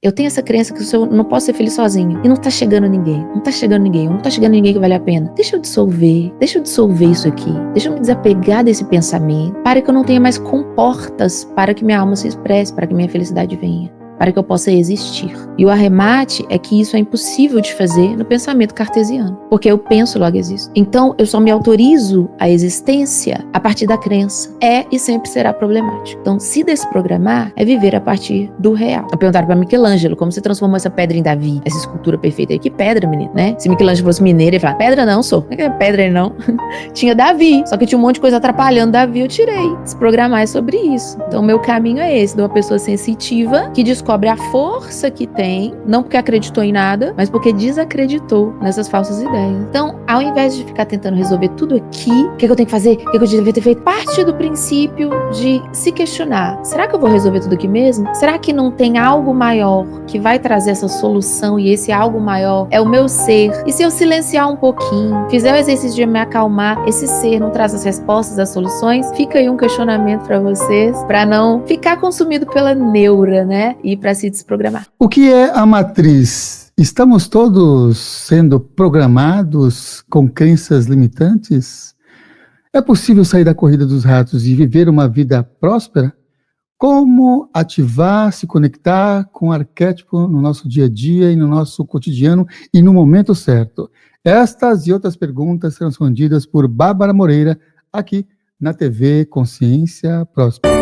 Eu tenho essa crença que eu não posso ser feliz sozinho. E não tá chegando ninguém. Não tá chegando ninguém que vale a pena. Deixa eu dissolver isso aqui. Deixa eu me desapegar desse pensamento. Para que eu não tenha mais comportas para que minha alma se expresse, para que minha felicidade venha. Para que eu possa existir. E o arremate é que isso é impossível de fazer no pensamento cartesiano. Porque eu penso, logo existo. Então, eu só me autorizo a existência a partir da crença. É e sempre será problemático. Então, se desprogramar é viver a partir do real. Eu perguntaram para Michelangelo como você transformou essa pedra em Davi, essa escultura perfeita aí. Que pedra, menino, né? Se Michelangelo fosse mineiro, ele falava, pedra não, sou. Não é pedra aí não. Tinha Davi, só que tinha um monte de coisa atrapalhando Davi, eu tirei. Desprogramar é sobre isso. Então, o meu caminho é esse, de uma pessoa sensitiva que descobre a força que tem, não porque acreditou em nada, mas porque desacreditou nessas falsas ideias. Então, ao invés de ficar tentando resolver tudo aqui, o que eu tenho que fazer? O que eu devia ter feito? Parte do princípio de se questionar. Será que eu vou resolver tudo aqui mesmo? Será que não tem algo maior que vai trazer essa solução e esse algo maior é o meu ser? E se eu silenciar um pouquinho, fizer o exercício de me acalmar, esse ser não traz as respostas, as soluções? Fica aí um questionamento para vocês, para não ficar consumido pela neura, né? E para se desprogramar. O que é a matriz? Estamos todos sendo programados com crenças limitantes? É possível sair da corrida dos ratos e viver uma vida próspera? Como ativar, se conectar com o arquétipo no nosso dia a dia e no nosso cotidiano e no momento certo? Estas e outras perguntas serão respondidas por Bárbara Moreira, aqui na TV Consciência Próspera.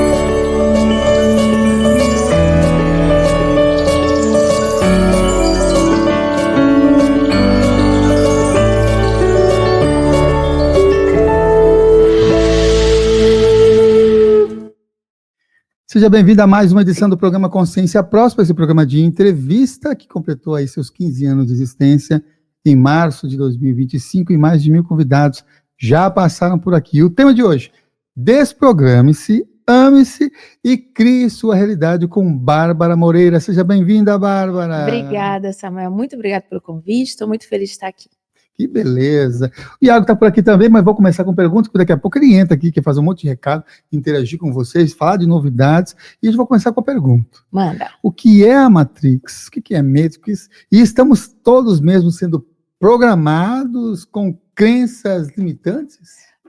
Seja bem-vindo a mais uma edição do programa Consciência Próspera, esse programa de entrevista que completou aí seus 15 anos de existência em março de 2025 e mais de 1.000 convidados já passaram por aqui. O tema de hoje, desprograme-se, ame-se e crie sua realidade com Bárbara Moreira. Seja bem-vinda, Bárbara. Obrigada, Samuel. Muito obrigada pelo convite. Estou muito feliz de estar aqui. Que beleza. O Iago está por aqui também, mas vou começar com perguntas, porque daqui a pouco ele entra aqui, quer fazer um monte de recado, interagir com vocês, falar de novidades, e eu vou começar com a pergunta. Manda. O que é a Matrix? O que é Matrix? E estamos todos mesmo sendo programados com crenças limitantes?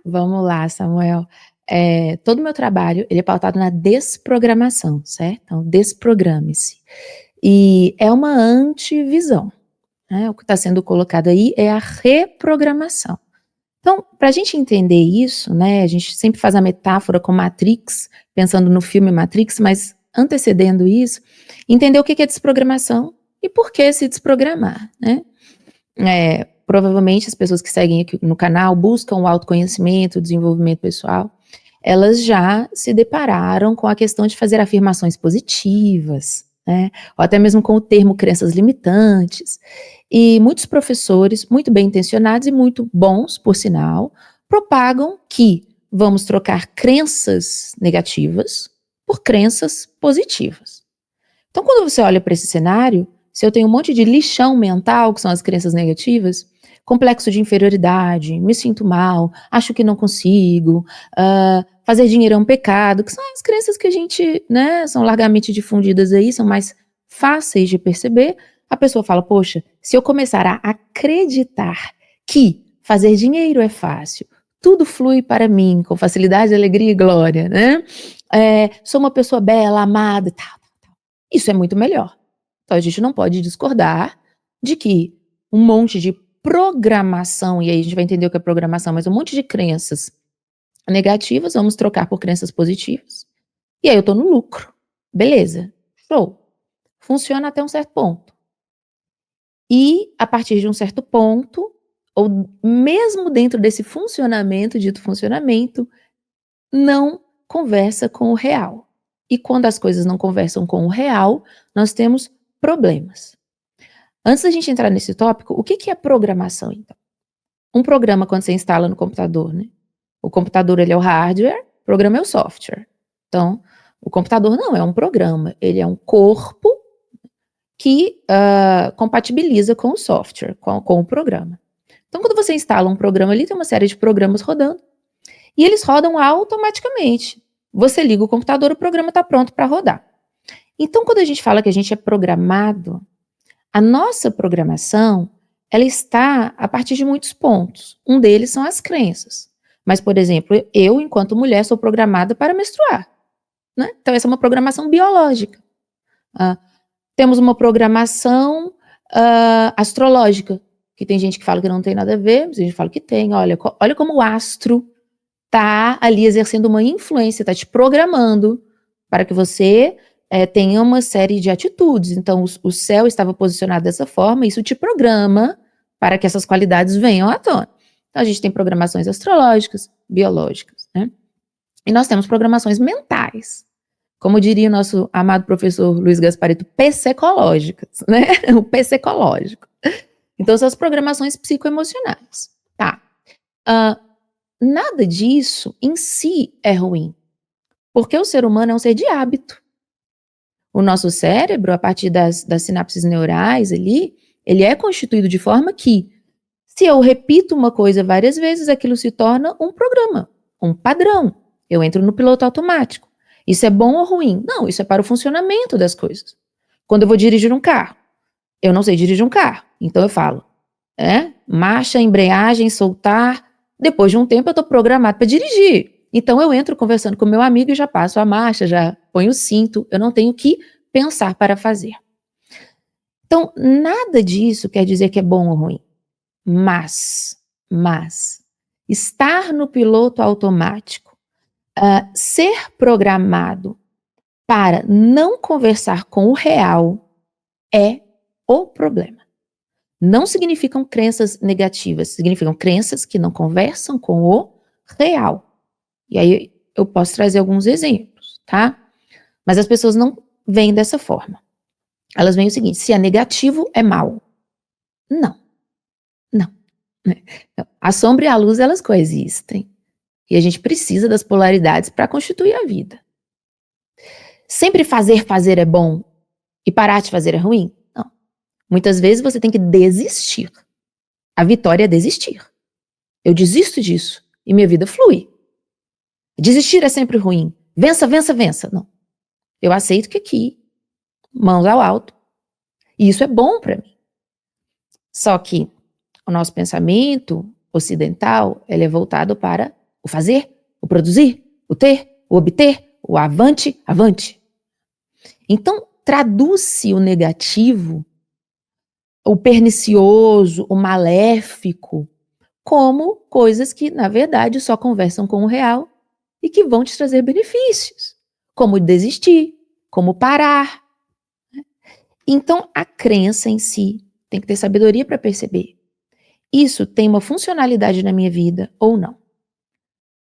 Vamos lá, Samuel. Todo o meu trabalho ele é pautado na desprogramação, certo? Então, desprograme-se. E é uma antivisão. O que está sendo colocado aí é a reprogramação. Então, para a gente entender isso, né, a gente sempre faz a metáfora com Matrix, pensando no filme Matrix, mas antecedendo isso, entender o que é desprogramação e por que se desprogramar, né? Provavelmente as pessoas que seguem aqui no canal buscam o autoconhecimento, o desenvolvimento pessoal, elas já se depararam com a questão de fazer afirmações positivas, né? Ou até mesmo com o termo crenças limitantes. E muitos professores, muito bem intencionados e muito bons, por sinal, propagam que vamos trocar crenças negativas por crenças positivas. Então, quando você olha para esse cenário, se eu tenho um monte de lixão mental, que são as crenças negativas, complexo de inferioridade, me sinto mal, acho que não consigo, fazer dinheiro é um pecado, que são as crenças que a gente, né, são largamente difundidas aí, são mais fáceis de perceber. A pessoa fala, poxa, se eu começar a acreditar que fazer dinheiro é fácil, tudo flui para mim com facilidade, alegria e glória, né? Sou uma pessoa bela, amada, tal. Isso é muito melhor. Então a gente não pode discordar de que um monte de programação, e aí a gente vai entender o que é programação, mas um monte de crenças negativas, vamos trocar por crenças positivas. E aí eu tô no lucro. Beleza, show. Funciona até um certo ponto. E, a partir de um certo ponto, ou mesmo dentro desse funcionamento, dito funcionamento, não conversa com o real. E quando as coisas não conversam com o real, nós temos problemas. Antes da gente entrar nesse tópico, o que é programação, então? Um programa, quando você instala no computador, né? O computador, ele é o hardware, o programa é o software. Então, o computador não é um programa, ele é um corpo que compatibiliza com o software, com o programa. Então, quando você instala um programa ali, tem uma série de programas rodando, e eles rodam automaticamente. Você liga o computador, o programa está pronto para rodar. Então, quando a gente fala que a gente é programado, a nossa programação, ela está a partir de muitos pontos. Um deles são as crenças. Mas, por exemplo, eu, enquanto mulher, sou programada para menstruar, né? Então, essa é uma programação biológica. Temos uma programação astrológica, que tem gente que fala que não tem nada a ver, mas a gente fala que tem. Olha como o astro está ali exercendo uma influência, está te programando para que você tenha uma série de atitudes. Então, o céu estava posicionado dessa forma, isso te programa para que essas qualidades venham à tona. Então, a gente tem programações astrológicas, biológicas, né? E nós temos programações mentais. Como diria o nosso amado professor Luiz Gasparito, psicológicas, né? O psicológico. Então, são as programações psicoemocionais. Tá. Nada disso em si é ruim, porque o ser humano é um ser de hábito. O nosso cérebro, a partir das sinapses neurais ali, ele é constituído de forma que, se eu repito uma coisa várias vezes, aquilo se torna um programa, um padrão. Eu entro no piloto automático. Isso é bom ou ruim? Não, isso é para o funcionamento das coisas. Quando eu vou dirigir um carro, eu não sei dirigir um carro, então eu falo, marcha, embreagem, soltar. Depois de um tempo eu estou programado para dirigir. Então eu entro conversando com meu amigo e já passo a marcha, já ponho o cinto, eu não tenho que pensar para fazer. Então, nada disso quer dizer que é bom ou ruim. Mas, estar no piloto automático, ser programado para não conversar com o real é o problema. Não significam crenças negativas, significam crenças que não conversam com o real. E aí eu posso trazer alguns exemplos, tá? Mas as pessoas não veem dessa forma. Elas veem o seguinte: se é negativo, é mal. Não. A sombra e a luz, elas coexistem. E a gente precisa das polaridades para constituir a vida. Sempre fazer é bom e parar de fazer é ruim? Não. Muitas vezes você tem que desistir. A vitória é desistir. Eu desisto disso e minha vida flui. Desistir é sempre ruim. Vença. Não. Eu aceito que aqui, mãos ao alto, e isso é bom para mim. Só que o nosso pensamento ocidental, ele é voltado para o fazer, o produzir, o ter, o obter, o avante. Então, traduz-se o negativo, o pernicioso, o maléfico, como coisas que, na verdade, só conversam com o real e que vão te trazer benefícios, como desistir, como parar. Então, a crença em si tem que ter sabedoria para perceber. Isso tem uma funcionalidade na minha vida ou não?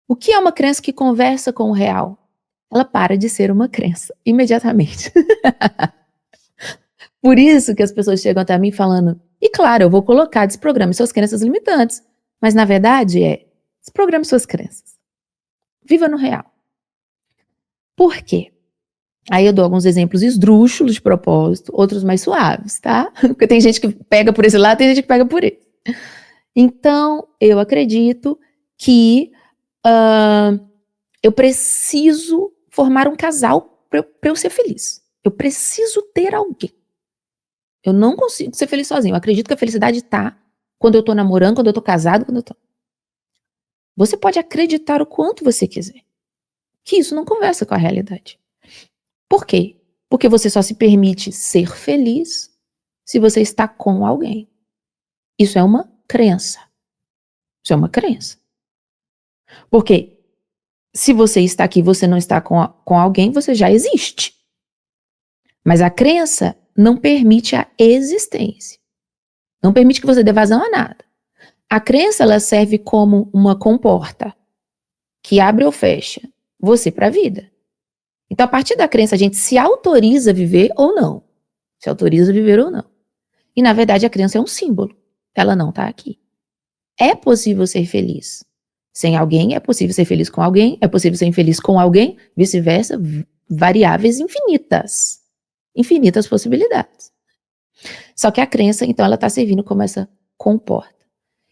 O que é uma crença que conversa com o real? Ela para de ser uma crença imediatamente. Por isso que as pessoas chegam até mim falando, e claro, eu vou colocar, desprograme suas crenças limitantes. Mas na verdade desprograme suas crenças. Viva no real. Por quê? Aí eu dou alguns exemplos esdrúxulos de propósito, outros mais suaves, tá? Porque tem gente que pega por esse lado, tem gente que pega por esse. Então, eu acredito que eu preciso formar um casal para eu ser feliz. Eu preciso ter alguém. Eu não consigo ser feliz sozinho. Eu acredito que a felicidade está quando eu estou namorando, quando eu estou casado, quando eu estou... Você pode acreditar o quanto você quiser, que isso não conversa com a realidade. Por quê? Porque você só se permite ser feliz se você está com alguém. Isso é uma crença. Isso é uma crença. Porque se você está aqui e você não está com alguém, você já existe. Mas a crença não permite a existência. Não permite que você dê vazão a nada. A crença, ela serve como uma comporta que abre ou fecha você para a vida. Então, a partir da crença, a gente se autoriza a viver ou não. Se autoriza a viver ou não. E, na verdade, a crença é um símbolo. Ela não está aqui. É possível ser feliz sem alguém, é possível ser feliz com alguém, é possível ser infeliz com alguém, vice-versa, variáveis infinitas. Infinitas possibilidades. Só que a crença, então, ela está servindo como essa comporta.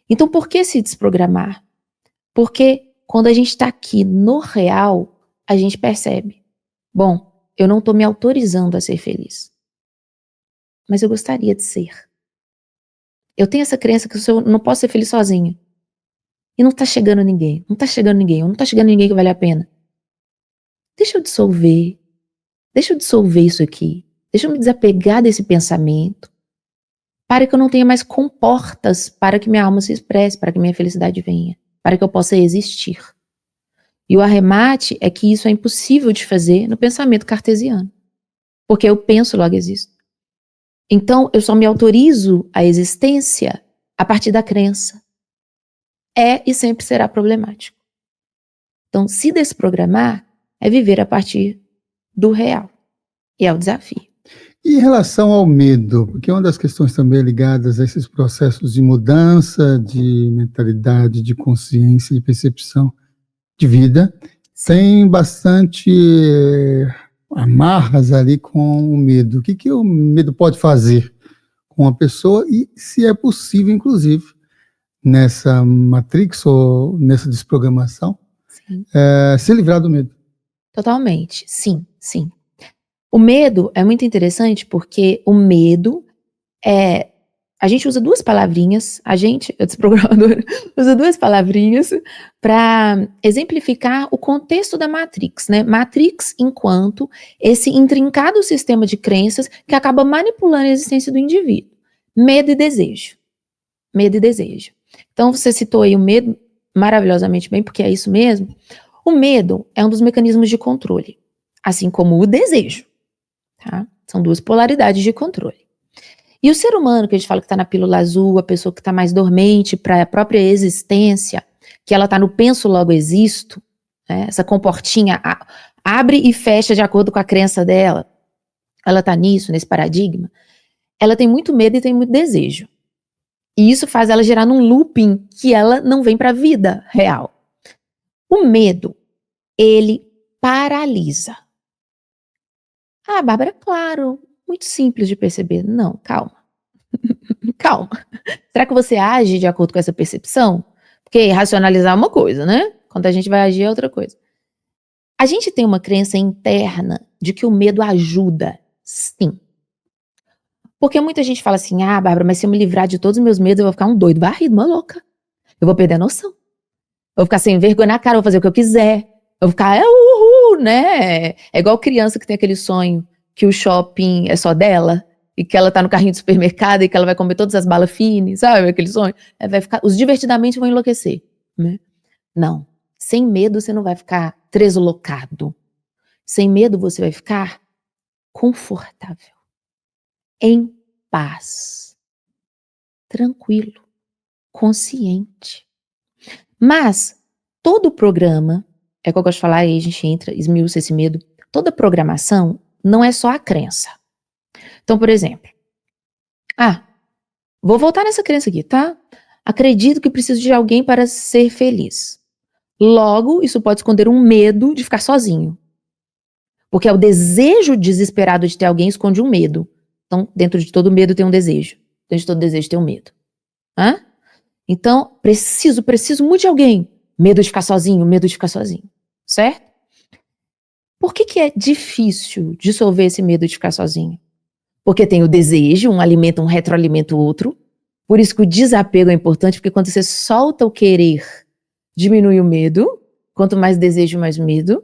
Então, por que se desprogramar? Porque quando a gente está aqui no real, a gente percebe, bom, eu não estou me autorizando a ser feliz. Mas eu gostaria de ser. Eu tenho essa crença que eu não posso ser feliz sozinha. E não tá chegando ninguém, não tá chegando ninguém, ou não tá chegando ninguém que vale a pena. Deixa eu dissolver isso aqui. Deixa eu me desapegar desse pensamento, para que eu não tenha mais comportas para que minha alma se expresse, para que minha felicidade venha, para que eu possa existir. E o arremate é que isso é impossível de fazer no pensamento cartesiano, porque eu penso, logo existo. Então, eu só me autorizo a existência a partir da crença. É e sempre será problemático. Então, se desprogramar é viver a partir do real. E é o desafio. E em relação ao medo, porque uma das questões também ligadas a esses processos de mudança de mentalidade, de consciência, de percepção de vida, tem bastante amarras ali com o medo. O que o medo pode fazer com a pessoa e se é possível, inclusive, nessa matrix ou nessa desprogramação, se livrar do medo? Totalmente, sim. O medo é muito interessante porque o medo é... A gente usa duas palavrinhas, eu desprogramadora, usa duas palavrinhas para exemplificar o contexto da Matrix, né? Matrix enquanto esse intrincado sistema de crenças que acaba manipulando a existência do indivíduo. Medo e desejo. Medo e desejo. Então você citou aí o medo maravilhosamente bem, porque é isso mesmo. O medo é um dos mecanismos de controle, assim como o desejo. Tá? São duas polaridades de controle. E o ser humano, que a gente fala que está na pílula azul, a pessoa que está mais dormente para a própria existência, que ela está no penso logo existo, né? Essa comportinha abre e fecha de acordo com a crença dela, ela está nisso, nesse paradigma, ela tem muito medo e tem muito desejo. E isso faz ela gerar num looping que ela não vem para a vida real. O medo, ele paralisa. Ah, Bárbara, claro, muito simples de perceber. Não, calma. Calma. Será que você age de acordo com essa percepção? Porque racionalizar é uma coisa, né? Quando a gente vai agir é outra coisa. A gente tem uma crença interna de que o medo ajuda, sim. Porque muita gente fala assim, ah, Bárbara, mas se eu me livrar de todos os meus medos, eu vou ficar um doido varrido, uma louca. Eu vou perder a noção. Eu vou ficar sem vergonha na cara, eu vou fazer o que eu quiser. Eu vou ficar, uhul, né? É igual criança que tem aquele sonho que o shopping é só dela e que ela tá no carrinho do supermercado e que ela vai comer todas as balas finas, sabe? Aquele sonho. Vai ficar, os divertidamente vão enlouquecer, né? Não. Sem medo você não vai ficar treslocado. Sem medo você vai ficar confortável, em paz, tranquilo, consciente. Mas todo programa, é o que eu gosto de falar, aí a gente entra, esmiuça esse medo, toda programação não é só a crença. Então, por exemplo, vou voltar nessa crença aqui, tá? Acredito que preciso de alguém para ser feliz. Logo, isso pode esconder um medo de ficar sozinho. Porque é o desejo desesperado de ter alguém esconde um medo. Então, dentro de todo medo tem um desejo. Dentro de todo desejo tem um medo. Então, preciso muito de alguém. Medo de ficar sozinho, certo? Por que é difícil dissolver esse medo de ficar sozinho? Porque tem o desejo, um alimenta, um retroalimenta o outro. Por isso que o desapego é importante, porque quando você solta o querer, diminui o medo. Quanto mais desejo, mais medo.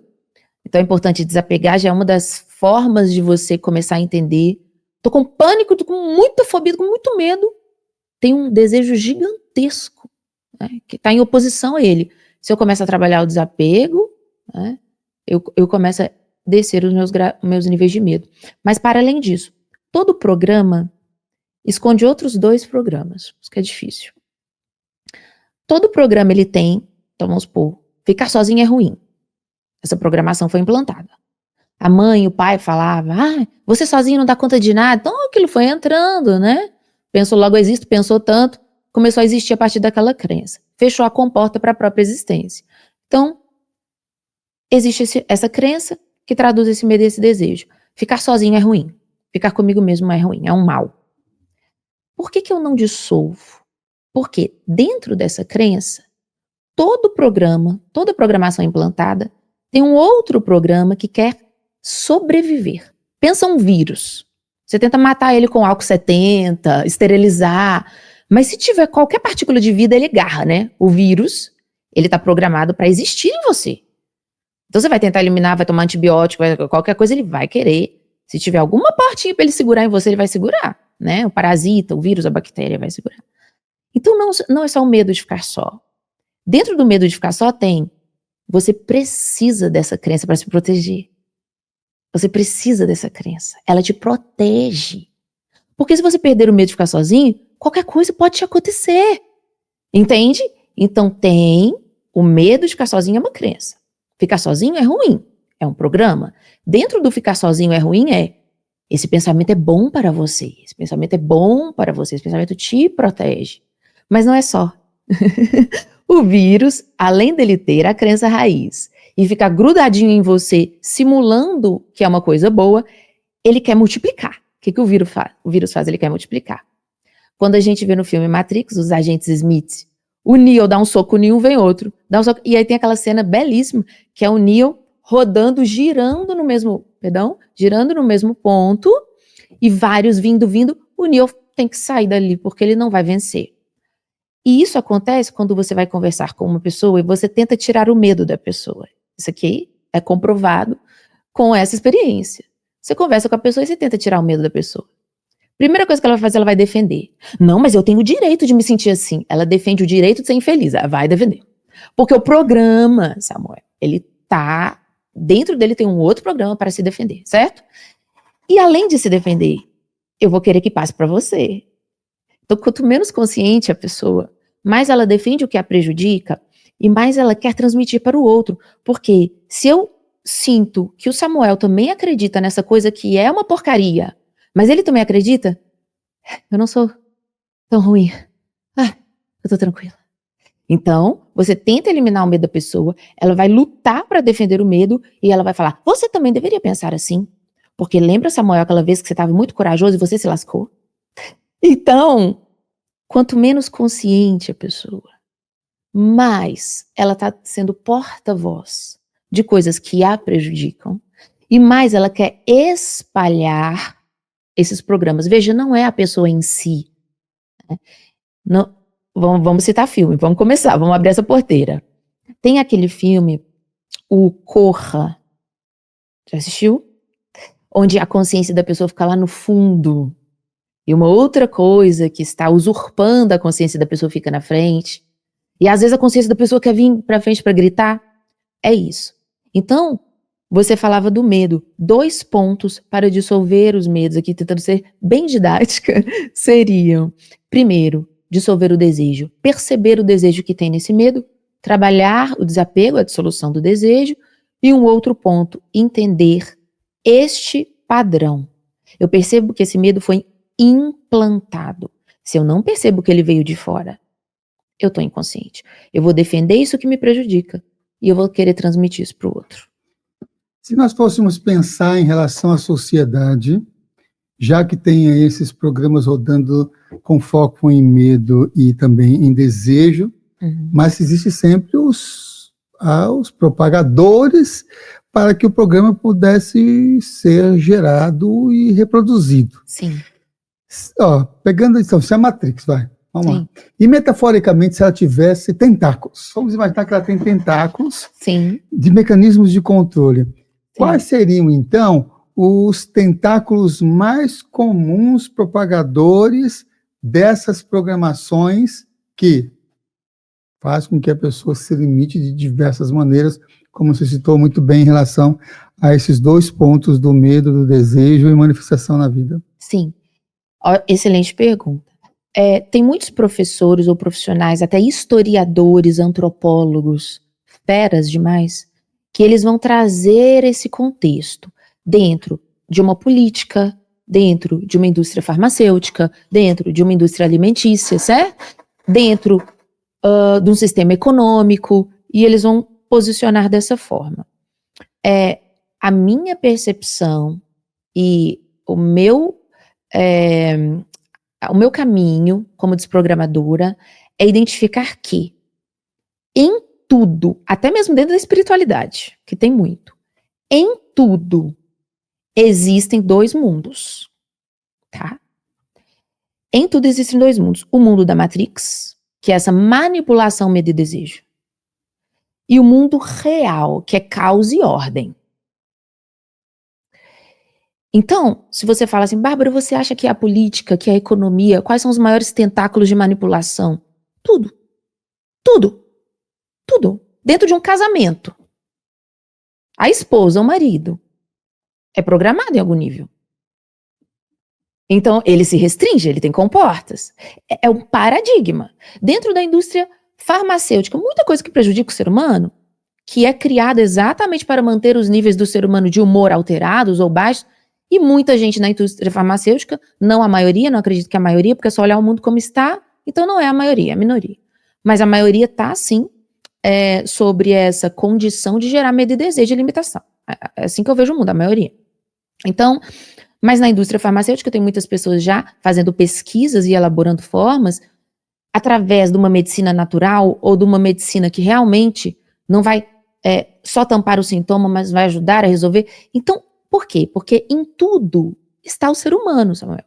Então é importante desapegar, já é uma das formas de você começar a entender. Tô com pânico, tô com muita fobia, tô com muito medo. Tem um desejo gigantesco, né, que está em oposição a ele. Se eu começo a trabalhar o desapego, né, eu começo a descer os meus níveis de medo. Mas para além disso, todo programa esconde outros dois programas, isso que é difícil. Todo programa ele tem, então vamos supor, ficar sozinho é ruim. Essa programação foi implantada. A mãe, o pai falavam, você sozinho não dá conta de nada. Então aquilo foi entrando, né? Pensou logo existo, pensou tanto, começou a existir a partir daquela crença. Fechou a comporta para a própria existência. Então, existe essa crença que traduz esse medo e esse desejo. Ficar sozinho é ruim. Ficar comigo mesmo é ruim, é um mal. Por que eu não dissolvo? Porque dentro dessa crença, todo programa, toda programação implantada, tem um outro programa que quer sobreviver. Pensa um vírus. Você tenta matar ele com álcool 70, esterilizar, mas se tiver qualquer partícula de vida, ele garra, né? O vírus, ele está programado para existir em você. Então você vai tentar eliminar, vai tomar antibiótico, qualquer coisa ele vai querer. Se tiver alguma partinha para ele segurar em você, ele vai segurar, né? O parasita, o vírus, a bactéria vai segurar. Então não é só o medo de ficar só. Dentro do medo de ficar só tem, você precisa dessa crença para se proteger. Você precisa dessa crença. Ela te protege. Porque se você perder o medo de ficar sozinho, qualquer coisa pode te acontecer. Entende? Então tem o medo de ficar sozinho é uma crença. Ficar sozinho é ruim. É um programa. Dentro do ficar sozinho é ruim esse pensamento é bom para você. Esse pensamento é bom para você. Esse pensamento te protege. Mas não é só. O vírus, além dele ter a crença raiz e ficar grudadinho em você, simulando que é uma coisa boa, ele quer multiplicar. O que o vírus faz? O vírus faz, ele quer multiplicar. Quando a gente vê no filme Matrix, os agentes Smith, o Neo dá um soco em um, vem outro. Dá um soco, e aí tem aquela cena belíssima, que é o Neo rodando, girando no mesmo ponto, e vários vindo, o Neo tem que sair dali, porque ele não vai vencer. E isso acontece quando você vai conversar com uma pessoa e você tenta tirar o medo da pessoa. Isso aqui é comprovado com essa experiência. Você conversa com a pessoa e você tenta tirar o medo da pessoa. Primeira coisa que ela vai fazer, ela vai defender. Não, mas eu tenho o direito de me sentir assim. Ela defende o direito de ser infeliz. Ela vai defender. Porque o programa, Samuel, dentro dele tem um outro programa para se defender, certo? E além de se defender, eu vou querer que passe para você. Então, quanto menos consciente a pessoa, mais ela defende o que a prejudica e mais ela quer transmitir para o outro. Porque se eu sinto que o Samuel também acredita nessa coisa que é uma porcaria, mas ele também acredita, eu não sou tão ruim. Eu tô tranquila. Então, você tenta eliminar o medo da pessoa, ela vai lutar para defender o medo e ela vai falar, você também deveria pensar assim. Porque lembra, Samuel, aquela vez que você estava muito corajoso e você se lascou? Então, quanto menos consciente a pessoa, mais ela está sendo porta-voz de coisas que a prejudicam e mais ela quer espalhar esses programas. Veja, não é a pessoa em si. Né? Não, vamos citar filme, vamos começar, vamos abrir essa porteira. Tem aquele filme, o Corra. Já assistiu? Onde a consciência da pessoa fica lá no fundo. E uma outra coisa que está usurpando a consciência da pessoa fica na frente. E às vezes a consciência da pessoa quer vir para frente para gritar. É isso. Então, você falava do medo. 2 pontos para dissolver os medos, aqui tentando ser bem didática, seriam: primeiro, dissolver o desejo. Perceber o desejo que tem nesse medo. Trabalhar o desapego, a dissolução do desejo. E um outro ponto, entender este padrão. Eu percebo que esse medo foi implantado. Se eu não percebo que ele veio de fora, eu estou inconsciente. Eu vou defender isso que me prejudica e eu vou querer transmitir isso para o outro. Se nós fôssemos pensar em relação à sociedade, já que tem esses programas rodando com foco em medo e também em desejo, mas existe sempre os propagadores para que o programa pudesse ser gerado e reproduzido. Sim. Pegando então, se a Matrix, vamos Sim. lá. E metaforicamente, se ela tivesse tentáculos, vamos imaginar que ela tem tentáculos. Sim. De mecanismos de controle. Sim. Quais seriam, então, os tentáculos mais comuns propagadores dessas programações que faz com que a pessoa se limite de diversas maneiras, como você citou muito bem em relação a esses 2 pontos do medo, do desejo e manifestação na vida? Sim. Excelente pergunta. Tem muitos professores ou profissionais, até historiadores, antropólogos, feras demais, que eles vão trazer esse contexto dentro de uma política, dentro de uma indústria farmacêutica, dentro de uma indústria alimentícia, certo? Dentro de um sistema econômico, e eles vão posicionar dessa forma. A minha percepção e o meu caminho como desprogramadora é identificar que em tudo, até mesmo dentro da espiritualidade, que tem muito, em tudo existem dois mundos, tá? Em tudo existem dois mundos. O mundo da Matrix, que é essa manipulação, medo e desejo. E o mundo real, que é caos e ordem. Então, se você fala assim, Bárbara, você acha que a política, que a economia, quais são os maiores tentáculos de manipulação? Tudo. Tudo. Tudo. Dentro de um casamento. A esposa, o marido, é programado em algum nível. Então, ele se restringe, ele tem comportas. É um paradigma. Dentro da indústria farmacêutica, muita coisa que prejudica o ser humano, que é criada exatamente para manter os níveis do ser humano de humor alterados ou baixos, e muita gente na indústria farmacêutica, não a maioria, não acredito que a maioria, porque é só olhar o mundo como está, então não é a maioria, é a minoria. Mas a maioria está, sim, sobre essa condição de gerar medo e desejo e limitação. É assim que eu vejo o mundo, a maioria. Então, mas na indústria farmacêutica tem muitas pessoas já fazendo pesquisas e elaborando formas, através de uma medicina natural ou de uma medicina que realmente não vai só tampar o sintoma, mas vai ajudar a resolver. Então, por quê? Porque em tudo está o ser humano, Samuel.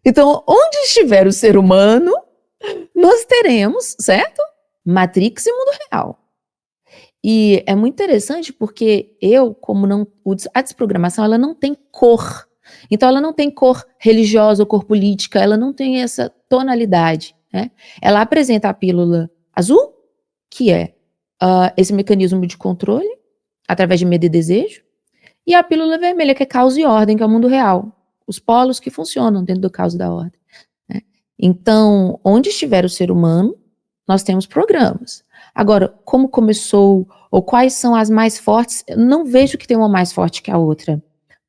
Então, onde estiver o ser humano, nós teremos, certo? Matrix e mundo real. E é muito interessante porque a desprogramação, ela não tem cor. Então, ela não tem cor religiosa ou cor política, ela não tem essa tonalidade, né? Ela apresenta a pílula azul, que é esse mecanismo de controle, através de medo e desejo, e a pílula vermelha, que é caos e ordem, que é o mundo real. Os polos que funcionam dentro do caos e da ordem, né? Então, onde estiver o ser humano, nós temos programas. Agora, como começou, ou quais são as mais fortes, eu não vejo que tem uma mais forte que a outra.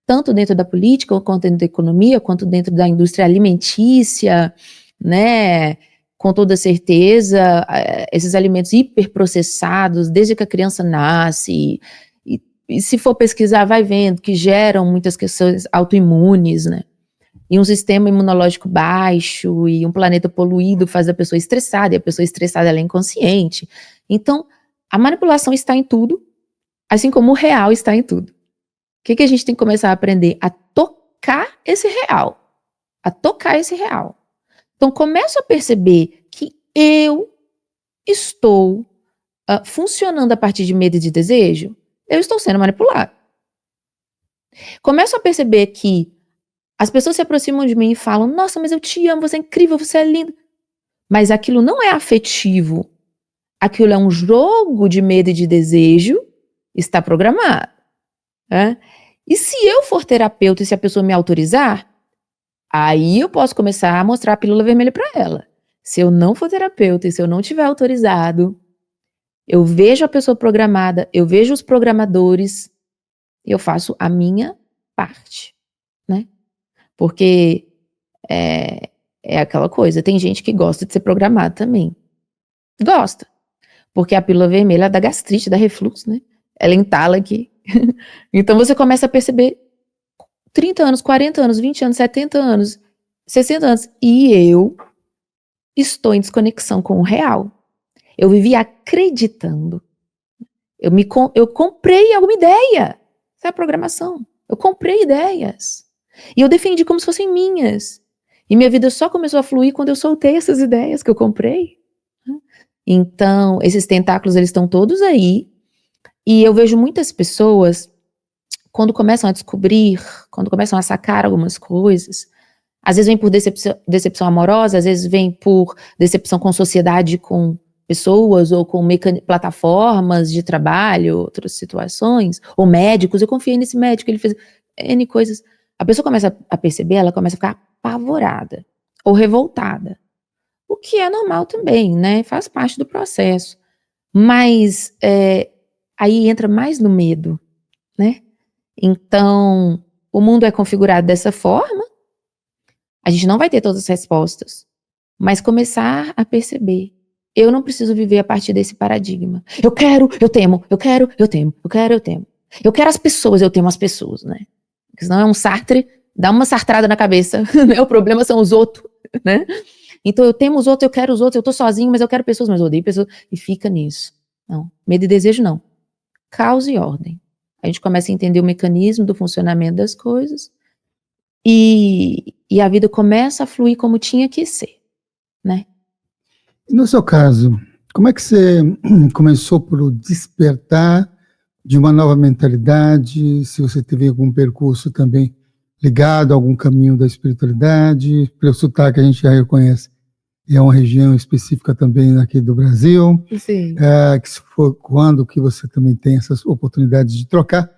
Tanto dentro da política, quanto dentro da economia, quanto dentro da indústria alimentícia, né? Com toda certeza, esses alimentos hiperprocessados, desde que a criança nasce, e se for pesquisar, vai vendo que geram muitas questões autoimunes, né? E um sistema imunológico baixo, e um planeta poluído faz a pessoa estressada, e a pessoa estressada ela é inconsciente. Então, a manipulação está em tudo, assim como o real está em tudo. O que a gente tem que começar a aprender? A tocar esse real. A tocar esse real. Então, começo a perceber que eu estou funcionando a partir de medo e de desejo, eu estou sendo manipulado. Começo a perceber que as pessoas se aproximam de mim e falam, nossa, mas eu te amo, você é incrível, você é lindo. Mas aquilo não é afetivo. Aquilo é um jogo de medo e de desejo, está programado. Né? E se eu for terapeuta e se a pessoa me autorizar, aí eu posso começar a mostrar a pílula vermelha para ela. Se eu não for terapeuta e se eu não tiver autorizado, eu vejo a pessoa programada, eu vejo os programadores, eu faço a minha parte, né? Porque é aquela coisa, tem gente que gosta de ser programado também. Gosta. Porque a pílula vermelha dá gastrite, dá refluxo, né? Ela entala aqui. Então você começa a perceber 30 anos, 40 anos, 20 anos, 70 anos, 60 anos, e eu estou em desconexão com o real. Eu vivi acreditando. Eu comprei alguma ideia. Essa é a programação. Eu comprei ideias. E eu defendi como se fossem minhas. E minha vida só começou a fluir quando eu soltei essas ideias que eu comprei. Então, esses tentáculos, eles estão todos aí. E eu vejo muitas pessoas, quando começam a descobrir, quando começam a sacar algumas coisas, às vezes vem por decepção amorosa, às vezes vem por decepção com sociedade, com pessoas, ou com plataformas de trabalho, outras situações, ou médicos. Eu confiei nesse médico, ele fez N coisas. A pessoa começa a perceber, ela começa a ficar apavorada ou revoltada. O que é normal também, né? Faz parte do processo. Mas aí entra mais no medo, né? Então, o mundo é configurado dessa forma, a gente não vai ter todas as respostas, mas começar a perceber, eu não preciso viver a partir desse paradigma. Eu quero, eu temo, eu quero, eu temo, eu quero, eu temo. Eu quero as pessoas, eu temo as pessoas, né? Porque senão é um Sartre, dá uma sartrada na cabeça, né? O problema são os outros, né? Então eu temo os outros, eu quero os outros, eu tô sozinho, mas eu quero pessoas, mas eu odeio pessoas, e fica nisso. Não, medo e desejo não. Caos e ordem. a gente começa a entender o mecanismo do funcionamento das coisas, e a vida começa a fluir como tinha que ser, né? No seu caso, como é que você começou por despertar de uma nova mentalidade? Se você teve algum percurso também ligado a algum caminho da espiritualidade, pelo sotaque a gente já reconhece, é uma região específica também aqui do Brasil. Sim. Que se for quando que você também tem essas oportunidades de trocar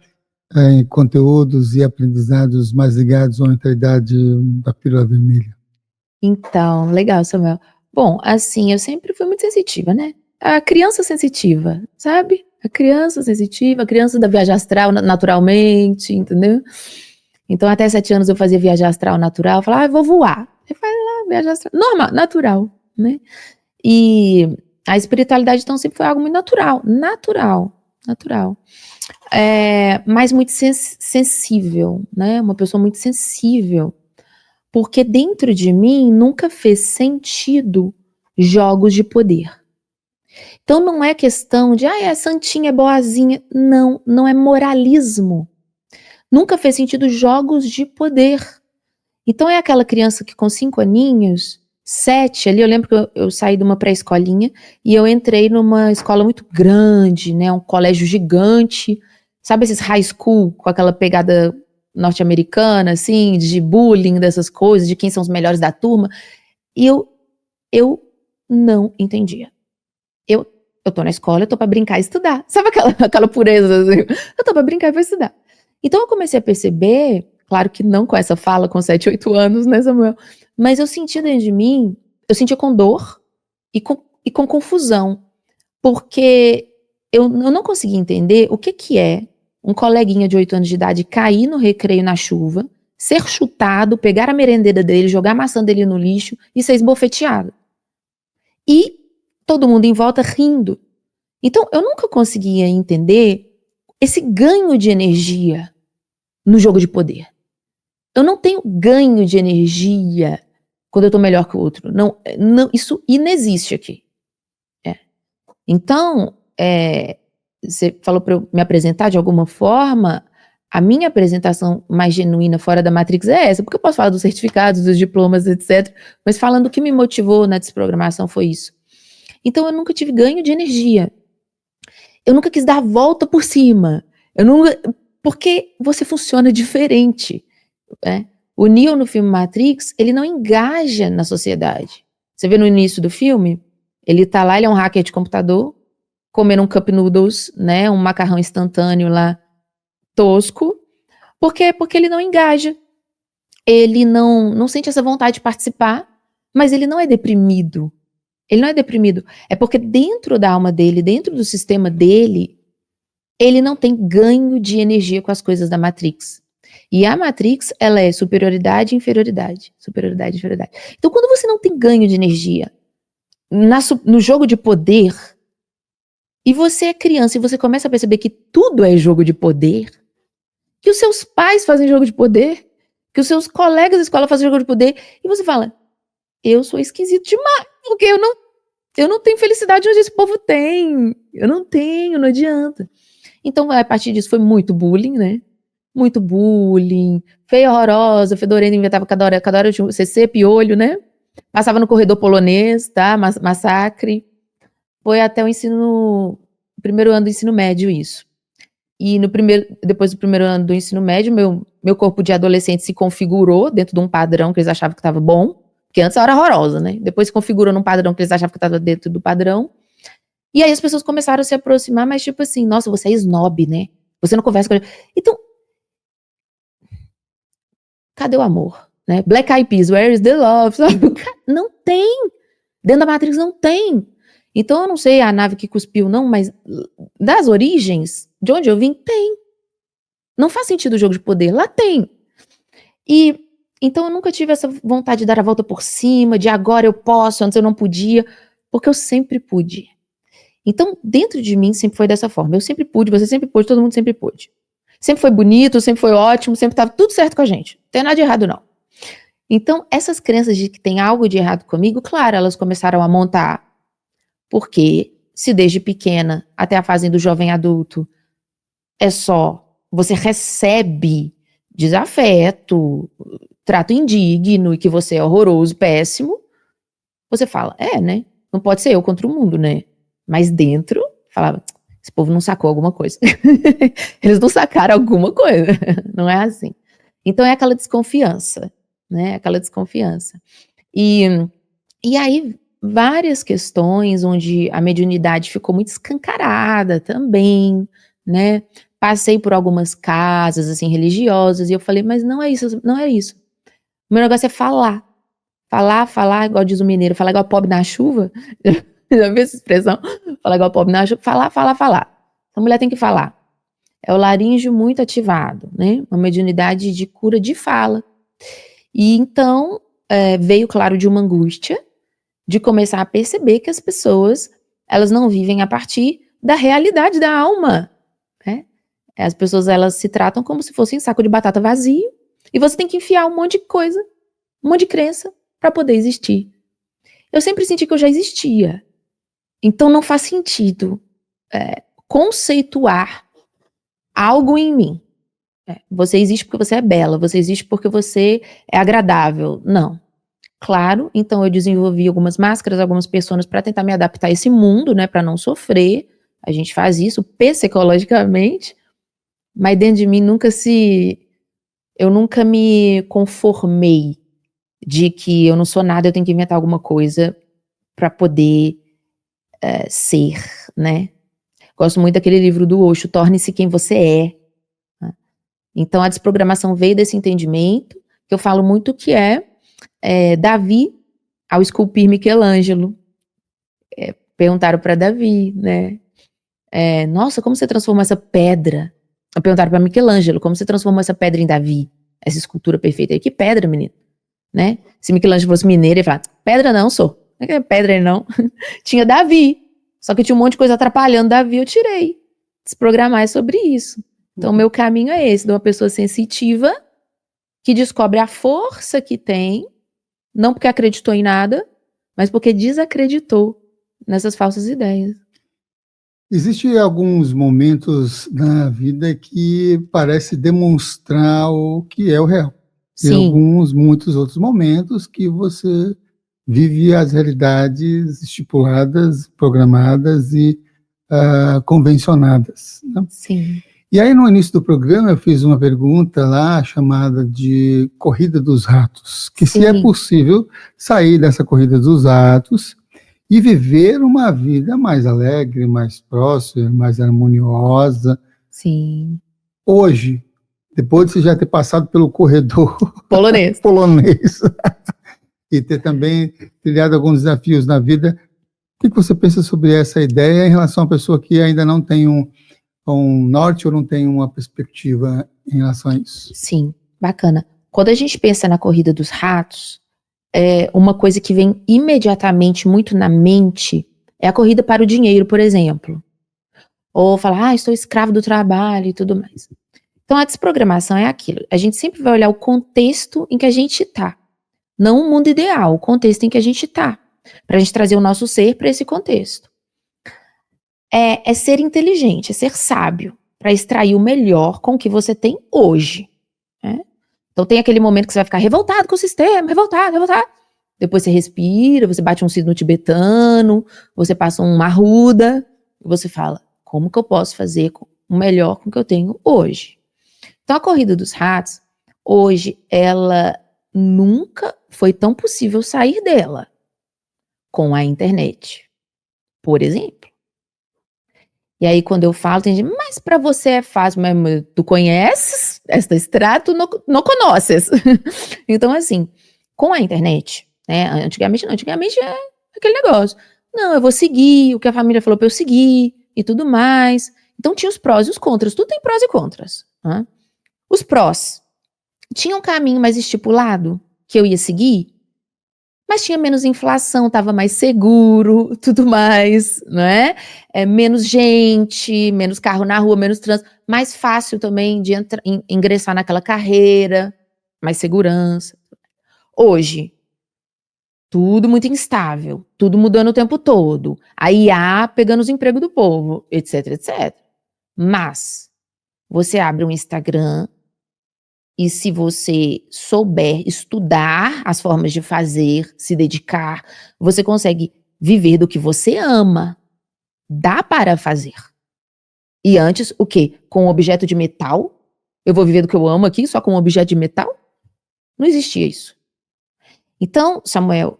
em conteúdos e aprendizados mais ligados à mentalidade da Pílula Vermelha. Então, legal, Samuel. Bom, assim, eu sempre fui muito sensitiva, né? A criança sensitiva, sabe? A criança sensitiva, a criança da viagem astral naturalmente, entendeu? Então, até 7 anos eu fazia viagem astral natural, falava, vou voar. Eu falei, viagem astral, normal, natural, né? E a espiritualidade, então, sempre foi algo muito natural, mas muito sensível, né? Uma pessoa muito sensível, porque dentro de mim nunca fez sentido jogos de poder. Então não é questão de, é santinha, é boazinha. Não, não é moralismo. Nunca fez sentido jogos de poder. Então é aquela criança que com 5 aninhos, 7 ali, eu lembro que eu saí de uma pré-escolinha e eu entrei numa escola muito grande, né, um colégio gigante, sabe esses high school com aquela pegada norte-americana, assim, de bullying, dessas coisas, de quem são os melhores da turma, e eu não entendia. Eu tô na escola, eu tô pra brincar e estudar, sabe aquela pureza, assim? Eu tô pra brincar e pra estudar. Então eu comecei a perceber, claro que não com essa fala, com 7, 8 anos, né, Samuel, mas eu sentia dentro de mim, eu sentia com dor e com confusão, porque eu não conseguia entender o que é um coleguinha de 8 anos de idade cair no recreio na chuva, ser chutado, pegar a merendeira dele, jogar a maçã dele no lixo e ser esbofeteado. E todo mundo em volta rindo. Então, eu nunca conseguia entender esse ganho de energia no jogo de poder. Eu não tenho ganho de energia quando eu tô melhor que o outro. Não, isso inexiste aqui. Então, você falou para eu me apresentar de alguma forma, a minha apresentação mais genuína fora da Matrix é essa, porque eu posso falar dos certificados, dos diplomas, etc., mas falando o que me motivou na desprogramação foi isso. Então eu nunca tive ganho de energia. Eu nunca quis dar a volta por cima. Porque você funciona diferente. Né? O Neo no filme Matrix, ele não engaja na sociedade. Você vê no início do filme, ele tá lá, ele é um hacker de computador, comendo um cup noodles, né, um macarrão instantâneo lá, tosco. Por quê? Porque ele não engaja. Ele não sente essa vontade de participar, mas ele não é deprimido. Ele não é deprimido. É porque dentro da alma dele, dentro do sistema dele, ele não tem ganho de energia com as coisas da Matrix. E a Matrix, ela é superioridade e inferioridade. Superioridade e inferioridade. Então, quando você não tem ganho de energia no jogo de poder, e você é criança e você começa a perceber que tudo é jogo de poder, que os seus pais fazem jogo de poder, que os seus colegas da escola fazem jogo de poder, e você fala, eu sou esquisito demais, porque eu não tenho felicidade onde esse povo tem. Eu não tenho, não adianta. Então, a partir disso, foi muito bullying, né? Muito bullying, feia, horrorosa, fedorenta, inventava cada hora eu tinha CC, piolho, né? Passava no corredor polonês, tá? Massacre. Foi até o primeiro ano do ensino médio isso. E depois do primeiro ano do ensino médio, meu corpo de adolescente se configurou dentro de um padrão que eles achavam que estava bom, porque antes eu era horrorosa, né? Depois se configurou num padrão que eles achavam que estava dentro do padrão. E aí as pessoas começaram a se aproximar, mas tipo assim, nossa, você é snob, né? Você não conversa com ele. Então, cadê o amor? Né? Black Eyed Peas, where is the love? Não tem. Dentro da Matrix não tem. Então eu não sei a nave que cuspiu não, mas das origens, de onde eu vim, tem. Não faz sentido o jogo de poder, lá tem. E então eu nunca tive essa vontade de dar a volta por cima, de agora eu posso, antes eu não podia, porque eu sempre pude. Então dentro de mim sempre foi dessa forma, eu sempre pude, você sempre pôde, todo mundo sempre pôde. Sempre foi bonito, sempre foi ótimo, sempre estava tudo certo com a gente, não tem nada de errado não. Então essas crenças de que tem algo de errado comigo, claro, elas começaram a montar, porque se desde pequena até a fase do jovem adulto é só você recebe desafeto, trato indigno e que você é horroroso, péssimo, você fala, né? Não pode ser eu contra o mundo, né? Mas dentro, falava, esse povo não sacou alguma coisa. Eles não sacaram alguma coisa. Não é assim. Então é aquela desconfiança, né? Aquela desconfiança. E aí, várias questões onde a mediunidade ficou muito escancarada também, né? Passei por algumas casas, assim, religiosas, e eu falei, mas não é isso, não é isso. O meu negócio é falar. Falar, igual diz o mineiro, falar igual pobre na chuva. Já viu essa expressão? Falar igual pobre na chuva. Falar. A mulher tem que falar. É o laríngeo muito ativado, né? Uma mediunidade de cura de fala. E então, veio, claro, de uma angústia, de começar a perceber que as pessoas, elas não vivem a partir da realidade da alma, né? As pessoas, elas se tratam como se fossem um saco de batata vazio, e você tem que enfiar um monte de coisa, um monte de crença, para poder existir. Eu sempre senti que eu já existia, então não faz sentido conceituar algo em mim. Você existe porque você é bela, você existe porque você é agradável. Não. Claro, então eu desenvolvi algumas máscaras, algumas pessoas para tentar me adaptar a esse mundo, né, para não sofrer. A gente faz isso psicologicamente, mas dentro de mim eu nunca me conformei de que eu não sou nada, eu tenho que inventar alguma coisa para poder ser, né? Gosto muito daquele livro do Osho, Torne-se quem você é. Né? Então a desprogramação veio desse entendimento, que eu falo muito que Davi ao esculpir Michelangelo. Perguntaram para Davi, né? Nossa, como você transformou essa pedra? Perguntaram para Michelangelo, como você transformou essa pedra em Davi? Essa escultura perfeita aí. Que pedra, menino? Né? Se Michelangelo fosse mineiro, ele falava, pedra não, sou. Não é pedra não. Tinha Davi. Só que tinha um monte de coisa atrapalhando Davi, eu tirei. Desprogramar é sobre isso. Então, o meu caminho é esse, de uma pessoa sensitiva que descobre a força que tem, não porque acreditou em nada, mas porque desacreditou nessas falsas ideias. Existem alguns momentos na vida que parece demonstrar o que é o real. Sim. E muitos outros momentos que você vive as realidades estipuladas, programadas e convencionadas. Né? Sim. E aí, no início do programa, eu fiz uma pergunta lá chamada de Corrida dos Ratos, que se é possível sair dessa Corrida dos Ratos e viver uma vida mais alegre, mais próspera, mais harmoniosa. Sim. Hoje, depois de você já ter passado pelo corredor polonês e ter também trilhado alguns desafios na vida, o que você pensa sobre essa ideia em relação a uma pessoa que ainda não tem um norte ou não tem uma perspectiva em relação a isso? Sim, bacana. Quando a gente pensa na corrida dos ratos, uma coisa que vem imediatamente muito na mente é a corrida para o dinheiro, por exemplo. Ou falar, estou escravo do trabalho e tudo mais. Então a desprogramação é aquilo. A gente sempre vai olhar o contexto em que a gente está. Não o mundo ideal, o contexto em que a gente está. Para a gente trazer o nosso ser para esse contexto. É ser inteligente, é ser sábio, para extrair o melhor com o que você tem hoje. Né? Então tem aquele momento que você vai ficar revoltado com o sistema, revoltado. Depois você respira, você bate um sino tibetano, você passa uma arruda, e você fala, como que eu posso fazer o melhor com o que eu tenho hoje? Então a corrida dos ratos, hoje, ela nunca foi tão possível sair dela com a internet, por exemplo. E aí quando eu falo, tem gente, mas para você é fácil, mas tu conheces esta estrada, tu não conheces. Então assim, com a internet, né, antigamente é aquele negócio, não, eu vou seguir o que a família falou para eu seguir e tudo mais. Então tinha os prós e os contras, tudo tem prós e contras. Né? Os prós, tinha um caminho mais estipulado que eu ia seguir, mas tinha menos inflação, estava mais seguro, tudo mais, não é? Menos gente, menos carro na rua, menos trânsito, mais fácil também de ingressar naquela carreira, mais segurança. Hoje, tudo muito instável, tudo mudando o tempo todo, a IA pegando os empregos do povo, etc, etc. Mas Você abre um Instagram e se você souber estudar as formas de fazer, se dedicar, você consegue viver do que você ama. Dá para fazer. E antes, o quê? Com um objeto de metal? Eu vou viver do que eu amo aqui, só com um objeto de metal? Não existia isso. Então, Samuel,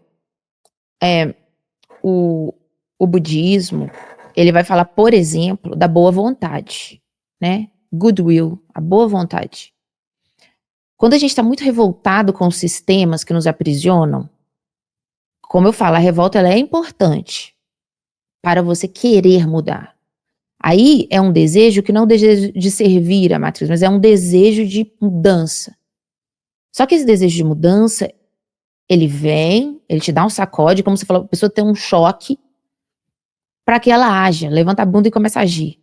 o budismo, ele vai falar, por exemplo, da boa vontade, né? Goodwill, a boa vontade. Quando a gente está muito revoltado com os sistemas que nos aprisionam, como eu falo, a revolta ela é importante para você querer mudar. Aí é um desejo que não é um desejo de servir a matriz, mas é um desejo de mudança. Só que esse desejo de mudança, ele vem, ele te dá um sacode, como você falou, a pessoa tem um choque para que ela haja, levanta a bunda e começa a agir.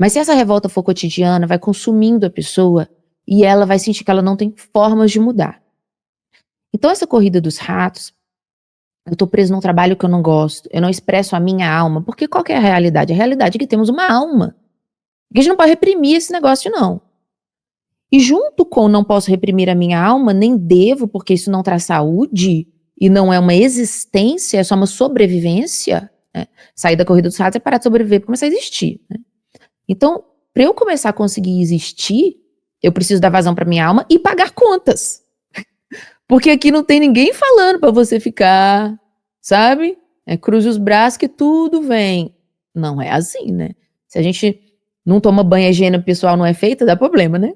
Mas se essa revolta for cotidiana, vai consumindo a pessoa e ela vai sentir que ela não tem formas de mudar. Então essa corrida dos ratos, eu tô preso num trabalho que eu não gosto, eu não expresso a minha alma, porque qual que é a realidade? A realidade é que temos uma alma. A gente não pode reprimir esse negócio, não. E junto com não posso reprimir a minha alma, nem devo, porque isso não traz saúde, e não é uma existência, é só uma sobrevivência, né? Sair da corrida dos ratos é parar de sobreviver para começar a existir, né? Então, para eu começar a conseguir existir, eu preciso dar vazão para minha alma e pagar contas. Porque aqui não tem ninguém falando para você ficar, sabe? Cruze os braços que tudo vem. Não é assim, né? Se a gente não toma banho, a higiene pessoal não é feita, dá problema, né?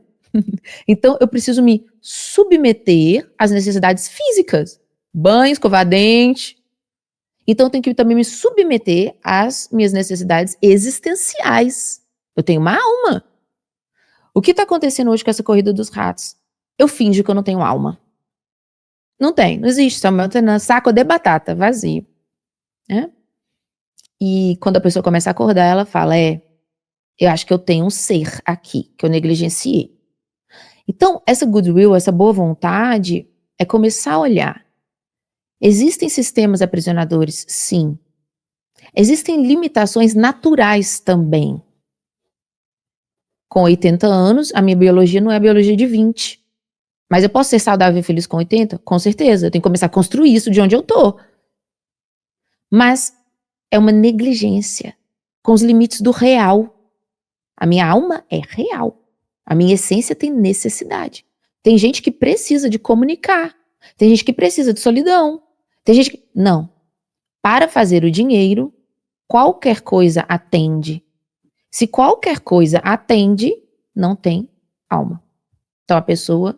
Então, eu preciso me submeter às necessidades físicas. Banho, escovar dente. Então, eu tenho que também me submeter às minhas necessidades existenciais. Eu tenho uma alma. O que está acontecendo hoje com essa corrida dos ratos? Eu finjo que eu não tenho alma. Não tem, não existe. Samuel tá na saco de batata, vazio. Né? E quando a pessoa começa a acordar, ela fala, eu acho que eu tenho um ser aqui, que eu negligenciei. Então, essa goodwill, essa boa vontade, é começar a olhar. Existem sistemas aprisionadores? Sim. Existem limitações naturais também. Com 80 anos, a minha biologia não é a biologia de 20. Mas eu posso ser saudável e feliz com 80? Com certeza. Eu tenho que começar a construir isso de onde eu tô. Mas é uma negligência com os limites do real. A minha alma é real. A minha essência tem necessidade. Tem gente que precisa de comunicar. Tem gente que precisa de solidão. Tem gente que... Não. Para fazer o dinheiro, qualquer coisa atende. Se qualquer coisa atende, não tem alma. Então a pessoa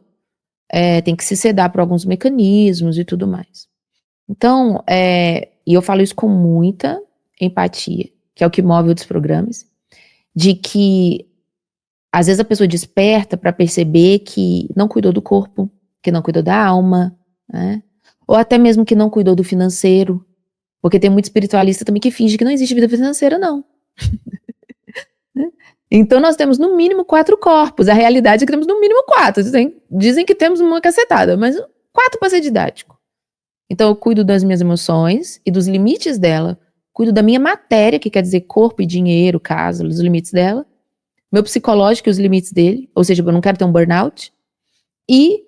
tem que se sedar por alguns mecanismos e tudo mais. Então, e eu falo isso com muita empatia, que é o que move outros programas, de que às vezes a pessoa desperta para perceber que não cuidou do corpo, que não cuidou da alma, né? Ou até mesmo que não cuidou do financeiro, porque tem muito espiritualista também que finge que não existe vida financeira, não. Então nós temos no mínimo 4 corpos, a realidade é que temos no mínimo 4, dizem que temos uma cacetada, mas 4 para ser didático. Então eu cuido das minhas emoções e dos limites dela, cuido da minha matéria, que quer dizer corpo e dinheiro, casa, os limites dela, meu psicológico e os limites dele, ou seja, eu não quero ter um burnout, e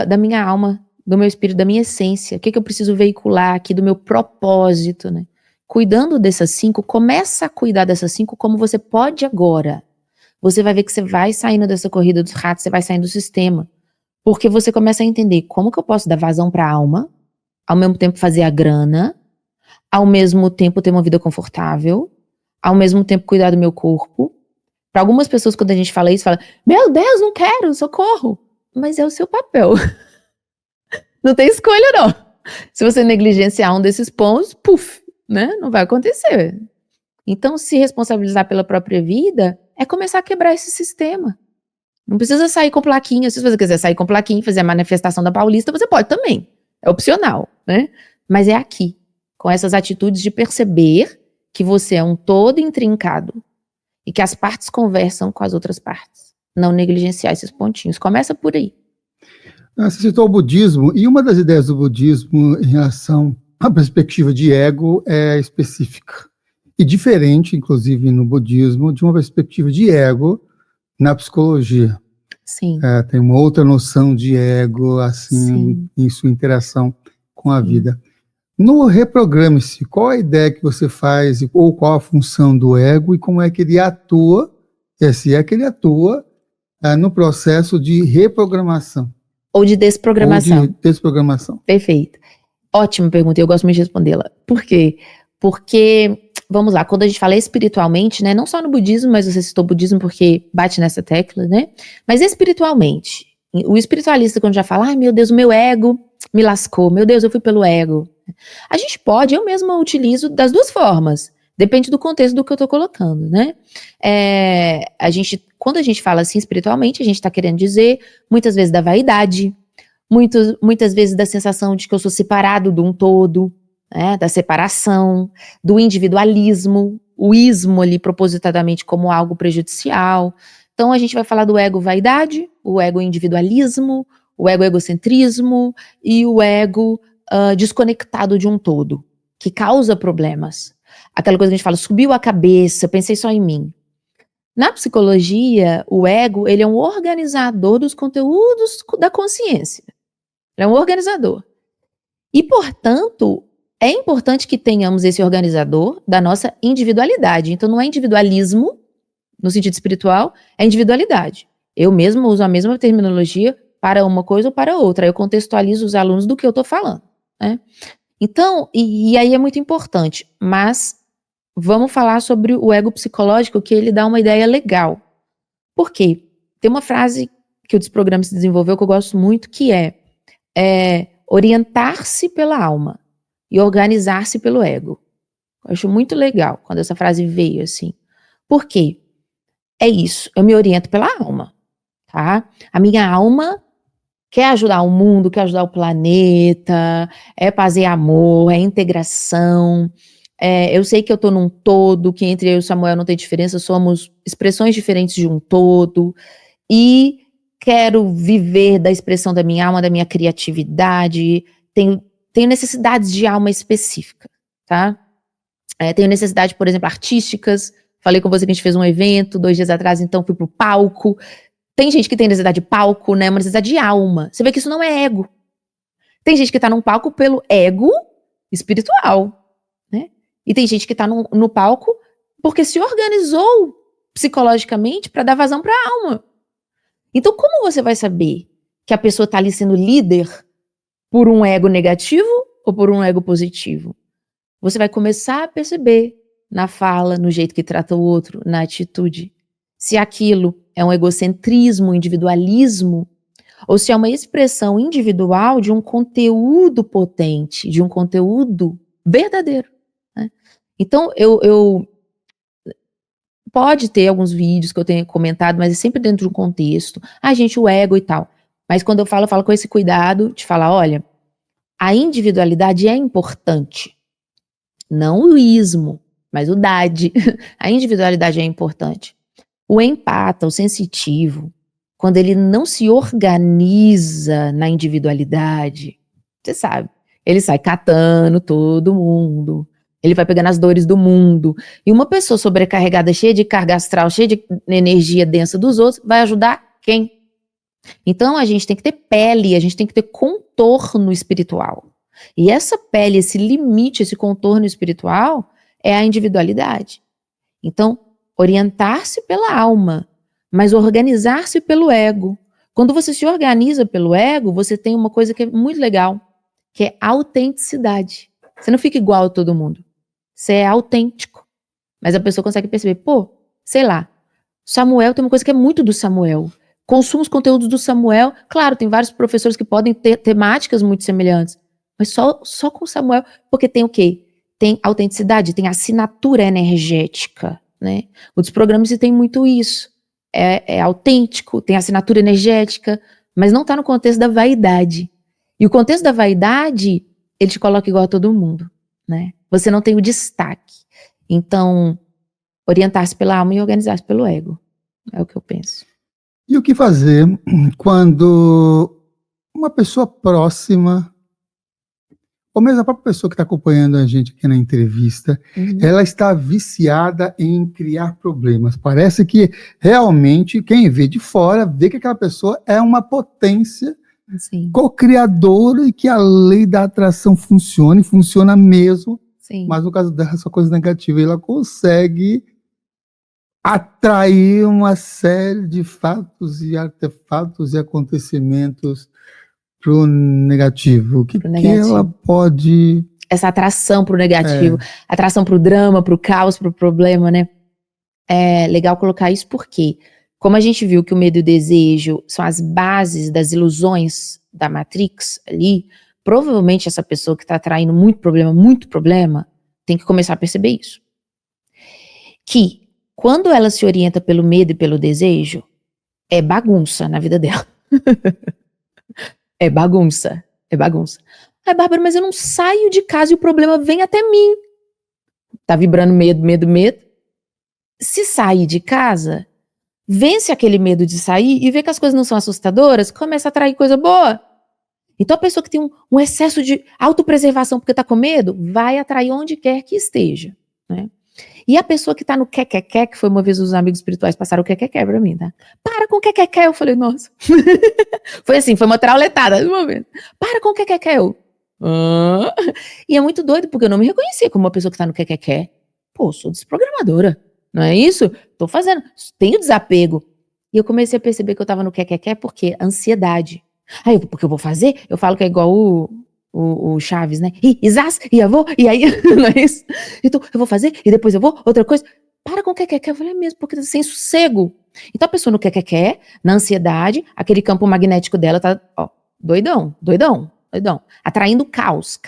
da minha alma, do meu espírito, da minha essência, o que eu preciso veicular aqui, do meu propósito, né? Cuidando dessas 5, começa a cuidar dessas 5 como você pode agora. Você vai ver que você vai saindo dessa corrida dos ratos, você vai saindo do sistema. Porque você começa a entender como que eu posso dar vazão para a alma, ao mesmo tempo fazer a grana, ao mesmo tempo ter uma vida confortável, ao mesmo tempo cuidar do meu corpo. Para algumas pessoas, quando a gente fala isso, fala, meu Deus, não quero, socorro. Mas é o seu papel. Não tem escolha, não. Se você negligenciar um desses pontos, puf, né? Não vai acontecer. Então, se responsabilizar pela própria vida é começar a quebrar esse sistema. Não precisa sair com plaquinha. Se você quiser sair com plaquinha e fazer a manifestação da Paulista, você pode também. É opcional, né? Mas é aqui, com essas atitudes de perceber que você é um todo intrincado e que as partes conversam com as outras partes. Não negligenciar esses pontinhos. Começa por aí. Você citou o budismo, e uma das ideias do budismo em relação à perspectiva de ego é específica. E diferente, inclusive, no budismo, de uma perspectiva de ego na psicologia. Sim. Tem uma outra noção de ego, assim, Sim. em sua interação com a vida. No Reprograme-se, qual a ideia que você faz, ou qual a função do ego, e como é que ele atua, se é que ele atua, no processo de reprogramação? Ou de desprogramação. Ou de desprogramação. Perfeito. Ótima pergunta, eu gosto muito de respondê-la. Por quê? Porque, vamos lá, quando a gente fala espiritualmente, né, não só no budismo, mas você citou o budismo porque bate nessa tecla, né, mas espiritualmente, o espiritualista quando já fala, ai meu Deus, o meu ego me lascou, meu Deus, eu fui pelo ego. A gente pode, eu mesma utilizo das duas formas, depende do contexto do que eu tô colocando, né. Quando a gente fala assim espiritualmente, a gente tá querendo dizer, muitas vezes da vaidade, muitas vezes da sensação de que eu sou separado de um todo, né, da separação, do individualismo, o ismo ali propositadamente como algo prejudicial. Então a gente vai falar do ego vaidade, o ego individualismo, o ego egocentrismo e o ego desconectado de um todo, que causa problemas. Aquela coisa que a gente fala, subiu a cabeça, pensei só em mim. Na psicologia, o ego, ele é um organizador dos conteúdos da consciência. Ele é um organizador. E, portanto, é importante que tenhamos esse organizador da nossa individualidade. Então, não é individualismo, no sentido espiritual, é individualidade. Eu mesmo uso a mesma terminologia para uma coisa ou para outra. Eu contextualizo os alunos do que eu estou falando, né? Então, e aí é muito importante. Mas vamos falar sobre o ego psicológico, que ele dá uma ideia legal. Por quê? Tem uma frase que o Desprograma se desenvolveu que eu gosto muito, que é orientar-se pela alma e organizar-se pelo ego. Eu acho muito legal quando essa frase veio assim. Por quê? É isso, eu me oriento pela alma, tá? A minha alma quer ajudar o mundo, quer ajudar o planeta, é paz e amor, é integração. Eu sei que eu tô num todo, que entre eu e o Samuel não tem diferença, somos expressões diferentes de um todo, e quero viver da expressão da minha alma, da minha criatividade, tenho necessidades de alma específica, tá? Tenho necessidade, por exemplo, artísticas, falei com você que a gente fez um evento 2 dias atrás, então fui pro palco. Tem gente que tem necessidade de palco, né, uma necessidade de alma. Você vê que isso não é ego. Tem gente que tá num palco pelo ego espiritual, né? E tem gente que tá no palco porque se organizou psicologicamente para dar vazão para a alma. Então, como você vai saber que a pessoa está ali sendo líder por um ego negativo ou por um ego positivo? Você vai começar a perceber na fala, no jeito que trata o outro, na atitude, se aquilo é um egocentrismo, um individualismo, ou se é uma expressão individual de um conteúdo potente, de um conteúdo verdadeiro, né? Então, pode ter alguns vídeos que eu tenho comentado, mas é sempre dentro de um contexto. Gente, o ego e tal. Mas quando eu falo com esse cuidado de falar, olha, a individualidade é importante. Não o ismo, mas o dade. A individualidade é importante. O empata, o sensitivo, quando ele não se organiza na individualidade, você sabe, ele sai catando todo mundo. Ele vai pegando as dores do mundo. E uma pessoa sobrecarregada, cheia de carga astral, cheia de energia densa dos outros, vai ajudar quem? Então a gente tem que ter pele, a gente tem que ter contorno espiritual. E essa pele, esse limite, esse contorno espiritual é a individualidade. Então, orientar-se pela alma, mas organizar-se pelo ego. Quando você se organiza pelo ego, você tem uma coisa que é muito legal, que é autenticidade. Você não fica igual a todo mundo. Você é autêntico. Mas a pessoa consegue perceber, sei lá, Samuel tem uma coisa que é muito do Samuel. Consumo os conteúdos do Samuel. Claro, tem vários professores que podem ter temáticas muito semelhantes, mas só com o Samuel, porque tem o quê? Tem autenticidade, tem assinatura energética, né? O Desprograma-se tem muito isso. É autêntico, tem assinatura energética, mas não está no contexto da vaidade. E o contexto da vaidade, ele te coloca igual a todo mundo, né? Você não tem o destaque. Então, orientar-se pela alma e organizar-se pelo ego. É o que eu penso. E o que fazer quando uma pessoa próxima ou mesmo a própria pessoa que está acompanhando a gente aqui na entrevista, ela está viciada em criar problemas. Parece que realmente quem vê de fora vê que aquela pessoa é uma potência co-criadora e que a lei da atração funciona e funciona mesmo. Sim. Mas no caso dessa coisa negativa, ela consegue atrair uma série de fatos e artefatos e acontecimentos para o negativo. O que ela pode... Essa atração para o negativo, atração para o drama, para o caos, para o problema, né? É legal colocar isso porque, como a gente viu que o medo e o desejo são as bases das ilusões da Matrix ali, provavelmente essa pessoa que está atraindo muito problema, tem que começar a perceber isso. Que quando ela se orienta pelo medo e pelo desejo, é bagunça na vida dela. É bagunça. Ai, Bárbara, mas eu não saio de casa e o problema vem até mim. Tá vibrando medo. Se sair de casa, vence aquele medo de sair e vê que as coisas não são assustadoras, começa a atrair coisa boa. Então a pessoa que tem um excesso de autopreservação porque tá com medo, vai atrair onde quer que esteja, né? E a pessoa que tá no quer, que foi uma vez os amigos espirituais passaram o quer pra mim, tá? Para com o quer, eu falei, nossa. Foi assim, foi uma trauletada no momento. Para com o quer, eu. E é muito doido, porque eu não me reconhecia como uma pessoa que tá no quer. Pô, sou desprogramadora, não é isso? Tô fazendo, tenho desapego. E eu comecei a perceber que eu tava no quer, porque ansiedade. Aí, porque eu vou fazer, eu falo que é igual o Chaves, né? Isás, e eu vou, e aí, não é isso? Então, eu vou fazer, e depois eu vou, outra coisa. Para com o quer. Eu falei, é mesmo, porque tá sem sossego. Então, a pessoa no quer, na ansiedade, aquele campo magnético dela tá, ó, doidão. Atraindo caos.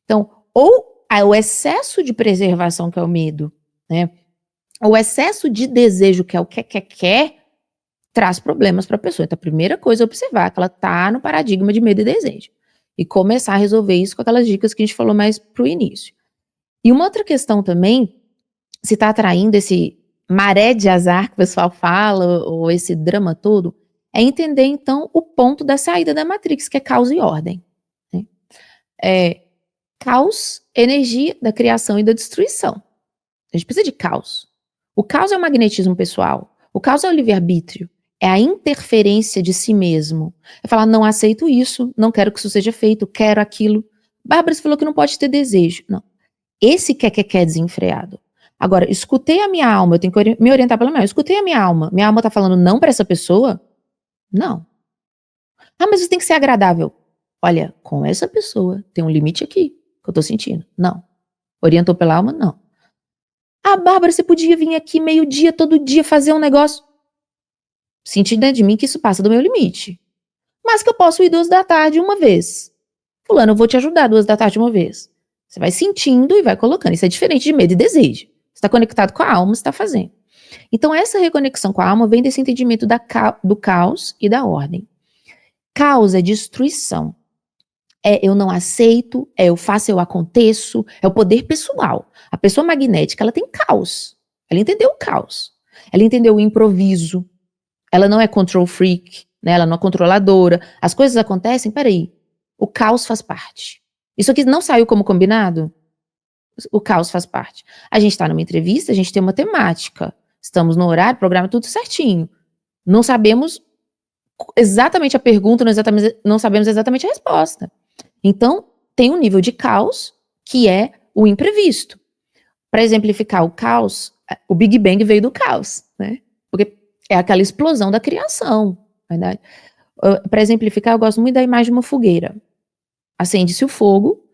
Então, ou o excesso de preservação, que é o medo, né? O excesso de desejo, que é o quer, traz problemas para a pessoa. Então, a primeira coisa é observar que ela tá no paradigma de medo e desejo. E começar a resolver isso com aquelas dicas que a gente falou mais pro início. E uma outra questão também, se tá atraindo esse maré de azar que o pessoal fala, ou esse drama todo, é entender, então, o ponto da saída da Matrix, que é caos e ordem. Né? Caos, energia da criação e da destruição. A gente precisa de caos. O caos é o magnetismo pessoal. O caos é o livre-arbítrio. É a interferência de si mesmo. É falar, não aceito isso, não quero que isso seja feito, quero aquilo. Bárbara, você falou que não pode ter desejo. Não. Esse quer desenfreado. Agora, escutei a minha alma, eu tenho que me orientar pela minha alma. Eu escutei a minha alma tá falando não para essa pessoa? Não. Ah, mas isso tem que ser agradável. Olha, com essa pessoa tem um limite aqui, que eu tô sentindo. Não. Orientou pela alma? Não. Ah, Bárbara, você podia vir aqui meio-dia, todo dia, fazer um negócio. Senti dentro de mim que isso passa do meu limite. Mas que eu posso ir 2 da tarde uma vez. Fulano, eu vou te ajudar 2 da tarde uma vez. Você vai sentindo e vai colocando. Isso é diferente de medo e desejo. Você está conectado com a alma, você está fazendo. Então essa reconexão com a alma vem desse entendimento do caos e da ordem. Caos é destruição. É eu não aceito, é eu faço, eu aconteço, é o poder pessoal. A pessoa magnética, ela tem caos. Ela entendeu o caos. Ela entendeu o improviso. Ela não é control freak, né? Ela não é controladora. As coisas acontecem, peraí. O caos faz parte. Isso aqui não saiu como combinado? O caos faz parte. A gente está numa entrevista, a gente tem uma temática. Estamos no horário, programa tudo certinho. Não sabemos exatamente a pergunta, não sabemos exatamente a resposta. Então, tem um nível de caos que é o imprevisto. Para exemplificar o caos, o Big Bang veio do caos, né? Porque é aquela explosão da criação, verdade? Para exemplificar, eu gosto muito da imagem de uma fogueira. Acende-se o fogo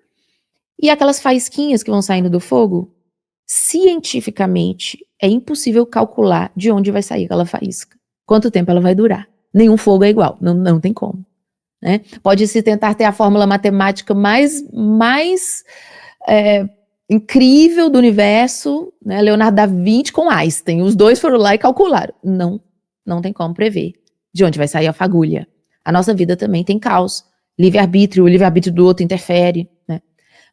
e aquelas faísquinhas que vão saindo do fogo, cientificamente, é impossível calcular de onde vai sair aquela faísca. Quanto tempo ela vai durar. Nenhum fogo é igual, não tem como. Né? Pode-se tentar ter a fórmula matemática mais incrível do universo, né? Leonardo da Vinci com Einstein, os dois foram lá e calcularam. Não tem como prever de onde vai sair a fagulha. A nossa vida também tem caos, livre-arbítrio, o livre-arbítrio do outro interfere, né?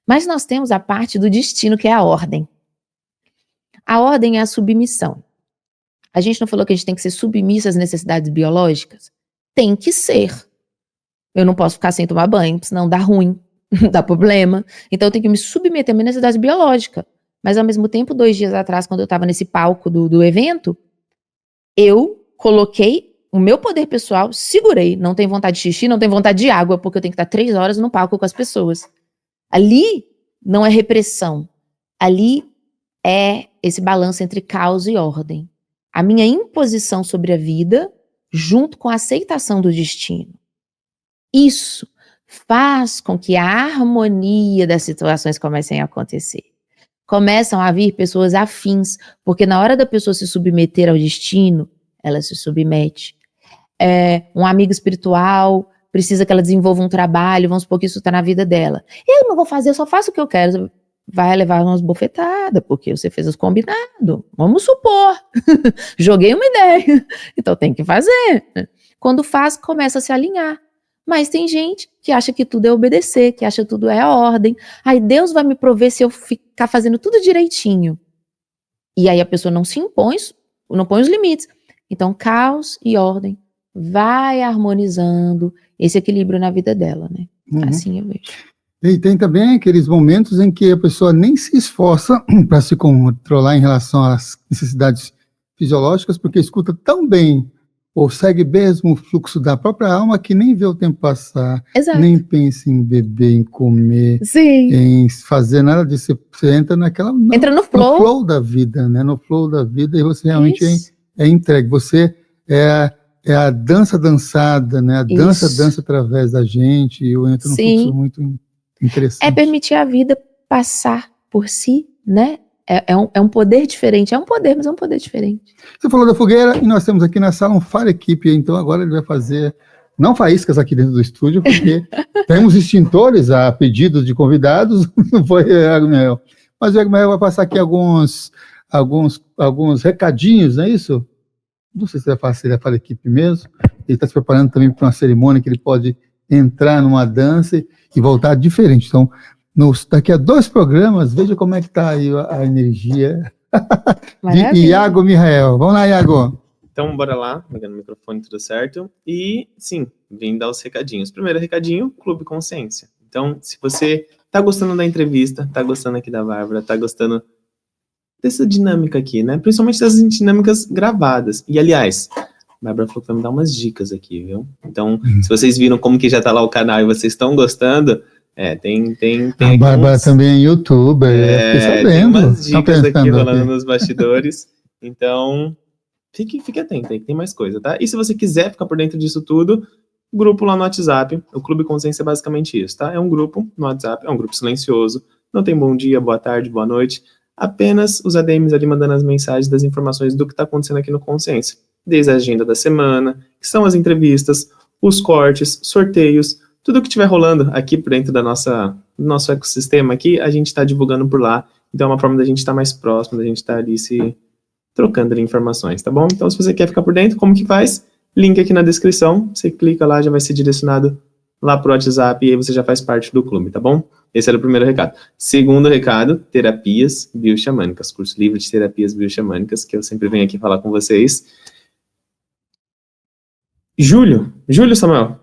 Mas nós temos a parte do destino, que é a ordem. A ordem é a submissão. A gente não falou que a gente tem que ser submissa às necessidades biológicas? Tem que ser. Eu não posso ficar sem tomar banho, senão dá ruim, dá problema. Então eu tenho que me submeter à minha necessidade biológica. Mas ao mesmo tempo, 2 dias atrás, quando eu estava nesse palco do evento, eu coloquei o meu poder pessoal, segurei, não tenho vontade de xixi, não tenho vontade de água, porque eu tenho que estar 3 horas no palco com as pessoas. Ali não é repressão, ali é esse balanço entre caos e ordem. A minha imposição sobre a vida, junto com a aceitação do destino. Isso faz com que a harmonia das situações comecem a acontecer. Começam a vir pessoas afins, porque na hora da pessoa se submeter ao destino, ela se submete. Um amigo espiritual precisa que ela desenvolva um trabalho, vamos supor que isso está na vida dela. Eu não vou fazer, eu só faço o que eu quero. Vai levar umas bofetadas, porque você fez os combinados. Vamos supor. Joguei uma ideia. Então tem que fazer. Quando faz, começa a se alinhar. Mas tem gente que acha que tudo é obedecer, que acha que tudo é a ordem. Aí Deus vai me prover se eu ficar fazendo tudo direitinho. E aí a pessoa não se impõe, não põe os limites. Então caos e ordem vai harmonizando esse equilíbrio na vida dela, né? Assim eu vejo. E tem também aqueles momentos em que a pessoa nem se esforça para se controlar em relação às necessidades fisiológicas, porque escuta tão bem ou segue mesmo o fluxo da própria alma que nem vê o tempo passar. Exato. Nem pensa em beber, em comer, Sim. em fazer nada disso. Você entra entra no flow. No flow da vida, né? No flow da vida, e você realmente é entregue. Você é a dança dançada, né? A dança através da gente, e eu entro num fluxo muito interessante. É permitir a vida passar por si, né? É um poder diferente, é um poder, mas é um poder diferente. Você falou da fogueira, e nós temos aqui na sala um Fire Equipe, então agora ele vai fazer, não faíscas aqui dentro do estúdio, porque temos extintores a pedido de convidados, não foi Iago Mihael. Mas o Iago Mihael vai passar aqui alguns recadinhos, não é isso? Não sei se vai fazer a Fire Equipe mesmo, ele está se preparando também para uma cerimônia que ele pode entrar numa dança e voltar diferente, então daqui a 2 programas, veja como é que está aí a energia de Iago Mihael. Vamos lá, Iago. Então, bora lá, pegando o microfone, tudo certo. E, sim, vim dar os recadinhos. Primeiro recadinho, Clube Consciência. Então, se você tá gostando da entrevista, tá gostando aqui da Bárbara, tá gostando dessa dinâmica aqui, né? Principalmente dessas dinâmicas gravadas. E, aliás, a Bárbara falou que vai me dar umas dicas aqui, viu? Então, se vocês viram como que já tá lá o canal e vocês estão gostando... tem a Bárbara também é youtuber, fiquei sabendo. Tem umas dicas aqui rolando nos bastidores, então fique atento aí, que tem mais coisa, tá? E se você quiser ficar por dentro disso tudo, grupo lá no WhatsApp, o Clube Consciência é basicamente isso, tá? É um grupo no WhatsApp, é um grupo silencioso, não tem bom dia, boa tarde, boa noite, apenas os ADMs ali mandando as mensagens das informações do que tá acontecendo aqui no Consciência, desde a agenda da semana, que são as entrevistas, os cortes, sorteios, tudo que estiver rolando aqui por dentro do nosso ecossistema aqui, a gente está divulgando por lá. Então é uma forma da gente estar mais próximo, da gente estar ali se trocando ali informações, tá bom? Então se você quer ficar por dentro, como que faz? Link aqui na descrição, você clica lá, já vai ser direcionado lá pro WhatsApp e aí você já faz parte do clube, tá bom? Esse era o primeiro recado. Segundo recado, terapias bioxamânicas, curso livre de terapias bioxamânicas, que eu sempre venho aqui falar com vocês. Julho, Samuel.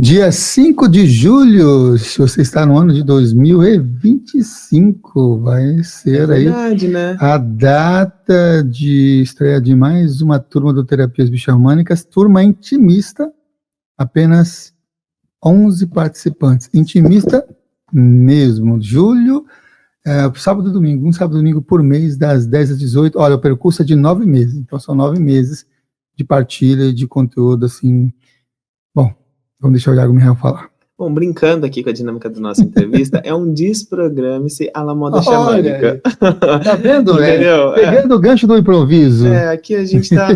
Dia 5 de julho, se você está no ano de 2025, vai ser verdade, aí né? A data de estreia de mais uma turma do Terapias Bioxamânicas, turma intimista, apenas 11 participantes, intimista mesmo, julho, sábado e domingo, um sábado e domingo por mês, das 10 às 18, olha, o percurso é de 9 meses, então são 9 meses de partilha e de conteúdo, assim, bom, vamos deixar o Iago Mihael falar. Bom, brincando aqui com a dinâmica da nossa entrevista, é um desprograme-se à la moda xamânica. Tá vendo, entendeu? Pegando o gancho do improviso. Aqui a gente tá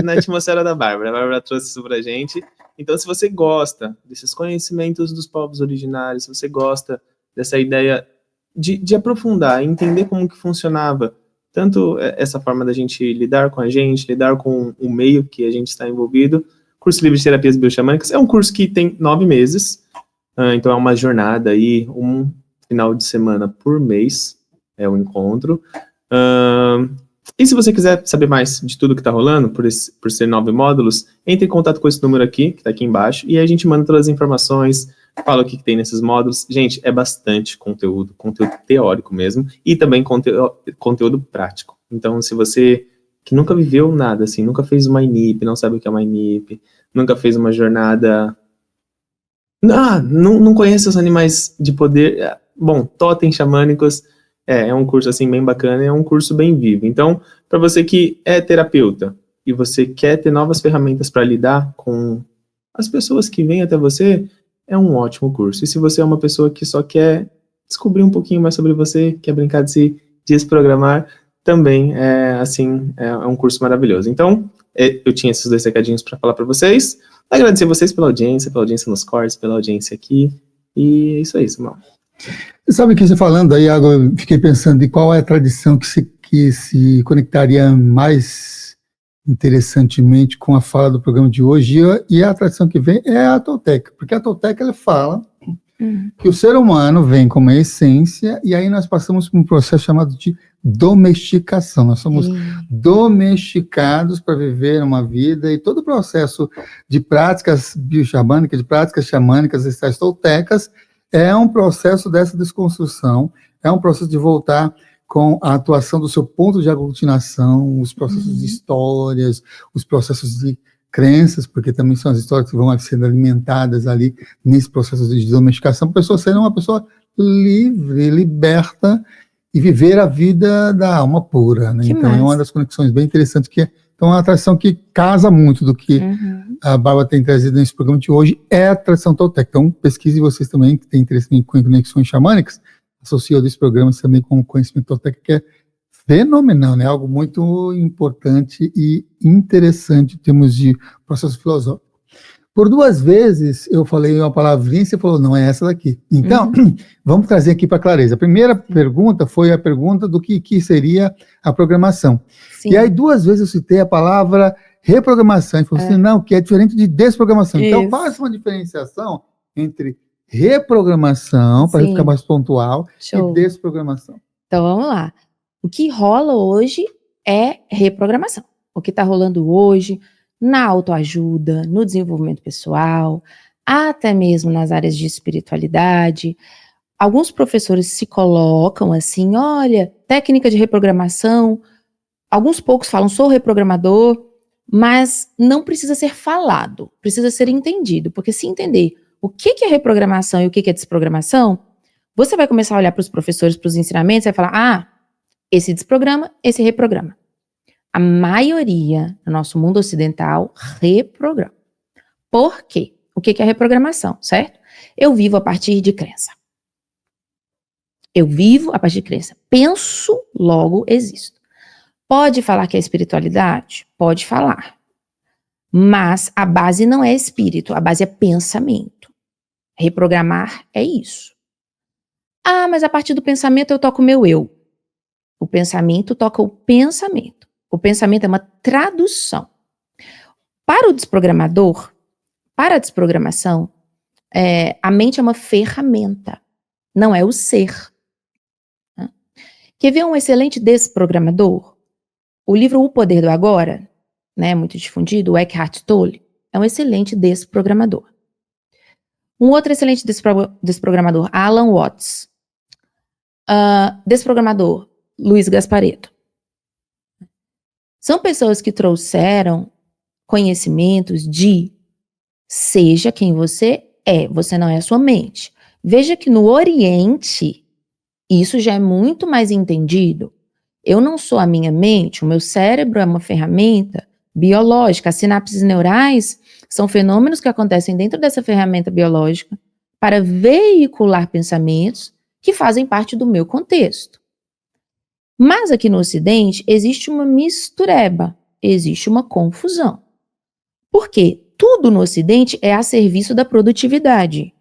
na atmosfera da Bárbara. A Bárbara trouxe isso pra gente. Então, se você gosta desses conhecimentos dos povos originários, se você gosta dessa ideia de aprofundar, entender como que funcionava, tanto essa forma da gente lidar com a gente, lidar com o meio que a gente está envolvido, curso livre de terapias bioxamânicas é um curso que tem 9 meses, então é uma jornada aí, um final de semana por mês, é o encontro. E se você quiser saber mais de tudo que está rolando, por ser 9 módulos, entre em contato com esse número aqui, que está aqui embaixo, e aí a gente manda todas as informações, fala o que tem nesses módulos. Gente, é bastante conteúdo teórico mesmo, e também conteúdo prático. Então, se você que nunca viveu nada, assim, nunca fez uma INIP, não sabe o que é uma INIP, nunca fez uma jornada... não conhece os animais de poder... Bom, totem xamânicos é um curso, assim, bem bacana, é um curso bem vivo. Então, para você que é terapeuta e você quer ter novas ferramentas para lidar com as pessoas que vêm até você, é um ótimo curso. E se você é uma pessoa que só quer descobrir um pouquinho mais sobre você, quer brincar de se desprogramar, também é um curso maravilhoso. Então, eu tinha esses 2 recadinhos para falar para vocês. Agradecer vocês pela audiência nos cortes, pela audiência aqui. E é isso aí, Samuel. Você sabe que você falando aí, eu fiquei pensando de qual é a tradição que se conectaria mais interessantemente com a fala do programa de hoje, e a tradição que vem é a Tolteca, porque a Tolteca ela fala que o ser humano vem como a essência, e aí nós passamos por um processo chamado de domesticação. Nós somos domesticados para viver uma vida, e todo o processo de práticas bioxamânicas, de práticas xamânicas, ancestrais toltecas, é um processo dessa desconstrução, é um processo de voltar com a atuação do seu ponto de aglutinação, os processos de histórias, os processos de crenças, porque também são as histórias que vão sendo alimentadas ali nesse processo de domesticação, para a pessoa ser uma pessoa livre, liberta e viver a vida da alma pura, né? Então é uma das conexões bem interessantes, que então é uma tradição que casa muito do que a Bárbara tem trazido nesse programa de hoje, é a tradição tolteca. Então pesquise vocês também, que têm interesse em conexões xamânicas, associa desse programa também com o conhecimento tolteca, que é fenomenal, né? Algo muito importante e interessante em termos de processo filosófico. Por 2 vezes eu falei uma palavrinha e você falou, não é essa daqui. Então, vamos trazer aqui para clareza. A primeira pergunta foi a pergunta do que seria a programação. Sim. E aí 2 vezes eu citei a palavra reprogramação. E falou assim, não, que é diferente de desprogramação. Isso. Então, faça uma diferenciação entre reprogramação, para ficar mais pontual, e desprogramação. Então, vamos lá. O que rola hoje é reprogramação. O que está rolando hoje na autoajuda, no desenvolvimento pessoal, até mesmo nas áreas de espiritualidade. Alguns professores se colocam assim, olha, técnica de reprogramação. Alguns poucos falam, sou reprogramador, mas não precisa ser falado, precisa ser entendido. Porque se entender o que é reprogramação e o que é desprogramação, você vai começar a olhar para os professores, para os ensinamentos, e vai falar, esse desprograma, esse reprograma. A maioria do nosso mundo ocidental reprograma. Por quê? O que é reprogramação, certo? Eu vivo a partir de crença. Eu vivo a partir de crença. Penso, logo existo. Pode falar que é espiritualidade? Pode falar. Mas a base não é espírito, a base é pensamento. Reprogramar é isso. Mas a partir do pensamento eu toco o meu eu. O pensamento toca o pensamento. O pensamento é uma tradução. Para o desprogramador, para a desprogramação, a mente é uma ferramenta, não é o ser. Quer ver um excelente desprogramador? O livro O Poder do Agora, né, muito difundido, o Eckhart Tolle, é um excelente desprogramador. Um outro excelente desprogramador, Alan Watts. Desprogramador, Luiz Gasparetto. São pessoas que trouxeram conhecimentos de seja quem você não é a sua mente. Veja que no Oriente, isso já é muito mais entendido. Eu não sou a minha mente, o meu cérebro é uma ferramenta biológica. As sinapses neurais são fenômenos que acontecem dentro dessa ferramenta biológica para veicular pensamentos que fazem parte do meu contexto. Mas aqui no Ocidente existe uma mistureba, existe uma confusão. Por quê? Tudo no Ocidente é a serviço da produtividade.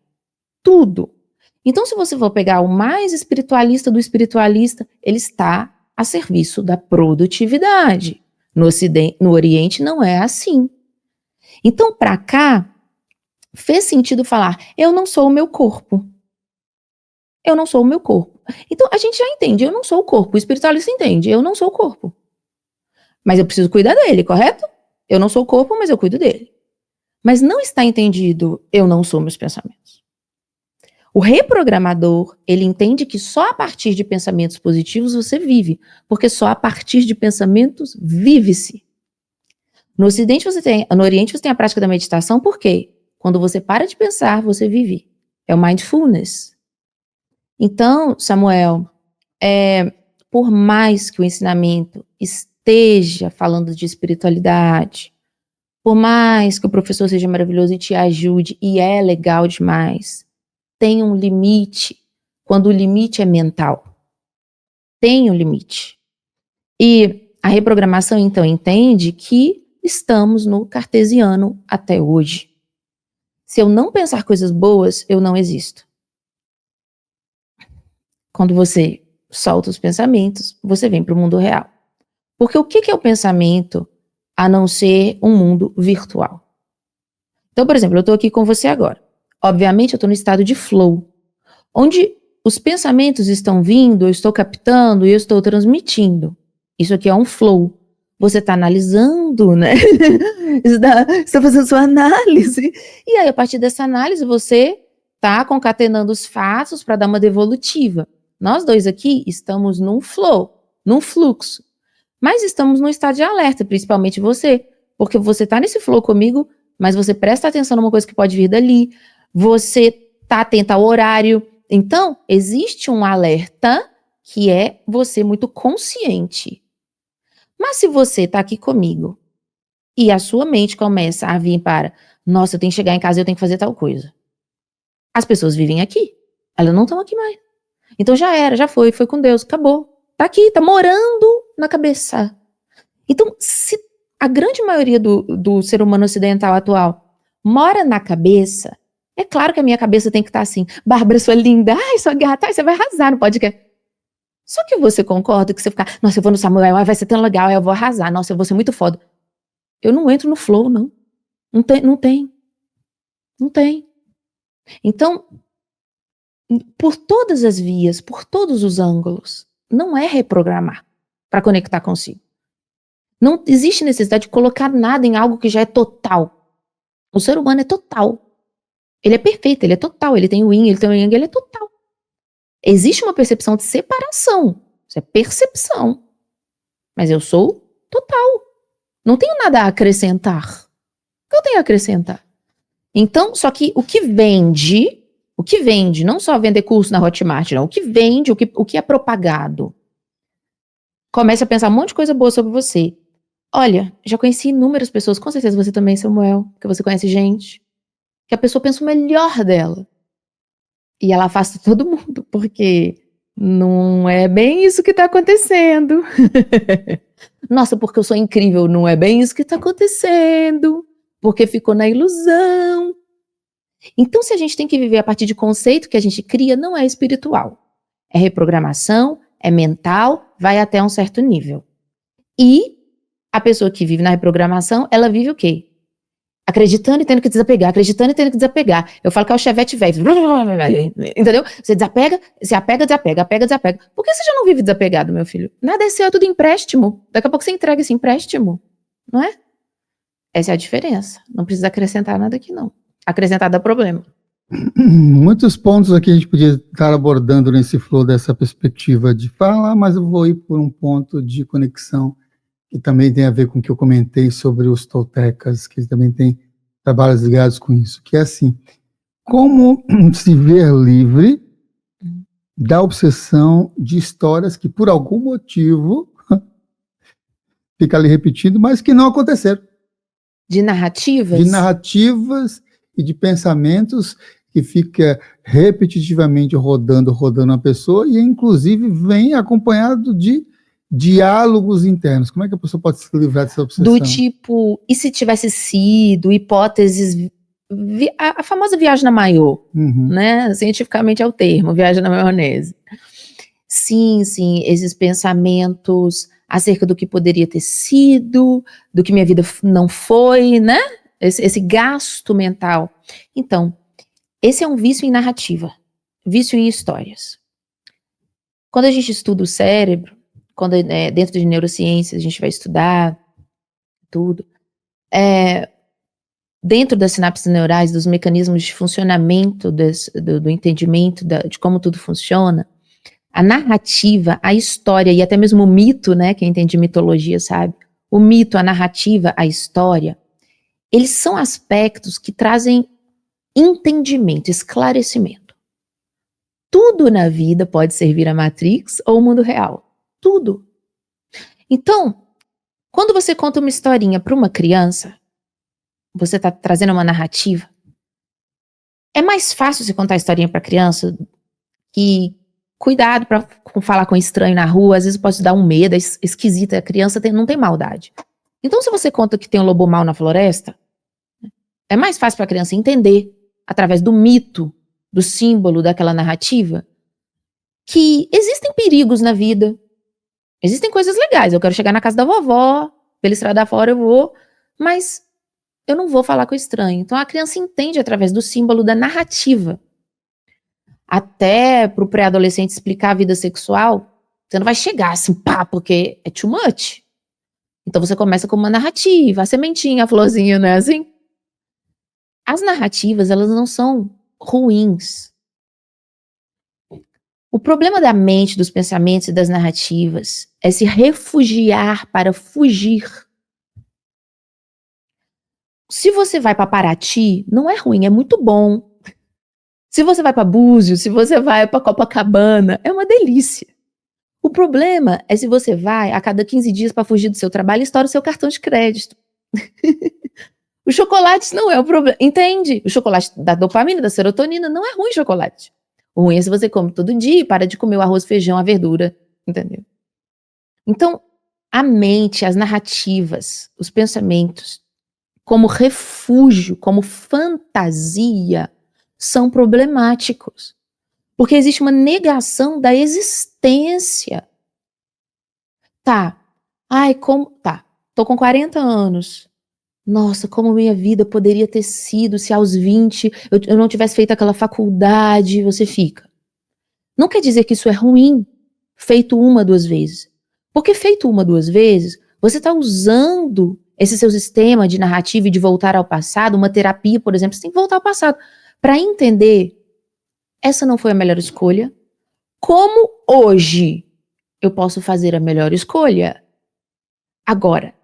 Tudo. Então, se você for pegar o mais espiritualista do espiritualista, ele está a serviço da produtividade. No Oriente não é assim. Então, para cá, fez sentido falar, eu não sou o meu corpo. Eu não sou o meu corpo. Então, a gente já entende, eu não sou o corpo. O espiritualista entende, eu não sou o corpo. Mas eu preciso cuidar dele, correto? Eu não sou o corpo, mas eu cuido dele. Mas não está entendido, eu não sou meus pensamentos. O reprogramador, ele entende que só a partir de pensamentos positivos você vive, porque só a partir de pensamentos vive-se. No Oriente você tem a prática da meditação, por quê? Quando você para de pensar, você vive. É o mindfulness. Então, Samuel, por mais que o ensinamento esteja falando de espiritualidade, por mais que o professor seja maravilhoso e te ajude, e é legal demais, tem um limite, quando o limite é mental. Tem um limite. E a reprogramação, então, entende que estamos no cartesiano até hoje. Se eu não pensar coisas boas, eu não existo. Quando você solta os pensamentos, você vem para o mundo real. Porque o que é o pensamento a não ser um mundo virtual? Então, por exemplo, eu estou aqui com você agora. Obviamente, eu estou no estado de flow, onde os pensamentos estão vindo, eu estou captando e eu estou transmitindo. Isso aqui é um flow. Você está analisando, né? Está fazendo sua análise. E aí, a partir dessa análise, você está concatenando os fatos para dar uma devolutiva. Nós dois aqui estamos num flow, num fluxo. Mas estamos num estado de alerta, principalmente você. Porque você está nesse flow comigo, mas você presta atenção numa coisa que pode vir dali. Você está atento ao horário. Então, existe um alerta que é você muito consciente. Mas se você está aqui comigo e a sua mente começa a vir para, nossa, eu tenho que chegar em casa e eu tenho que fazer tal coisa. As pessoas vivem aqui. Elas não estão aqui mais. Então já era, já foi com Deus, acabou. Tá aqui, tá morando na cabeça. Então, se a grande maioria do ser humano ocidental atual mora na cabeça, é claro que a minha cabeça tem que estar assim, Bárbara, sua linda, ai, sua gata, ai, você vai arrasar no podcast. Só que você concorda que você ficar, nossa, eu vou no Samuel, vai ser tão legal, eu vou arrasar, nossa, eu vou ser muito foda. Eu não entro no flow, não. Não tem. Então, por todas as vias, por todos os ângulos, não é reprogramar para conectar consigo. Não existe necessidade de colocar nada em algo que já é total. O ser humano é total. Ele é perfeito, ele é total, ele tem o yin, ele tem o yang, ele é total. Existe uma percepção de separação. Isso é percepção. Mas eu sou total. Não tenho nada a acrescentar. O que eu tenho a acrescentar? Então, só que o que vende, não só vender curso na Hotmart, não, o que vende, o que é propagado, comece a pensar um monte de coisa boa sobre você. Olha, já conheci inúmeras pessoas, com certeza você também, Samuel, que você conhece gente, que a pessoa pensa o melhor dela. E ela afasta todo mundo, porque não é bem isso que tá acontecendo. Nossa, porque eu sou incrível, não é bem isso que tá acontecendo. Porque ficou na ilusão. Então, se a gente tem que viver a partir de conceito que a gente cria, não é espiritual. É reprogramação, é mental, vai até um certo nível. E a pessoa que vive na reprogramação, ela vive o quê? Acreditando e tendo que desapegar, acreditando e tendo que desapegar. Eu falo que é o chevette velho. Entendeu? Você desapega, se apega, desapega, apega, desapega. Por que você já não vive desapegado, meu filho? Nada é seu, é tudo empréstimo. Daqui a pouco você entrega esse empréstimo. Não é? Essa é a diferença. Não precisa acrescentar nada aqui, não. Acrescentar dá problema. Muitos pontos aqui a gente podia estar abordando nesse flow dessa perspectiva de fala, mas eu vou ir por um ponto de conexão que também tem a ver com o que eu comentei sobre os toltecas, que também tem trabalhos ligados com isso, que é assim, como se ver livre da obsessão de histórias que por algum motivo fica ali repetindo, mas que não aconteceram. De narrativas? De narrativas e de pensamentos que fica repetitivamente rodando a pessoa e inclusive vem acompanhado de diálogos internos. Como é que a pessoa pode se livrar dessa obsessão? Do tipo, e se tivesse sido, hipóteses, a famosa viagem na maiô, né? Cientificamente é o termo, viagem na maionese. Sim, esses pensamentos acerca do que poderia ter sido, do que minha vida não foi, né? Esse gasto mental. Então, esse é um vício em narrativa, vício em histórias. Quando a gente estuda o cérebro, quando dentro de neurociências a gente vai estudar tudo, dentro das sinapses neurais, dos mecanismos de funcionamento do entendimento de como tudo funciona, a narrativa, a história e até mesmo o mito, né, quem entende mitologia sabe, o mito, a narrativa, a história, eles são aspectos que trazem entendimento, esclarecimento. Tudo na vida pode servir a Matrix ou o mundo real. Tudo. Então, quando você conta uma historinha para uma criança, você está trazendo uma narrativa, é mais fácil você contar a historinha para criança que cuidado para falar com estranho na rua, às vezes pode te dar um medo, é esquisita, a criança não tem maldade. Então, se você conta que tem um lobo mau na floresta, é mais fácil para a criança entender, através do mito, do símbolo, daquela narrativa, que existem perigos na vida, existem coisas legais. Eu quero chegar na casa da vovó, pela estrada fora eu vou, mas eu não vou falar com o estranho. Então a criança entende através do símbolo da narrativa. Até para o pré-adolescente explicar a vida sexual, você não vai chegar assim, pá, porque é too much. Então você começa com uma narrativa, a sementinha, a florzinha, né, assim? As narrativas, elas não são ruins. O problema da mente, dos pensamentos e das narrativas é se refugiar para fugir. Se você vai para Paraty, não é ruim, é muito bom. Se você vai para Búzios, se você vai para Copacabana, é uma delícia. O problema é se você vai a cada 15 dias para fugir do seu trabalho e estoura o seu cartão de crédito. O chocolate não é o problema, entende? O chocolate da dopamina, da serotonina, não é ruim chocolate. O ruim é se você come todo dia e para de comer o arroz, feijão, a verdura, entendeu? Então, a mente, as narrativas, os pensamentos, como refúgio, como fantasia, são problemáticos. Porque existe uma negação da existência. Tô com 40 anos. Nossa, como minha vida poderia ter sido se aos 20 eu não tivesse feito aquela faculdade, você fica. Não quer dizer que isso é ruim, feito 1, 2 vezes. Porque feito 1, 2 vezes, você está usando esse seu sistema de narrativa e de voltar ao passado, uma terapia, por exemplo, você tem que voltar ao passado, para entender, essa não foi a melhor escolha, como hoje eu posso fazer a melhor escolha? Agora,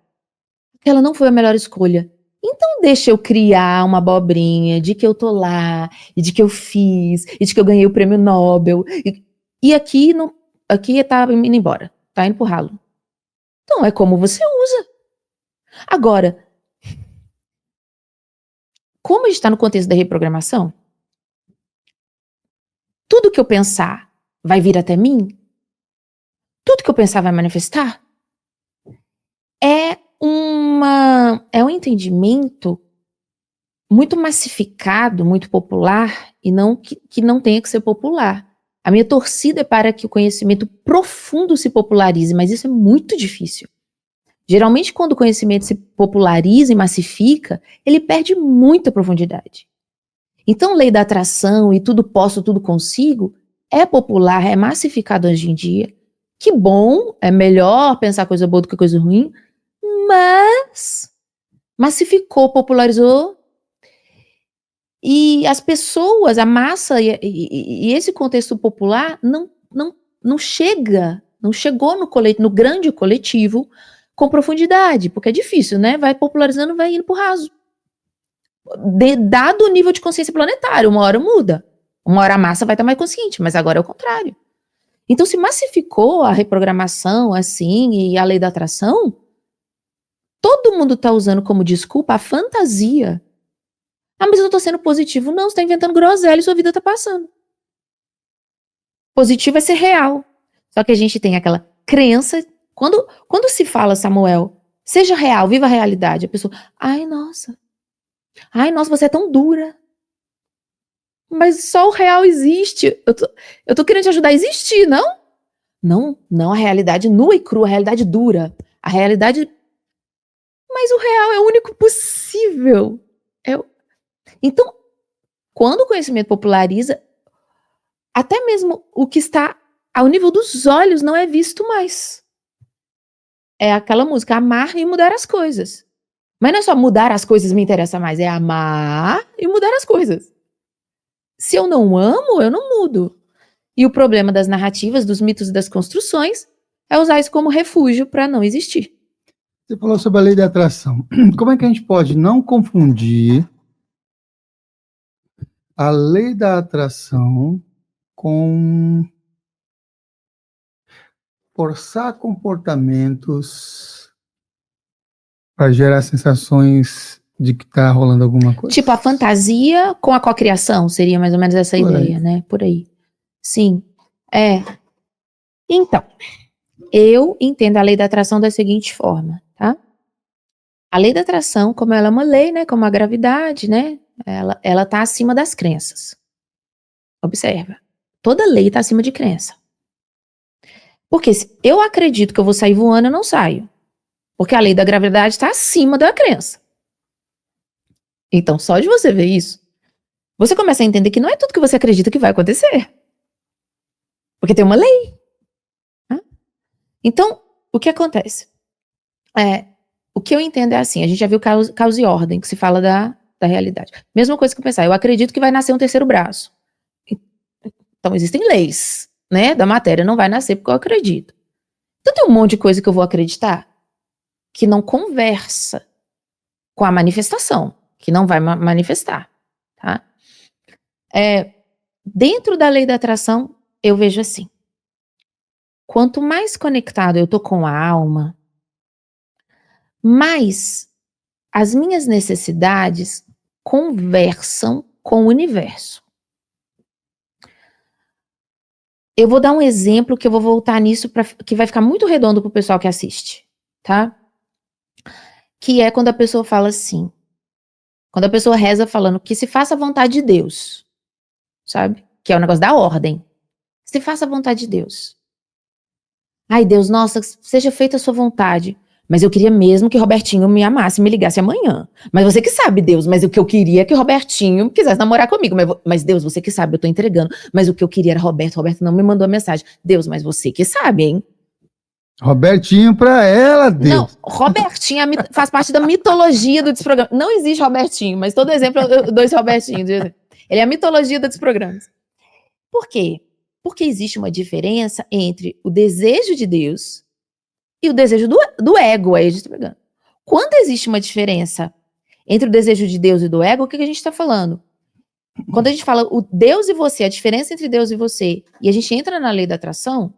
ela não foi a melhor escolha. Então deixa eu criar uma abobrinha de que eu tô lá, e de que eu fiz, e de que eu ganhei o prêmio Nobel, e aqui tá indo embora, tá indo pro ralo. Então é como você usa. Agora, como a gente está no contexto da reprogramação, tudo que eu pensar vai vir até mim? Tudo que eu pensar vai manifestar? É um entendimento muito massificado, muito popular, e não que não tenha que ser popular. A minha torcida é para que o conhecimento profundo se popularize, mas isso é muito difícil. Geralmente, quando o conhecimento se populariza e massifica, ele perde muita profundidade. Então, lei da atração e tudo posso, tudo consigo, é popular, é massificado hoje em dia. Que bom, é melhor pensar coisa boa do que coisa ruim, mas massificou, popularizou, e as pessoas, a massa e esse contexto popular não chegou no grande coletivo com profundidade, porque é difícil, né? Vai popularizando, vai indo pro raso. Dado o nível de consciência planetária, uma hora muda, uma hora a massa vai estar mais consciente, mas agora é o contrário. Então, se massificou a reprogramação assim e a lei da atração, todo mundo está usando como desculpa a fantasia. Ah, mas eu estou sendo positivo. Não, você está inventando groselha e sua vida está passando. Positivo é ser real. Só que a gente tem aquela crença. Quando se fala, Samuel, seja real, viva a realidade, a pessoa, ai, nossa, você é tão dura. Mas só o real existe. Eu tô querendo te ajudar a existir, não? Não, a realidade nua e crua, a realidade dura. A realidade... Mas o real é o único possível. Então, quando o conhecimento populariza, até mesmo o que está ao nível dos olhos não é visto mais. É aquela música, amar e mudar as coisas. Mas não é só mudar as coisas me interessa mais, é amar e mudar as coisas. Se eu não amo, eu não mudo. E o problema das narrativas, dos mitos e das construções é usar isso como refúgio para não existir. Você falou sobre a lei da atração. Como é que a gente pode não confundir a lei da atração com forçar comportamentos para gerar sensações de que está rolando alguma coisa? Tipo a fantasia com a cocriação, seria mais ou menos essa ideia, né? Por aí. Sim. Então, eu entendo a lei da atração da seguinte forma, tá? A lei da atração, como ela é uma lei, né? Como a gravidade, né? Ela tá acima das crenças. Observa. Toda lei tá acima de crença. Porque se eu acredito que eu vou sair voando, eu não saio. Porque a lei da gravidade está acima da crença. Então, só de você ver isso, você começa a entender que não é tudo que você acredita que vai acontecer. Porque tem uma lei. Né? Então, o que acontece? O que eu entendo é assim, a gente já viu causa e ordem, que se fala da realidade. Mesma coisa que eu pensar, eu acredito que vai nascer um terceiro braço. Então, existem leis, né, da matéria, não vai nascer porque eu acredito. Então, tem um monte de coisa que eu vou acreditar que não conversa com a manifestação, que não vai manifestar, tá? Dentro da lei da atração, eu vejo assim, quanto mais conectado eu tô com a alma, mais as minhas necessidades conversam com o universo. Eu vou dar um exemplo que eu vou voltar nisso, que vai ficar muito redondo pro pessoal que assiste, tá? Que é quando a pessoa fala assim, quando a pessoa reza falando que se faça a vontade de Deus, sabe? Que é o negócio da ordem. Se faça a vontade de Deus. Ai, Deus, nossa, seja feita a sua vontade. Mas eu queria mesmo que Robertinho me amasse e me ligasse amanhã. Mas você que sabe, Deus, mas o que eu queria é que Robertinho quisesse namorar comigo. Mas Deus, você que sabe, eu tô entregando. Mas o que eu queria era Roberto não me mandou a mensagem. Deus, mas você que sabe, hein? Robertinho pra ela, Deus. Não, Robertinho faz parte da mitologia do desprograma. Não existe Robertinho, mas todo exemplo eu dou esse Robertinho. Ele é a mitologia do desprograma. Por quê? Porque existe uma diferença entre o desejo de Deus e o desejo do ego. Aí a gente tá pegando. Quando existe uma diferença entre o desejo de Deus e do ego, o que a gente está falando? Quando a gente fala o Deus e você, a diferença entre Deus e você, e a gente entra na lei da atração,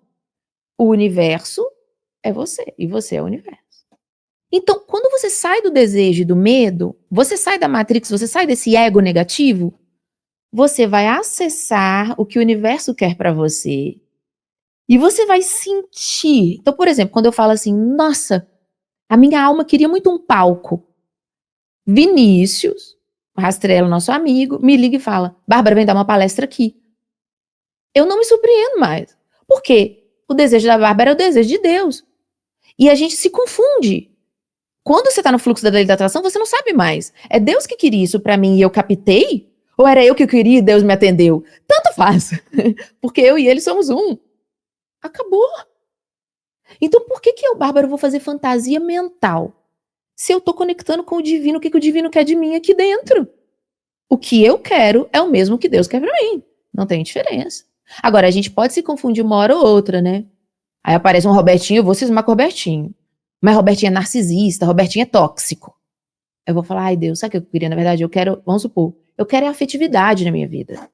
o universo é você, e você é o universo. Então, quando você sai do desejo e do medo, você sai da Matrix, você sai desse ego negativo, você vai acessar o que o universo quer para você. E você vai sentir. Então, por exemplo, quando eu falo assim, nossa, a minha alma queria muito um palco. Vinícius, Rastrello, nosso amigo, me liga e fala, Bárbara, vem dar uma palestra aqui. Eu não me surpreendo mais. Por quê? O desejo da Bárbara é o desejo de Deus. E a gente se confunde. Quando você está no fluxo da lei da atração, você não sabe mais. É Deus que queria isso para mim e eu captei? Ou era eu que queria e Deus me atendeu? Tanto faz. Porque eu e ele somos um. Acabou. Então por que eu, Bárbara, vou fazer fantasia mental? Se eu tô conectando com o divino, o que o divino quer de mim aqui dentro? O que eu quero é o mesmo que Deus quer pra mim. Não tem diferença. Agora, a gente pode se confundir uma hora ou outra, né? Aí aparece um Robertinho, eu vou cismar com o Robertinho. Mas Robertinho é narcisista, Robertinho é tóxico. Eu vou falar, ai Deus, sabe o que eu queria? Na verdade, eu quero, vamos supor, eu quero é afetividade na minha vida.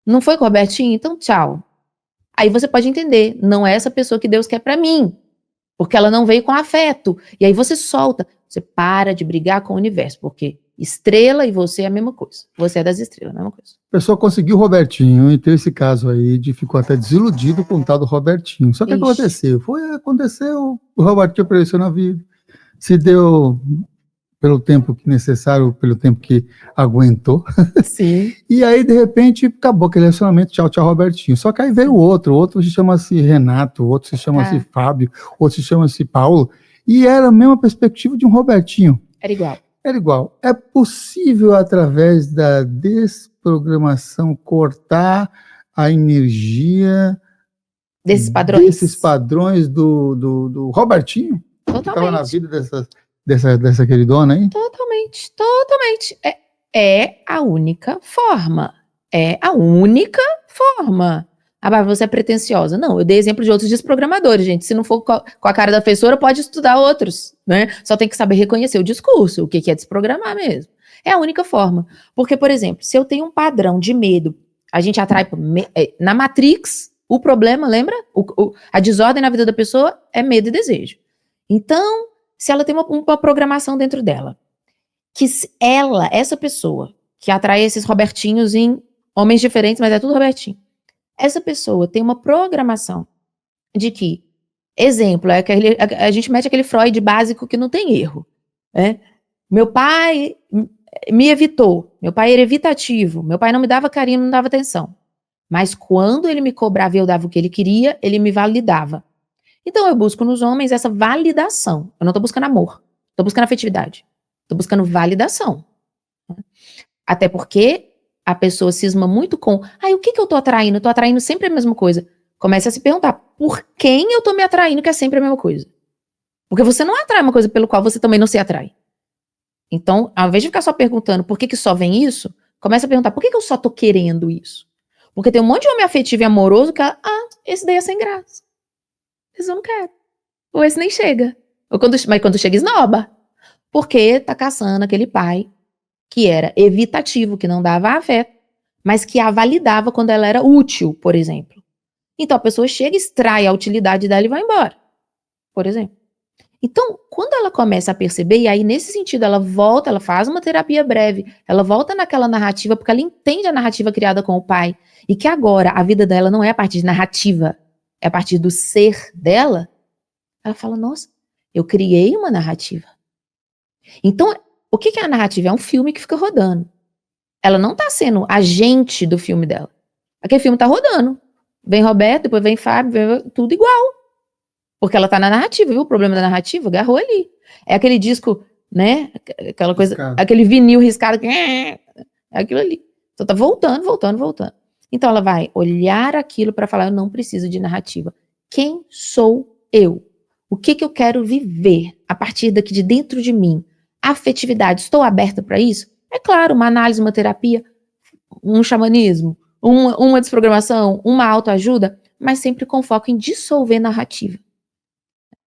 Não foi com o Robertinho? Então tchau. Aí você pode entender, não é essa pessoa que Deus quer pra mim. Porque ela não veio com afeto. E aí você solta. Você para de brigar com o universo. Porque estrela e você é a mesma coisa. Você é das estrelas, a mesma coisa. A pessoa conseguiu o Robertinho e teve esse caso aí de ficou até desiludido com o tal do Robertinho. Só que aconteceu? Aconteceu, o Robertinho apareceu na vida. Se deu pelo tempo necessário, pelo tempo que aguentou. Sim. E aí, de repente, acabou aquele relacionamento, tchau, tchau, Robertinho. Só que aí veio o outro se chama-se Renato, o outro se chama-se Fábio, o outro se chama-se Paulo, e era a mesma perspectiva de um Robertinho. Era igual. Era igual. É possível, através da desprogramação, cortar a energia desses padrões do Robertinho? Totalmente. Que estava na vida dessas dessa queridona aí? Totalmente, totalmente. É a única forma. É a única forma. Ah, mas você é pretensiosa. Não, eu dei exemplo de outros desprogramadores, gente. Se não for com a cara da professora, pode estudar outros, né? Só tem que saber reconhecer o discurso, o que é desprogramar mesmo. É a única forma. Porque, por exemplo, se eu tenho um padrão de medo, a gente atrai na Matrix, o problema, lembra? A desordem na vida da pessoa é medo e desejo. Então, se ela tem uma programação dentro dela, que essa pessoa, que atrai esses Robertinhos em homens diferentes, mas é tudo Robertinho, essa pessoa tem uma programação de que, exemplo, a gente mete aquele Freud básico que não tem erro, né? Meu pai me evitou, meu pai era evitativo, meu pai não me dava carinho, não me dava atenção, mas quando ele me cobrava e eu dava o que ele queria, ele me validava. Então eu busco nos homens essa validação, eu não tô buscando amor, tô buscando afetividade, tô buscando validação, até porque a pessoa cisma muito com, o que eu tô atraindo? Eu tô atraindo sempre a mesma coisa. Comece a se perguntar, por quem eu tô me atraindo que é sempre a mesma coisa? Porque você não atrai uma coisa pelo qual você também não se atrai. Então, ao invés de ficar só perguntando por que só vem isso, comece a perguntar, por que eu só tô querendo isso? Porque tem um monte de homem afetivo e amoroso que, esse daí é sem graça. Esse eu não quero. Ou esse nem chega. Mas quando chega, esnoba. Porque tá caçando aquele pai que era evitativo, que não dava afeto, mas que a validava quando ela era útil, por exemplo. Então a pessoa chega, extrai a utilidade dela e vai embora, por exemplo. Então, quando ela começa a perceber, e aí nesse sentido ela volta, ela faz uma terapia breve, ela volta naquela narrativa, porque ela entende a narrativa criada com o pai, e que agora a vida dela não é a partir de narrativa, é a partir do ser dela, ela fala, nossa, eu criei uma narrativa. Então, o que é a narrativa? É um filme que fica rodando. Ela não tá sendo agente do filme dela. Aquele filme tá rodando. Vem Roberto, depois vem Fábio, vem tudo igual. Porque ela tá na narrativa, viu? O problema da narrativa, agarrou ali. É aquele disco, né? Aquela coisa, riscado. Aquele vinil riscado. É aquilo ali. Então tá voltando. Então ela vai olhar aquilo para falar, eu não preciso de narrativa. Quem sou eu? O que eu quero viver a partir daqui de dentro de mim? Afetividade, estou aberta para isso? É claro, uma análise, uma terapia, um xamanismo, uma desprogramação, uma autoajuda, mas sempre com foco em dissolver narrativa.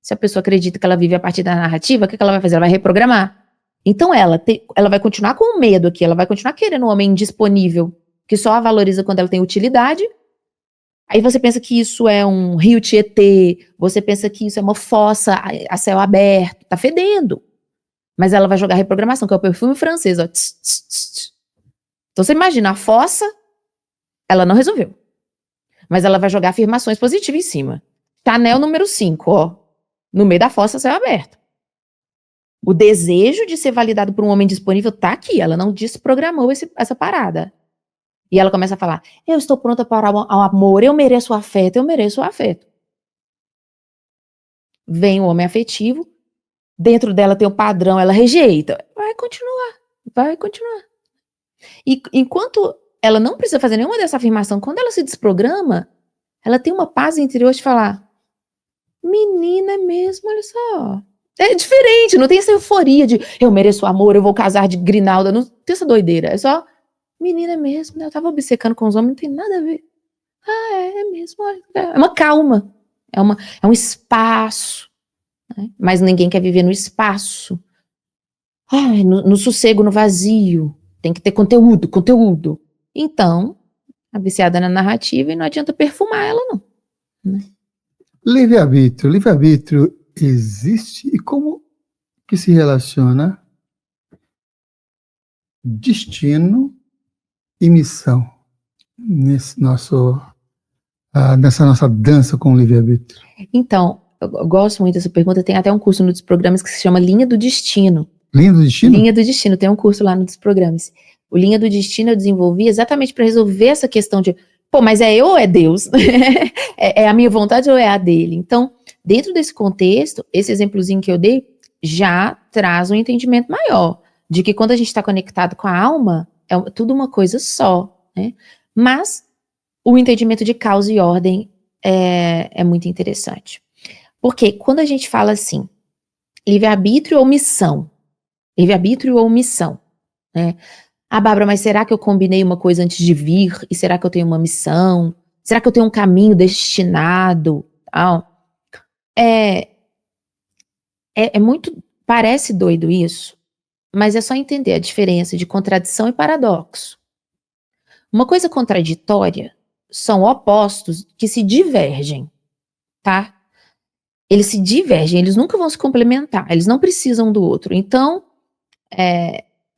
Se a pessoa acredita que ela vive a partir da narrativa, o que ela vai fazer? Ela vai reprogramar. Então ela vai continuar com medo aqui, ela vai continuar querendo um homem indisponível, que só a valoriza quando ela tem utilidade. Aí você pensa que isso é um rio Tietê, você pensa que isso é uma fossa a céu aberto, tá fedendo. Mas ela vai jogar reprogramação, que é o perfume francês, ó. Então você imagina, a fossa, ela não resolveu. Mas ela vai jogar afirmações positivas em cima. Chanel número 5, ó. No meio da fossa, céu aberto. O desejo de ser validado por um homem disponível tá aqui, ela não desprogramou essa parada. E ela começa a falar, eu estou pronta para o amor, eu mereço o afeto, eu mereço o afeto. Vem o homem afetivo, dentro dela tem um padrão, ela rejeita. Vai continuar. E enquanto ela não precisa fazer nenhuma dessa afirmação, quando ela se desprograma, ela tem uma paz interior de falar, menina, é mesmo, olha só. É diferente, não tem essa euforia de eu mereço o amor, eu vou casar de grinalda, não tem essa doideira. É só, menina, é mesmo, né? Eu tava obcecando com os homens, não tem nada a ver. É mesmo, olha. É uma calma, é um espaço. Mas ninguém quer viver no espaço. No sossego, no vazio. Tem que ter conteúdo. Então, a viciada na narrativa e não adianta perfumar ela, não. Né? Livre-arbítrio existe e como que se relaciona destino e missão nessa nossa dança com o livre-arbítrio? Então, eu gosto muito dessa pergunta, tem até um curso no Desprogrames que se chama Linha do Destino. Linha do Destino? Linha do Destino, tem um curso lá no Desprogrames. O Linha do Destino eu desenvolvi exatamente para resolver essa questão de, mas é eu ou é Deus? é a minha vontade ou é a dele? Então, dentro desse contexto, esse exemplozinho que eu dei já traz um entendimento maior, de que quando a gente está conectado com a alma, é tudo uma coisa só, né? Mas o entendimento de causa e ordem é muito interessante. Porque quando a gente fala assim, livre-arbítrio ou missão? Livre-arbítrio ou missão, né? Ah, Bárbara, mas será que eu combinei uma coisa antes de vir? E será que eu tenho uma missão? Será que eu tenho um caminho destinado? É muito, parece doido isso, mas é só entender a diferença de contradição e paradoxo. Uma coisa contraditória são opostos que se divergem, tá? Eles se divergem, eles nunca vão se complementar, eles não precisam do outro. Então,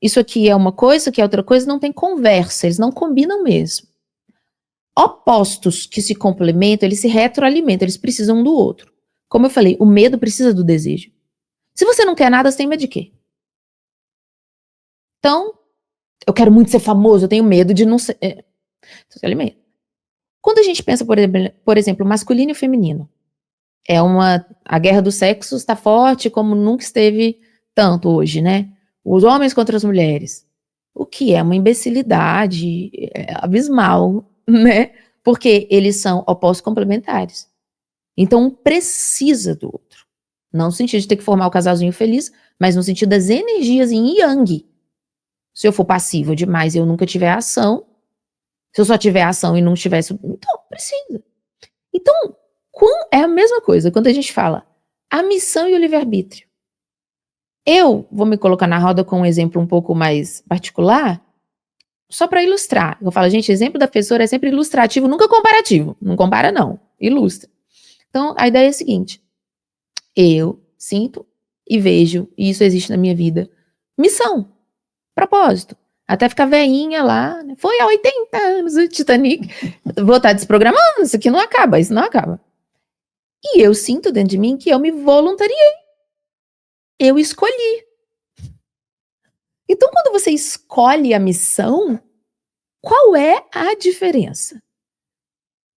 isso aqui é uma coisa, isso aqui é outra coisa, não tem conversa, eles não combinam mesmo. Opostos que se complementam, eles se retroalimentam, eles precisam do outro. Como eu falei, o medo precisa do desejo. Se você não quer nada, você tem medo de quê? Então, eu quero muito ser famoso, eu tenho medo de não ser... Você se alimenta. Quando a gente pensa, por exemplo, masculino e feminino, a guerra dos sexos está forte como nunca esteve tanto hoje, né? Os homens contra as mulheres. O que é uma imbecilidade abismal, né? Porque eles são opostos complementares. Então, um precisa do outro. Não no sentido de ter que formar o casalzinho feliz, mas no sentido das energias em yang. Se eu for passiva demais e eu nunca tiver ação, se eu só tiver ação e não tivesse... Então, precisa. Então, é a mesma coisa quando a gente fala a missão e o livre-arbítrio. Eu vou me colocar na roda com um exemplo um pouco mais particular, só para ilustrar. Eu falo, gente, exemplo da professora é sempre ilustrativo, nunca comparativo. Não compara, não. Ilustra. Então, a ideia é a seguinte. Eu sinto e vejo, e isso existe na minha vida, missão, propósito. Até ficar velhinha lá, né? Foi há 80 anos o Titanic. Vou estar desprogramando, isso aqui não acaba, isso não acaba. E eu sinto dentro de mim que eu me voluntariei. Eu escolhi. Então, quando você escolhe a missão, qual é a diferença?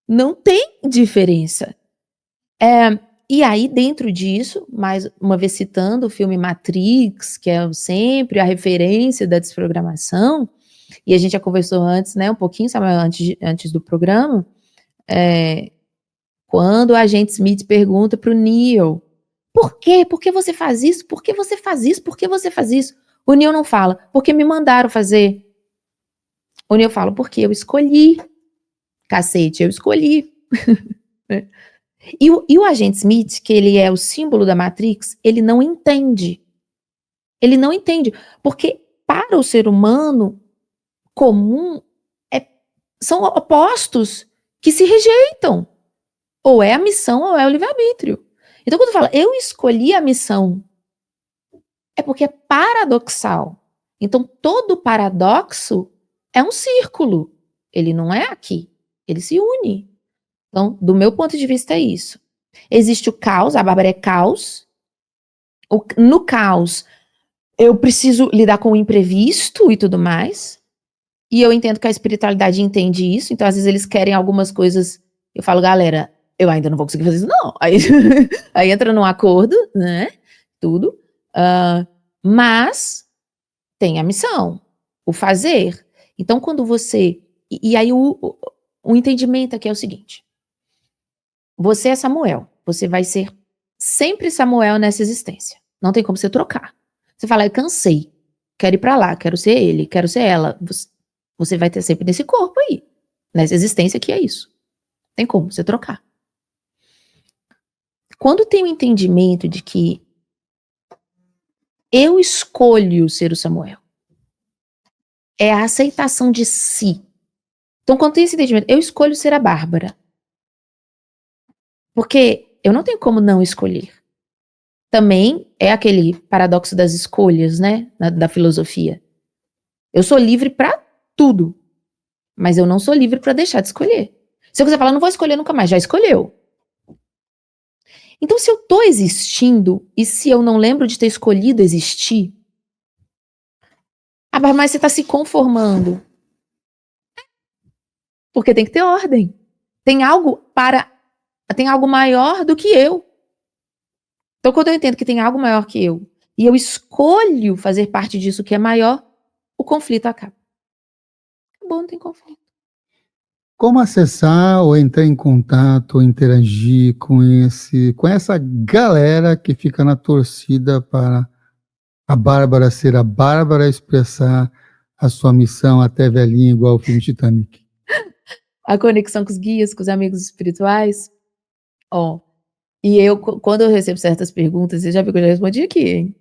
Não tem diferença. E aí, dentro disso, mais uma vez citando o filme Matrix, que é sempre a referência da desprogramação, e a gente já conversou antes, né, um pouquinho, sabe, antes do programa, quando o agente Smith pergunta para o Neo, por quê? Por que você faz isso? Por que você faz isso? Por que você faz isso? O Neo não fala, porque me mandaram fazer. O Neo fala, porque eu escolhi. Cacete, eu escolhi. E o agente Smith, que ele é o símbolo da Matrix, ele não entende. Ele não entende. Porque para o ser humano comum, são opostos que se rejeitam. Ou é a missão ou é o livre-arbítrio. Então, quando fala, eu escolhi a missão, é porque é paradoxal. Então, todo paradoxo é um círculo. Ele não é aqui. Ele se une. Então, do meu ponto de vista, é isso. Existe o caos, a Bárbara é caos. No caos, eu preciso lidar com o imprevisto e tudo mais. E eu entendo que a espiritualidade entende isso. Então, às vezes, eles querem algumas coisas. Eu falo, galera, eu ainda não vou conseguir fazer isso, não. Aí entra num acordo, né? Tudo. Mas tem a missão, o fazer. Então, quando você... E aí o entendimento aqui é o seguinte. Você é Samuel. Você vai ser sempre Samuel nessa existência. Não tem como você trocar. Você fala, eu cansei. Quero ir pra lá, quero ser ele, quero ser ela. Você vai ter sempre nesse corpo aí. Nessa existência que é isso. Tem como você trocar. Quando tem o entendimento de que eu escolho ser o Samuel, é a aceitação de si. Então, quando tem esse entendimento, eu escolho ser a Bárbara. Porque eu não tenho como não escolher. Também é aquele paradoxo das escolhas, né? Da filosofia. Eu sou livre para tudo. Mas eu não sou livre para deixar de escolher. Se você falar, não vou escolher nunca mais, já escolheu. Então, se eu tô existindo, e se eu não lembro de ter escolhido existir, mas você tá se conformando. Porque tem que ter ordem. Tem algo maior do que eu. Então, quando eu entendo que tem algo maior que eu, e eu escolho fazer parte disso que é maior, o conflito acaba. Bom, não tem conflito. como acessar ou entrar em contato ou interagir com essa galera que fica na torcida para a Bárbara ser a Bárbara, expressar a sua missão até velhinha, igual o filme Titanic? A conexão com os guias, com os amigos espirituais. E quando eu recebo certas perguntas, você já viu que eu já respondi aqui, hein?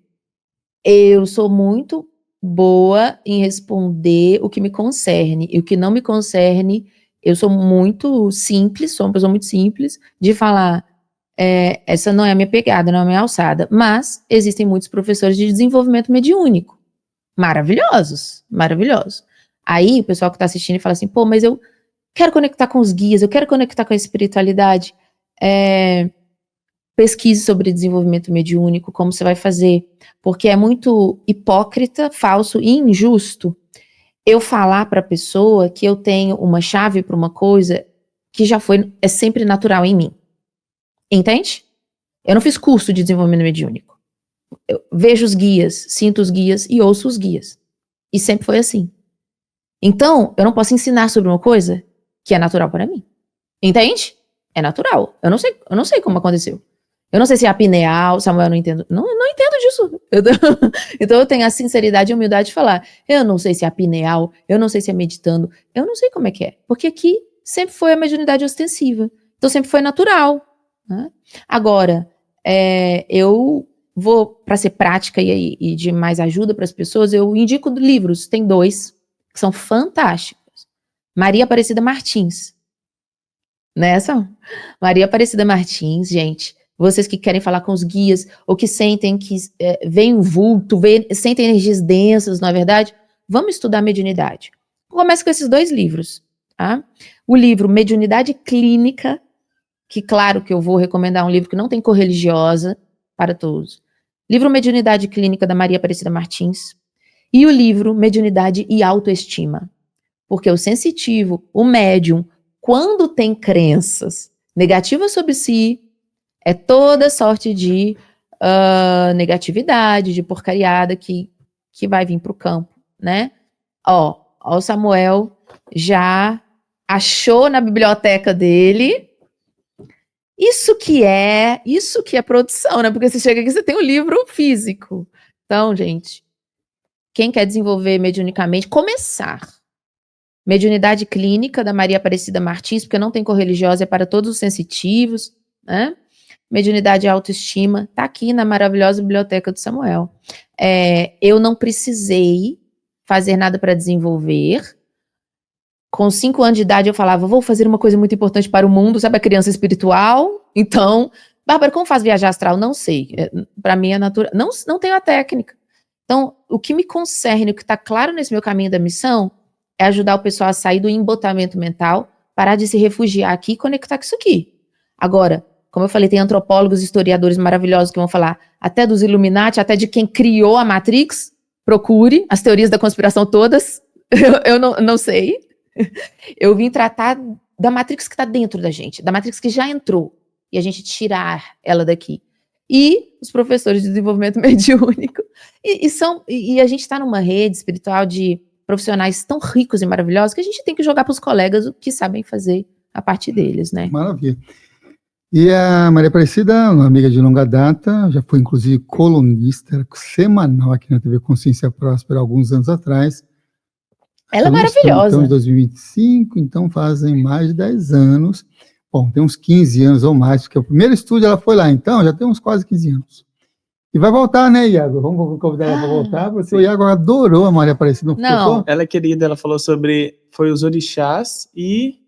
Eu sou muito boa em responder o que me concerne, e o que não me concerne, eu sou muito simples, sou uma pessoa muito simples, de falar, essa não é a minha pegada, não é a minha alçada, mas existem muitos professores de desenvolvimento mediúnico, maravilhosos. Aí o pessoal que está assistindo fala assim, pô, mas eu quero conectar com os guias, eu quero conectar com a espiritualidade, pesquise sobre desenvolvimento mediúnico, como você vai fazer, porque é muito hipócrita, falso e injusto eu falar para a pessoa que eu tenho uma chave para uma coisa que é sempre natural em mim. Entende? Eu não fiz curso de desenvolvimento mediúnico. Eu vejo os guias, sinto os guias e ouço os guias. E sempre foi assim. Então, eu não posso ensinar sobre uma coisa que é natural para mim. Entende? É natural. Eu não sei como aconteceu. Eu não sei se é apineal, Samuel, eu não entendo. Não entendo disso. Então eu tenho a sinceridade e a humildade de falar. Eu não sei se é apineal, eu não sei se é meditando, eu não sei como é que é. Porque aqui sempre foi a mediunidade ostensiva. Então sempre foi natural. Né? Agora, eu vou, para ser prática e de mais ajuda para as pessoas, eu indico livros. Tem 2 que são fantásticos. Maria Aparecida Martins. Maria Aparecida Martins, gente. Vocês que querem falar com os guias, ou que sentem que vem um vulto, sentem energias densas, não é verdade? Vamos estudar mediunidade. Começa com esses 2 livros. Tá? O livro Mediunidade Clínica, que claro que eu vou recomendar um livro que não tem cor religiosa para todos. Livro Mediunidade Clínica, da Maria Aparecida Martins. E o livro Mediunidade e Autoestima. Porque o sensitivo, o médium, quando tem crenças negativas sobre si, é toda sorte de negatividade, de porcariada que vai vir para o campo, né? O Samuel já achou na biblioteca dele. Isso que é produção, né? Porque você chega aqui, você tem um livro físico. Então, gente, quem quer desenvolver mediunicamente, começar. Mediunidade Clínica, da Maria Aparecida Martins, porque não tem cor religiosa, é para todos os sensitivos, né? Mediunidade e Autoestima, tá aqui na maravilhosa biblioteca do Samuel. Eu não precisei fazer nada para desenvolver. Com 5 anos de idade eu falava, vou fazer uma coisa muito importante para o mundo, sabe a criança espiritual? Então, Bárbara, como faz viagem astral? Não sei. Para mim é natural. Não tenho a técnica. Então, o que me concerne, o que está claro nesse meu caminho da missão, é ajudar o pessoal a sair do embotamento mental, parar de se refugiar aqui e conectar com isso aqui. Agora, como eu falei, tem antropólogos, historiadores maravilhosos que vão falar até dos Illuminati, até de quem criou a Matrix. Procure as teorias da conspiração todas. Eu não sei. Eu vim tratar da Matrix que está dentro da gente, da Matrix que já entrou, e a gente tirar ela daqui. E os professores de desenvolvimento mediúnico. E a gente está numa rede espiritual de profissionais tão ricos e maravilhosos que a gente tem que jogar para os colegas o que sabem fazer a partir deles, né? Maravilha. E a Maria Aparecida, uma amiga de longa data, já foi inclusive colunista semanal aqui na TV Consciência Próspera alguns anos atrás. Ela é maravilhosa. Estamos em 2025, então fazem mais de 10 anos. Bom, tem uns 15 anos ou mais, porque o primeiro estúdio ela foi lá, então já tem uns quase 15 anos. E vai voltar, né, Iago? Vamos convidar ela para voltar, porque o Iago adorou a Maria Aparecida. Não, ela é querida, ela falou sobre, foi os orixás e...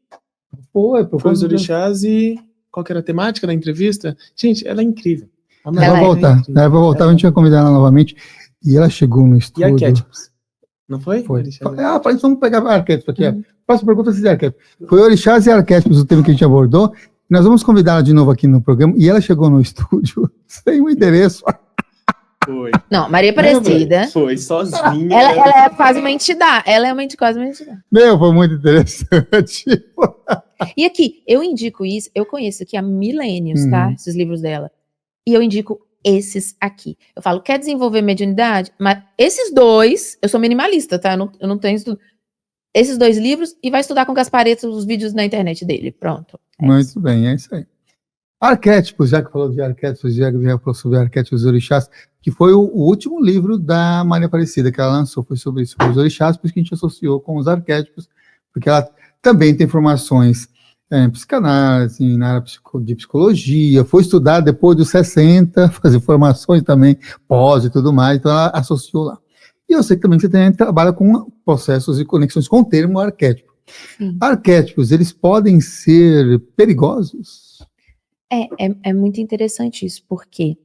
Foi os orixás e... Qual que era a temática da entrevista? Gente, ela é incrível. Ela vai voltar, a gente vai convidar ela novamente. E ela chegou no estúdio... E arquétipos? Não foi? Vamos pegar arquétipos aqui. Próxima pergunta é arquétipos. Foi orixás e arquétipos o tema que a gente abordou. Nós vamos convidá-la de novo aqui no programa. E ela chegou no estúdio sem o endereço. Foi. Não, Maria Aparecida. Foi, sozinha. Ela é quase uma entidade. Ela é quase uma entidade. Foi muito interessante. E aqui, eu indico isso, eu conheço aqui há milênios, tá? Esses livros dela. E eu indico esses aqui. Eu falo, quer desenvolver mediunidade? Mas esses 2, eu sou minimalista, tá? Eu não tenho estudo. esses 2 livros e vai estudar com Gasparetto os vídeos na internet dele. Pronto. Muito bem, é isso aí. Arquétipos, já que falou de arquétipos, já falou sobre arquétipos orixás, que foi o último livro da Maria Aparecida que ela lançou, foi sobre isso, sobre os orixás, por isso que a gente associou com os arquétipos, porque ela também tem formações em psicanálise, na área de psicologia, foi estudar depois dos 60, fazer formações também, pós e tudo mais, então ela associou lá. E eu sei que também você também trabalha com processos e conexões com o termo arquétipo. Sim. Arquétipos, eles podem ser perigosos? É muito interessante isso, porque,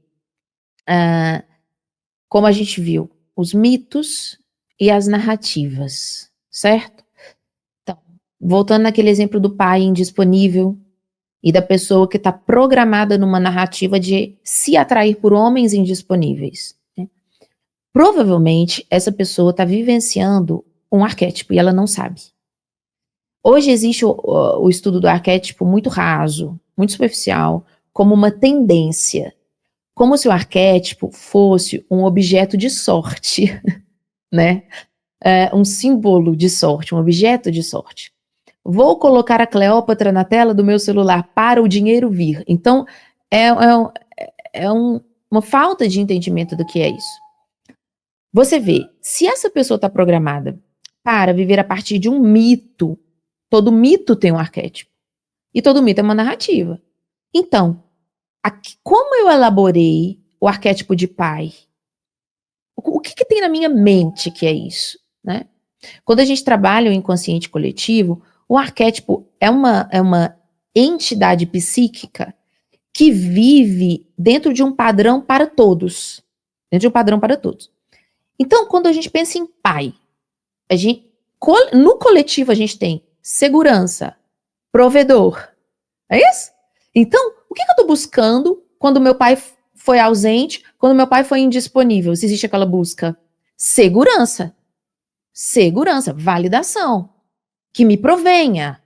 como a gente viu, os mitos e as narrativas, certo? Então, voltando naquele exemplo do pai indisponível e da pessoa que está programada numa narrativa de se atrair por homens indisponíveis, né? Provavelmente, essa pessoa está vivenciando um arquétipo e ela não sabe. Hoje existe o estudo do arquétipo muito raso, muito superficial, como uma tendência, como se o arquétipo fosse um objeto de sorte, né? Um símbolo de sorte, um objeto de sorte. Vou colocar a Cleópatra na tela do meu celular para o dinheiro vir. Então, uma falta de entendimento do que é isso. Você vê, se essa pessoa está programada para viver a partir de um mito, todo mito tem um arquétipo. E todo mito é uma narrativa. Então, como eu elaborei o arquétipo de pai? O que tem na minha mente que é isso, né? Quando a gente trabalha o inconsciente coletivo, o arquétipo é uma entidade psíquica que vive dentro de um padrão para todos. Dentro de um padrão para todos. Então, quando a gente pensa em pai, no coletivo a gente tem segurança, provedor. É isso? Então, o que eu estou buscando quando meu pai foi ausente, quando meu pai foi indisponível? Se existe aquela busca? Segurança. Segurança, validação. Que me provenha.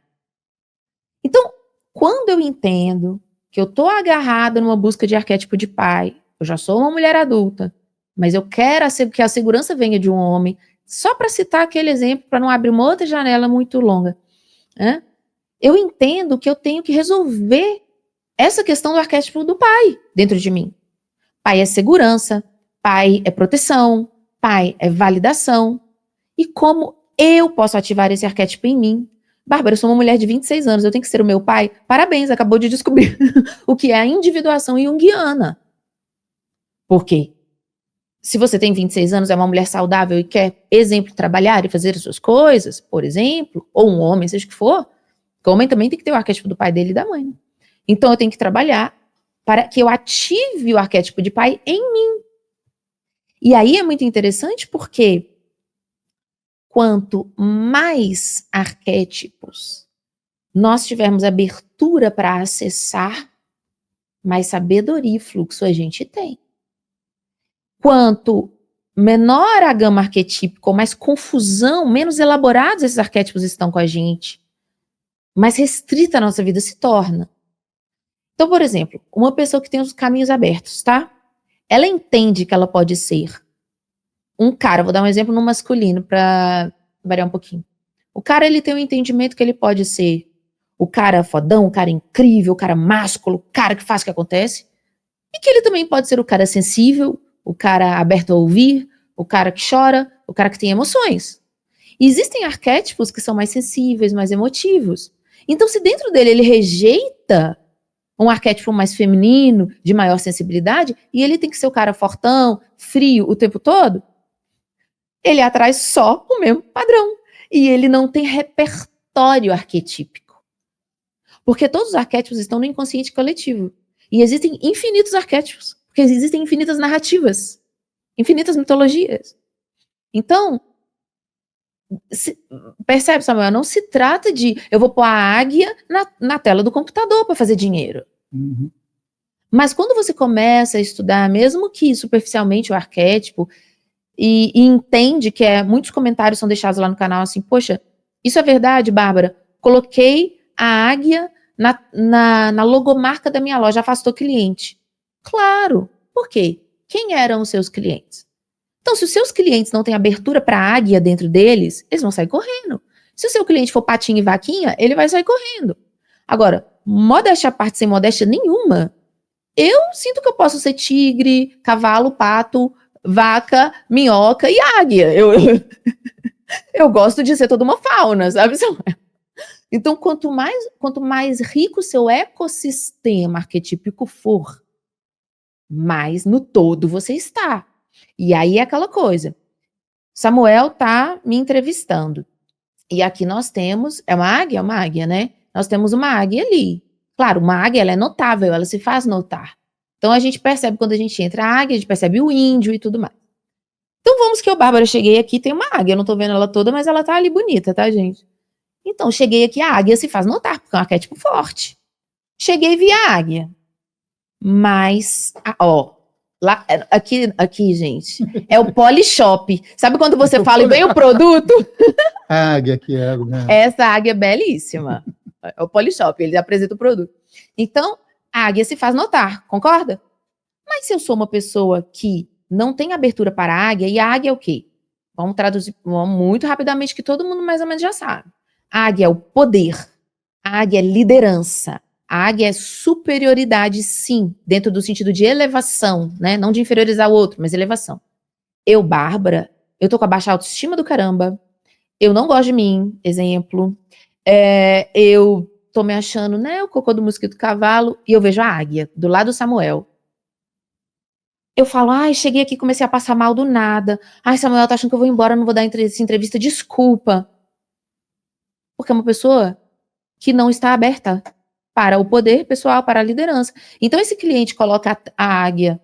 Então, quando eu entendo que eu estou agarrada numa busca de arquétipo de pai, eu já sou uma mulher adulta, mas eu quero que a segurança venha de um homem, só para citar aquele exemplo, para não abrir uma outra janela muito longa, né? Eu entendo que eu tenho que resolver essa questão do arquétipo do pai dentro de mim. Pai é segurança, pai é proteção, pai é validação. E como eu posso ativar esse arquétipo em mim? Bárbara, eu sou uma mulher de 26 anos, eu tenho que ser o meu pai? Parabéns, acabou de descobrir o que é a individuação junguiana. Por quê? Se você tem 26 anos, é uma mulher saudável e quer, exemplo, trabalhar e fazer as suas coisas, por exemplo, ou um homem, seja o que for, porque o homem também tem que ter o arquétipo do pai dele e da mãe, né? Então eu tenho que trabalhar para que eu ative o arquétipo de pai em mim. E aí é muito interessante porque quanto mais arquétipos nós tivermos abertura para acessar, mais sabedoria e fluxo a gente tem. Quanto menor a gama arquetípica, ou mais confusão, menos elaborados esses arquétipos estão com a gente, mais restrita a nossa vida se torna. Então, por exemplo, uma pessoa que tem os caminhos abertos, tá? Ela entende que ela pode ser um cara, vou dar um exemplo no masculino para variar um pouquinho. O cara, ele tem um entendimento que ele pode ser o cara fodão, o cara incrível, o cara másculo, o cara que faz o que acontece, e que ele também pode ser o cara sensível, o cara aberto a ouvir, o cara que chora, o cara que tem emoções. E existem arquétipos que são mais sensíveis, mais emotivos. Então, se dentro dele ele rejeita um arquétipo mais feminino, de maior sensibilidade, e ele tem que ser o cara fortão, frio o tempo todo, ele atrai só o mesmo padrão. E ele não tem repertório arquetípico. Porque todos os arquétipos estão no inconsciente coletivo. E existem infinitos arquétipos. Porque existem infinitas narrativas. Infinitas mitologias. Então, percebe, Samuel? Não se trata de eu vou pôr a águia na tela do computador para fazer dinheiro. Uhum. Mas quando você começa a estudar, mesmo que superficialmente, o arquétipo, e entende que muitos comentários são deixados lá no canal assim, poxa, isso é verdade, Bárbara? Coloquei a águia na logomarca da minha loja, afastou cliente. Claro, por quê? Quem eram os seus clientes? Então, se os seus clientes não têm abertura para a águia dentro deles, eles vão sair correndo. Se o seu cliente for patinho e vaquinha, ele vai sair correndo. Agora, modéstia à parte, sem modéstia nenhuma, eu sinto que eu posso ser tigre, cavalo, pato, vaca, minhoca e águia. Eu gosto de ser toda uma fauna, sabe? Então, quanto mais rico o seu ecossistema arquetípico for, mais no todo você está. E aí é aquela coisa. Samuel tá me entrevistando. E aqui nós temos, é uma águia, né? Nós temos uma águia ali. Claro, uma águia, ela é notável, ela se faz notar. Então a gente percebe quando a gente entra a águia, a gente percebe o índio e tudo mais. Então vamos que eu, Bárbara, cheguei aqui, tem uma águia, eu não tô vendo ela toda, mas ela tá ali bonita, tá, gente? Então cheguei aqui, a águia se faz notar, porque é um arquétipo forte. Cheguei e vi a águia. Mas, ó, lá, aqui, gente, é o Polishop. Sabe quando você fala e vem o produto? A águia que é. Né? Essa águia é belíssima. É o Polishop, ele apresenta o produto. Então, a águia se faz notar, concorda? Mas se eu sou uma pessoa que não tem abertura para a águia, e a águia é o quê? Vamos traduzir muito rapidamente, que todo mundo mais ou menos já sabe. A águia é o poder. A águia é liderança. A águia é superioridade, sim, dentro do sentido de elevação, né? Não de inferiorizar o outro, mas elevação. Eu, Bárbara, eu tô com a baixa autoestima do caramba. Eu não gosto de mim, exemplo. Eu tô me achando, né, o cocô do mosquito cavalo, e eu vejo a águia do lado do Samuel. Eu falo, ai, cheguei aqui, comecei a passar mal do nada. Ai, Samuel tá achando que eu vou embora, não vou dar essa entrevista, desculpa. Porque é uma pessoa que não está aberta para o poder pessoal, para a liderança. Então, esse cliente coloca a águia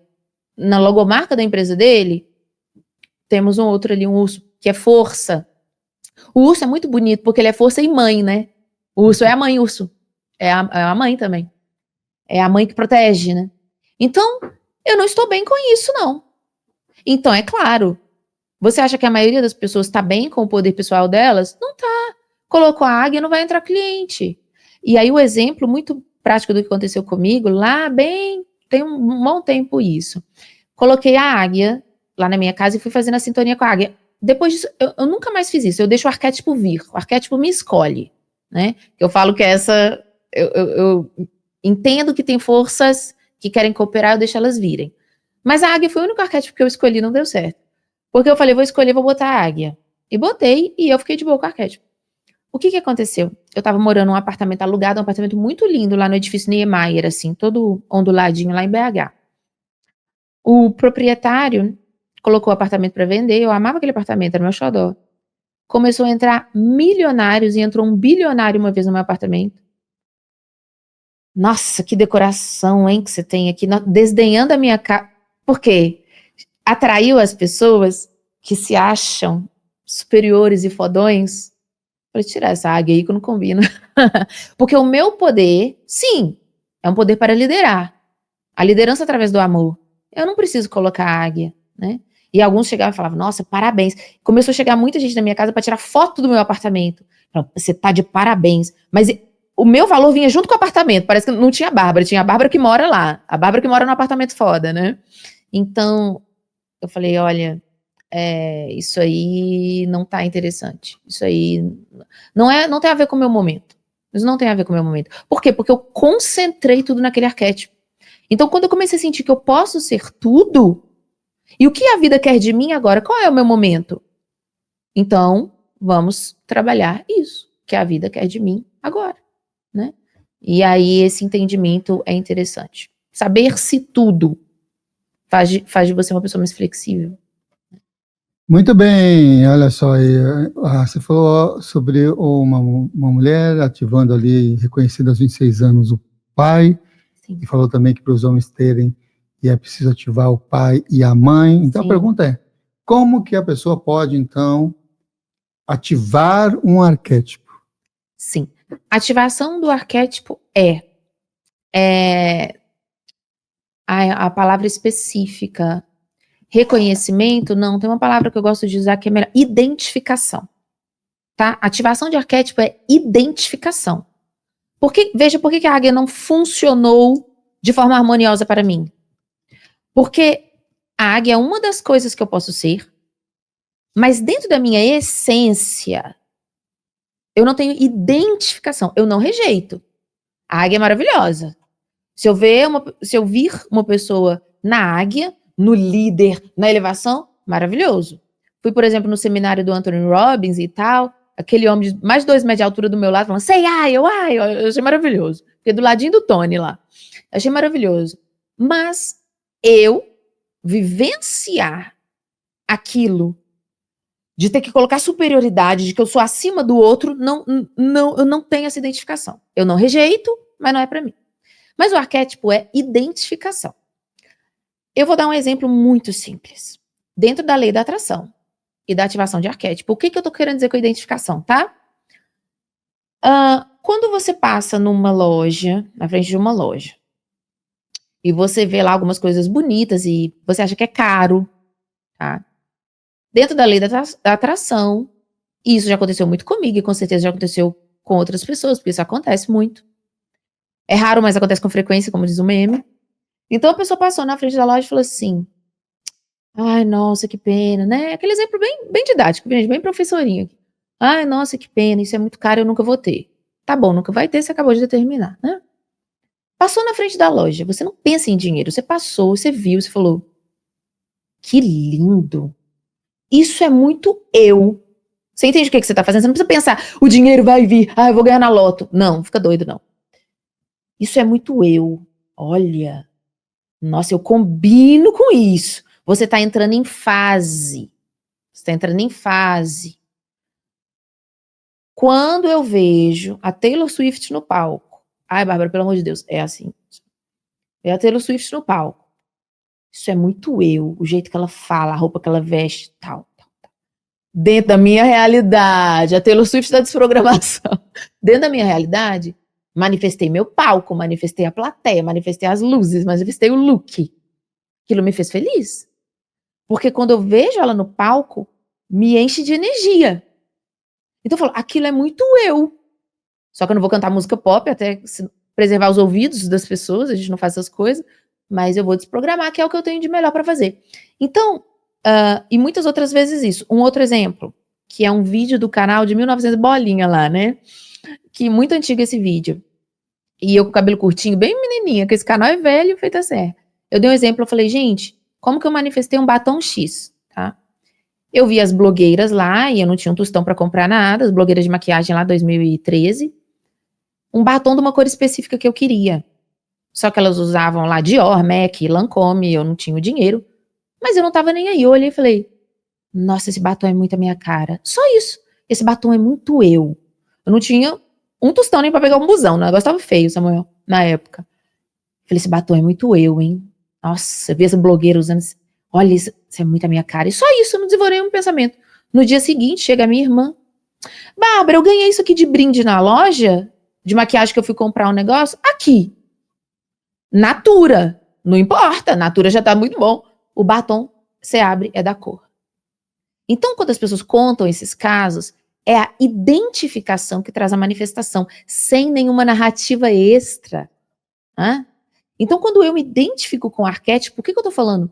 na logomarca da empresa dele, temos um outro ali, um urso, que é força. O urso é muito bonito, porque ele é força e mãe, né? O urso é a mãe urso. É a mãe também. É a mãe que protege, né? Então, eu não estou bem com isso, não. Então, é claro, você acha que a maioria das pessoas está bem com o poder pessoal delas? Não tá. Colocou a águia, não vai entrar cliente. E aí o exemplo muito prático do que aconteceu comigo, lá bem, tem um bom tempo isso. Coloquei a águia lá na minha casa e fui fazendo a sintonia com a águia. Depois disso, eu nunca mais fiz isso, eu deixo o arquétipo vir, o arquétipo me escolhe, né? Eu falo que eu entendo que tem forças que querem cooperar, eu deixo elas virem. Mas a águia foi o único arquétipo que eu escolhi, não deu certo. Porque eu falei, vou escolher, vou botar a águia. E botei, e eu fiquei de boa com o arquétipo. O que aconteceu? Eu tava morando num apartamento alugado, um apartamento muito lindo lá no edifício Niemeyer, assim, todo onduladinho lá em BH. O proprietário colocou o apartamento para vender, eu amava aquele apartamento, era meu xodó. Começou a entrar milionários e entrou um bilionário uma vez no meu apartamento. Nossa, que decoração, hein, que você tem aqui, desdenhando a minha casa. Por quê? Atraiu as pessoas que se acham superiores e fodões. Falei, tirar essa águia aí que não combina. Porque o meu poder, sim, é um poder para liderar. A liderança através do amor. Eu não preciso colocar a águia, né? E alguns chegavam e falavam, nossa, parabéns. Começou a chegar muita gente na minha casa para tirar foto do meu apartamento. Você tá de parabéns. Mas o meu valor vinha junto com o apartamento. Parece que não tinha a Bárbara, tinha a Bárbara que mora lá. A Bárbara que mora no apartamento foda, né? Então, eu falei, olha, isso aí não tá interessante. Isso aí não tem a ver com o meu momento. Isso não tem a ver com o meu momento. Por quê? Porque eu concentrei tudo naquele arquétipo. Então, quando eu comecei a sentir que eu posso ser tudo, e o que a vida quer de mim agora? Qual é o meu momento? Então, vamos trabalhar isso, que a vida quer de mim agora, né? E aí, esse entendimento é interessante. Saber-se tudo faz de você uma pessoa mais flexível. Muito bem, olha só, você falou sobre uma mulher ativando ali, reconhecendo aos 26 anos o pai, sim. E falou também que para os homens terem, e é preciso ativar o pai e a mãe. Então, sim. A pergunta é, como que a pessoa pode, então, ativar um arquétipo? Sim, ativação do arquétipo a palavra específica. Reconhecimento, não, tem uma palavra que eu gosto de usar que é melhor, identificação, tá? Ativação de arquétipo é identificação. Veja por que a águia não funcionou de forma harmoniosa para mim. Porque a águia é uma das coisas que eu posso ser, mas dentro da minha essência, Eu não tenho identificação, eu não rejeito. A águia é maravilhosa. Se eu vir uma pessoa na águia, no líder, na elevação, maravilhoso. Fui, por exemplo, no seminário do Anthony Robbins e tal, aquele homem de mais de 2 metros de altura do meu lado, falando, sei, eu achei maravilhoso. Fiquei do ladinho do Tony lá. Achei maravilhoso. Mas eu vivenciar aquilo de ter que colocar superioridade, de que eu sou acima do outro, eu não tenho essa identificação. Eu não rejeito, mas não é para mim. Mas o arquétipo é identificação. Eu vou dar um exemplo muito simples. Dentro da lei da atração e da ativação de arquétipo, o que eu tô querendo dizer com identificação, tá? Quando você passa numa loja, na frente de uma loja, e você vê lá algumas coisas bonitas e você acha que é caro, tá? Dentro da lei da atração, e isso já aconteceu muito comigo e com certeza já aconteceu com outras pessoas, porque isso acontece muito. É raro, mas acontece com frequência, como diz o meme. Então a pessoa passou na frente da loja e falou assim, ai, nossa, que pena, né? Aquele exemplo bem didático, bem professorinho aqui. Ai, nossa, que pena, isso é muito caro, eu nunca vou ter. Tá bom, nunca vai ter, você acabou de determinar, né? Passou na frente da loja, você não pensa em dinheiro, você passou, você viu, você falou, que lindo. Isso é muito eu. Você entende o que você tá fazendo? Você não precisa pensar, o dinheiro vai vir, eu vou ganhar na loto. Não, fica doido, não. Isso é muito eu. Olha, nossa, eu combino com isso. Você tá entrando em fase. Você tá entrando em fase. Quando eu vejo a Taylor Swift no palco, ai, Bárbara, pelo amor de Deus, é assim. É a Taylor Swift no palco. Isso é muito eu, o jeito que ela fala, a roupa que ela veste, tal. Dentro da minha realidade, a Taylor Swift da desprogramação. Dentro da minha realidade, manifestei meu palco, manifestei a plateia, manifestei as luzes, manifestei o look. Aquilo me fez feliz. Porque quando eu vejo ela no palco, me enche de energia. Então eu falo, aquilo é muito eu. Só que eu não vou cantar música pop, até preservar os ouvidos das pessoas, a gente não faz essas coisas, mas eu vou desprogramar, que é o que eu tenho de melhor para fazer. Então, e muitas outras vezes isso. Um outro exemplo, que é um vídeo do canal de 1900 bolinha lá, né? Que muito antigo esse vídeo. E eu com o cabelo curtinho, bem menininha, que esse canal é velho, feito assim. Eu dei um exemplo, eu falei, gente, como que eu manifestei um batom X, tá? Eu vi as blogueiras lá, e eu não tinha um tostão pra comprar nada, as blogueiras de maquiagem lá, 2013, um batom de uma cor específica que eu queria. Só que elas usavam lá Dior, MAC, Lancôme, eu não tinha o dinheiro. Mas eu não tava nem aí, eu olhei e falei, nossa, esse batom é muito a minha cara. Só isso, esse batom é muito eu. Eu não tinha um tostão nem pra pegar um busão, o negócio tava feio, Samuel, na época. Falei, esse batom é muito eu, hein? Nossa, vi essa blogueira usando esse... Olha, isso é muito a minha cara. E só isso, eu não desenvolvi um pensamento. No dia seguinte, chega a minha irmã. Bárbara, eu ganhei isso aqui de brinde na loja, de maquiagem que eu fui comprar um negócio. Aqui. Natura. Não importa, Natura já tá muito bom. O batom, você abre, é da cor. Então, quando as pessoas contam esses casos, é a identificação que traz a manifestação, sem nenhuma narrativa extra. Né? Então, quando eu me identifico com o arquétipo, o que eu tô falando?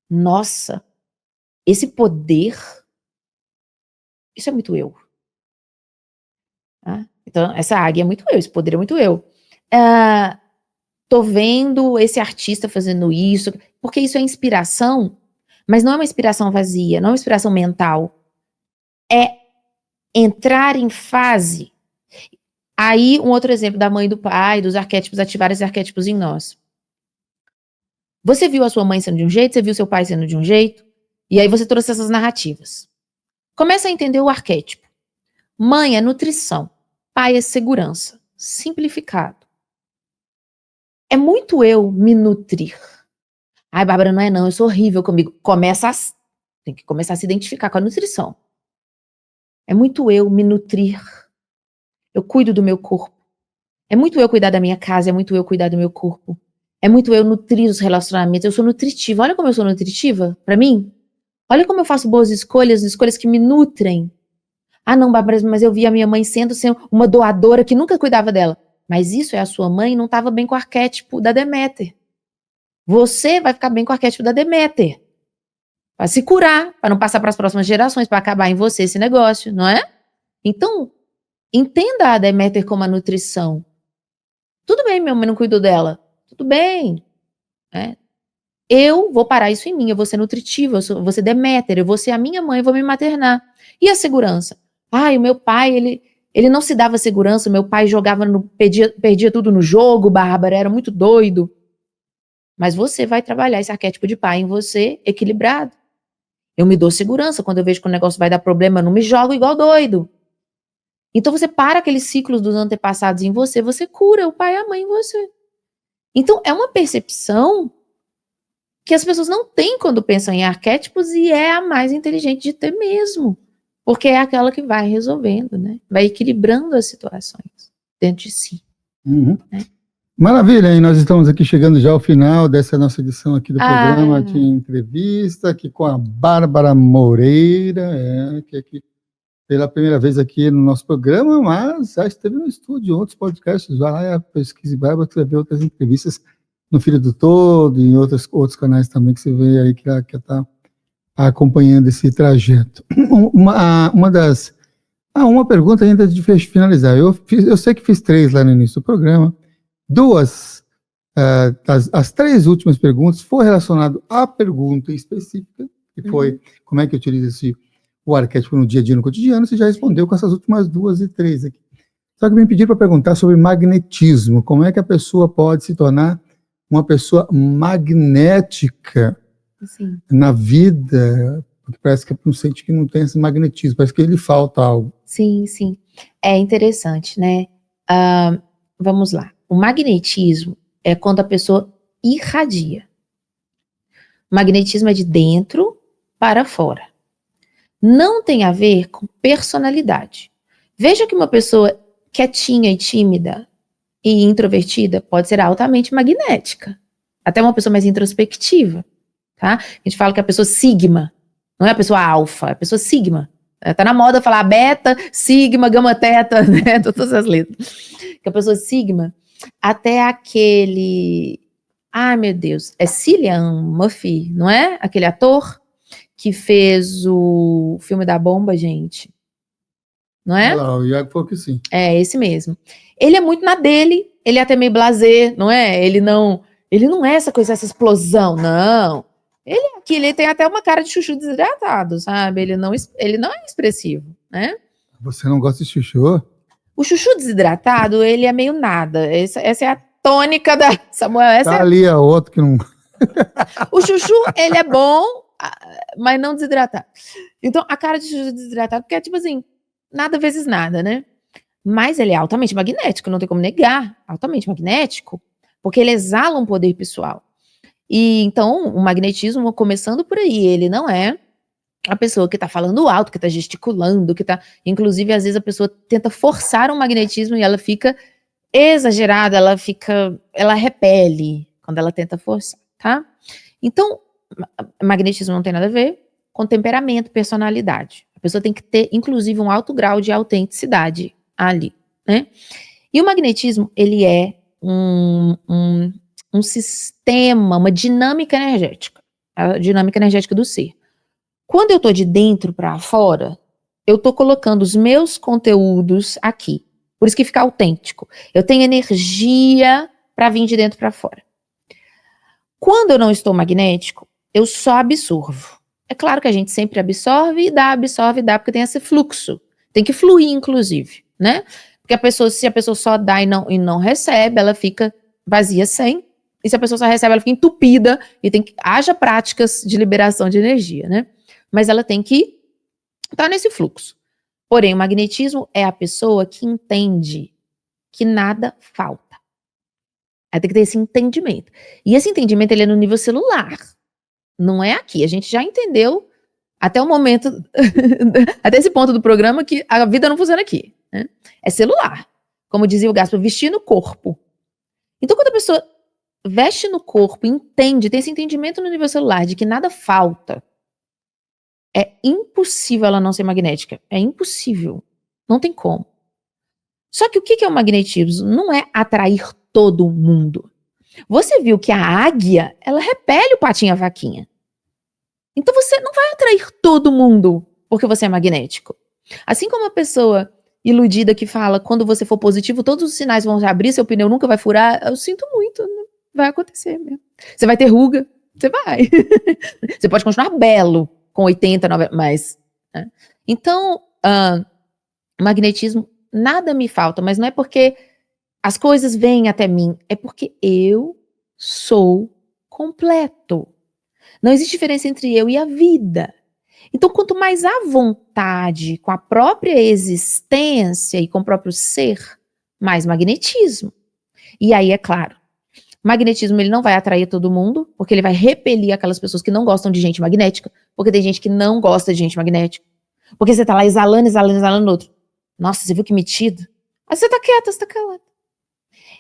Nossa, esse poder, isso é muito eu. Tá? Então, essa águia é muito eu, esse poder é muito eu. Tô vendo esse artista fazendo isso, porque isso é inspiração, mas não é uma inspiração vazia, não é uma inspiração mental. É entrar em fase. Aí, um outro exemplo da mãe e do pai, dos arquétipos, ativar esses arquétipos em nós. Você viu a sua mãe sendo de um jeito, você viu seu pai sendo de um jeito, e aí você trouxe essas narrativas. Começa a entender o arquétipo. Mãe é nutrição, pai é segurança. Simplificado. É muito eu me nutrir. Ai, Bárbara, não é não, eu sou horrível comigo. Tem que começar a se identificar com a nutrição. É muito eu me nutrir. Eu cuido do meu corpo. É muito eu cuidar da minha casa, é muito eu cuidar do meu corpo. É muito eu nutrir os relacionamentos. Eu sou nutritiva. Olha como eu sou nutritiva pra mim. Olha como eu faço boas escolhas que me nutrem. Ah, não, Bárbara, mas eu vi a minha mãe sendo uma doadora que nunca cuidava dela. Mas isso é a sua mãe não estava bem com o arquétipo da Deméter. Você vai ficar bem com o arquétipo da Deméter. Para se curar, para não passar para as próximas gerações, para acabar em você esse negócio, não é? Então, Entenda a Deméter como a nutrição. Tudo bem, minha mãe não cuidou dela. Tudo bem. Eu vou parar isso em mim, eu vou ser nutritiva, eu vou ser Deméter, eu vou ser a minha mãe, eu vou me maternar. E a segurança? O meu pai, ele não se dava segurança, o meu pai jogava, perdia tudo no jogo, Bárbara, era muito doido. Mas você vai trabalhar esse arquétipo de pai em você, equilibrado. Eu me dou segurança, quando eu vejo que o negócio vai dar problema, eu não me jogo igual doido. Então você para aqueles ciclos dos antepassados em você, você cura o pai e a mãe em você. Então é uma percepção que as pessoas não têm quando pensam em arquétipos e é a mais inteligente de ter mesmo. Porque é aquela que vai resolvendo, né? Vai equilibrando as situações dentro de si. Uhum. Maravilha, e nós estamos aqui chegando já ao final dessa nossa edição aqui do programa de entrevista, aqui com a Bárbara Moreira, que é aqui pela primeira vez aqui no nosso programa, mas já esteve no estúdio, outros podcasts, vai lá e pesquise Bárbara, que você vai ver outras entrevistas no Filho do Todo, e em outros canais também que você vê aí que está acompanhando esse trajeto. Uma pergunta ainda de finalizar. Eu sei que fiz 3 lá no início do programa. 2, as 3 últimas perguntas foram relacionadas à pergunta específica, que foi como é que eu utilizo o arquétipo no dia a dia, no cotidiano. Você já respondeu com essas últimas 2 e 3 aqui. Só que me pediram para perguntar sobre magnetismo. Como é que a pessoa pode se tornar uma pessoa magnética na vida? Porque parece que não sente que não tem esse magnetismo, parece que lhe falta algo. Sim. É interessante, né? Vamos lá. O magnetismo é quando a pessoa irradia. O magnetismo é de dentro para fora. Não tem a ver com personalidade. Veja que uma pessoa quietinha e tímida e introvertida pode ser altamente magnética. Até uma pessoa mais introspectiva, tá? A gente fala que a pessoa sigma, não é a pessoa alfa, é a pessoa sigma. Tá na moda falar beta, sigma, gama, teta, né? Todas as letras. Que a pessoa sigma, até aquele... Ai, meu Deus, é Cillian Murphy, não é? Aquele ator que fez o filme da bomba, gente. Não é? Olha lá, o Iago falou que sim. É, esse mesmo. Ele é muito na dele, ele é até meio blasé, não é? Ele não é essa coisa, essa explosão, não. Ele tem até uma cara de chuchu desidratado, sabe? Ele não é expressivo, né? Você não gosta de chuchu? O chuchu desidratado, ele é meio nada. Essa é a tônica da Samuel. Ali é outro que não... O chuchu, ele é bom, mas não desidratado. Então, a cara de chuchu desidratado, porque é tipo assim, nada vezes nada, né? Mas ele é altamente magnético, não tem como negar. Altamente magnético, porque ele exala um poder pessoal. E então, o magnetismo, começando por aí, ele não é a pessoa que tá falando alto, que tá gesticulando, que tá... Inclusive, às vezes a pessoa tenta forçar um magnetismo e ela fica exagerada, ela repele quando ela tenta forçar, tá? Então, magnetismo não tem nada a ver com temperamento, personalidade. A pessoa tem que ter, inclusive, um alto grau de autenticidade ali, né? E o magnetismo, ele é um sistema, uma dinâmica energética, a dinâmica energética do ser. Quando eu tô de dentro para fora, eu tô colocando os meus conteúdos aqui. Por isso que fica autêntico. Eu tenho energia para vir de dentro para fora. Quando eu não estou magnético, eu só absorvo. É claro que a gente sempre absorve e dá, porque tem esse fluxo. Tem que fluir, inclusive, né? Porque se a pessoa só dá e não recebe, ela fica vazia sem. E se a pessoa só recebe, ela fica entupida e haja práticas de liberação de energia, né? Mas ela tem que estar nesse fluxo. Porém, o magnetismo é a pessoa que entende que nada falta. Ela tem que ter esse entendimento. E esse entendimento, ele é no nível celular. Não é aqui. A gente já entendeu até o momento, até esse ponto do programa, que a vida não funciona aqui, né? É celular. Como dizia o Gaspar, vestir no corpo. Então, quando a pessoa veste no corpo, entende, tem esse entendimento no nível celular de que nada falta, é impossível ela não ser magnética. É impossível. Não tem como. Só que o que é o magnetismo? Não é atrair todo mundo. Você viu que a águia, ela repele o patinho e a vaquinha. Então você não vai atrair todo mundo porque você é magnético. Assim como a pessoa iludida que fala, quando você for positivo, todos os sinais vão abrir, seu pneu nunca vai furar. Eu sinto muito, não vai acontecer mesmo. Você vai ter ruga, você vai. Você pode continuar belo com 80, 90, mas... Né? Então, magnetismo, nada me falta, mas não é porque as coisas vêm até mim, é porque eu sou completo. Não existe diferença entre eu e a vida. Então, quanto mais à vontade com a própria existência e com o próprio ser, mais magnetismo. E aí, é claro, magnetismo ele não vai atrair todo mundo, porque ele vai repelir aquelas pessoas que não gostam de gente magnética, porque tem gente que não gosta de gente magnética. Porque você tá lá exalando no outro. Nossa, você viu que metido? Aí você tá quieta, você tá calada.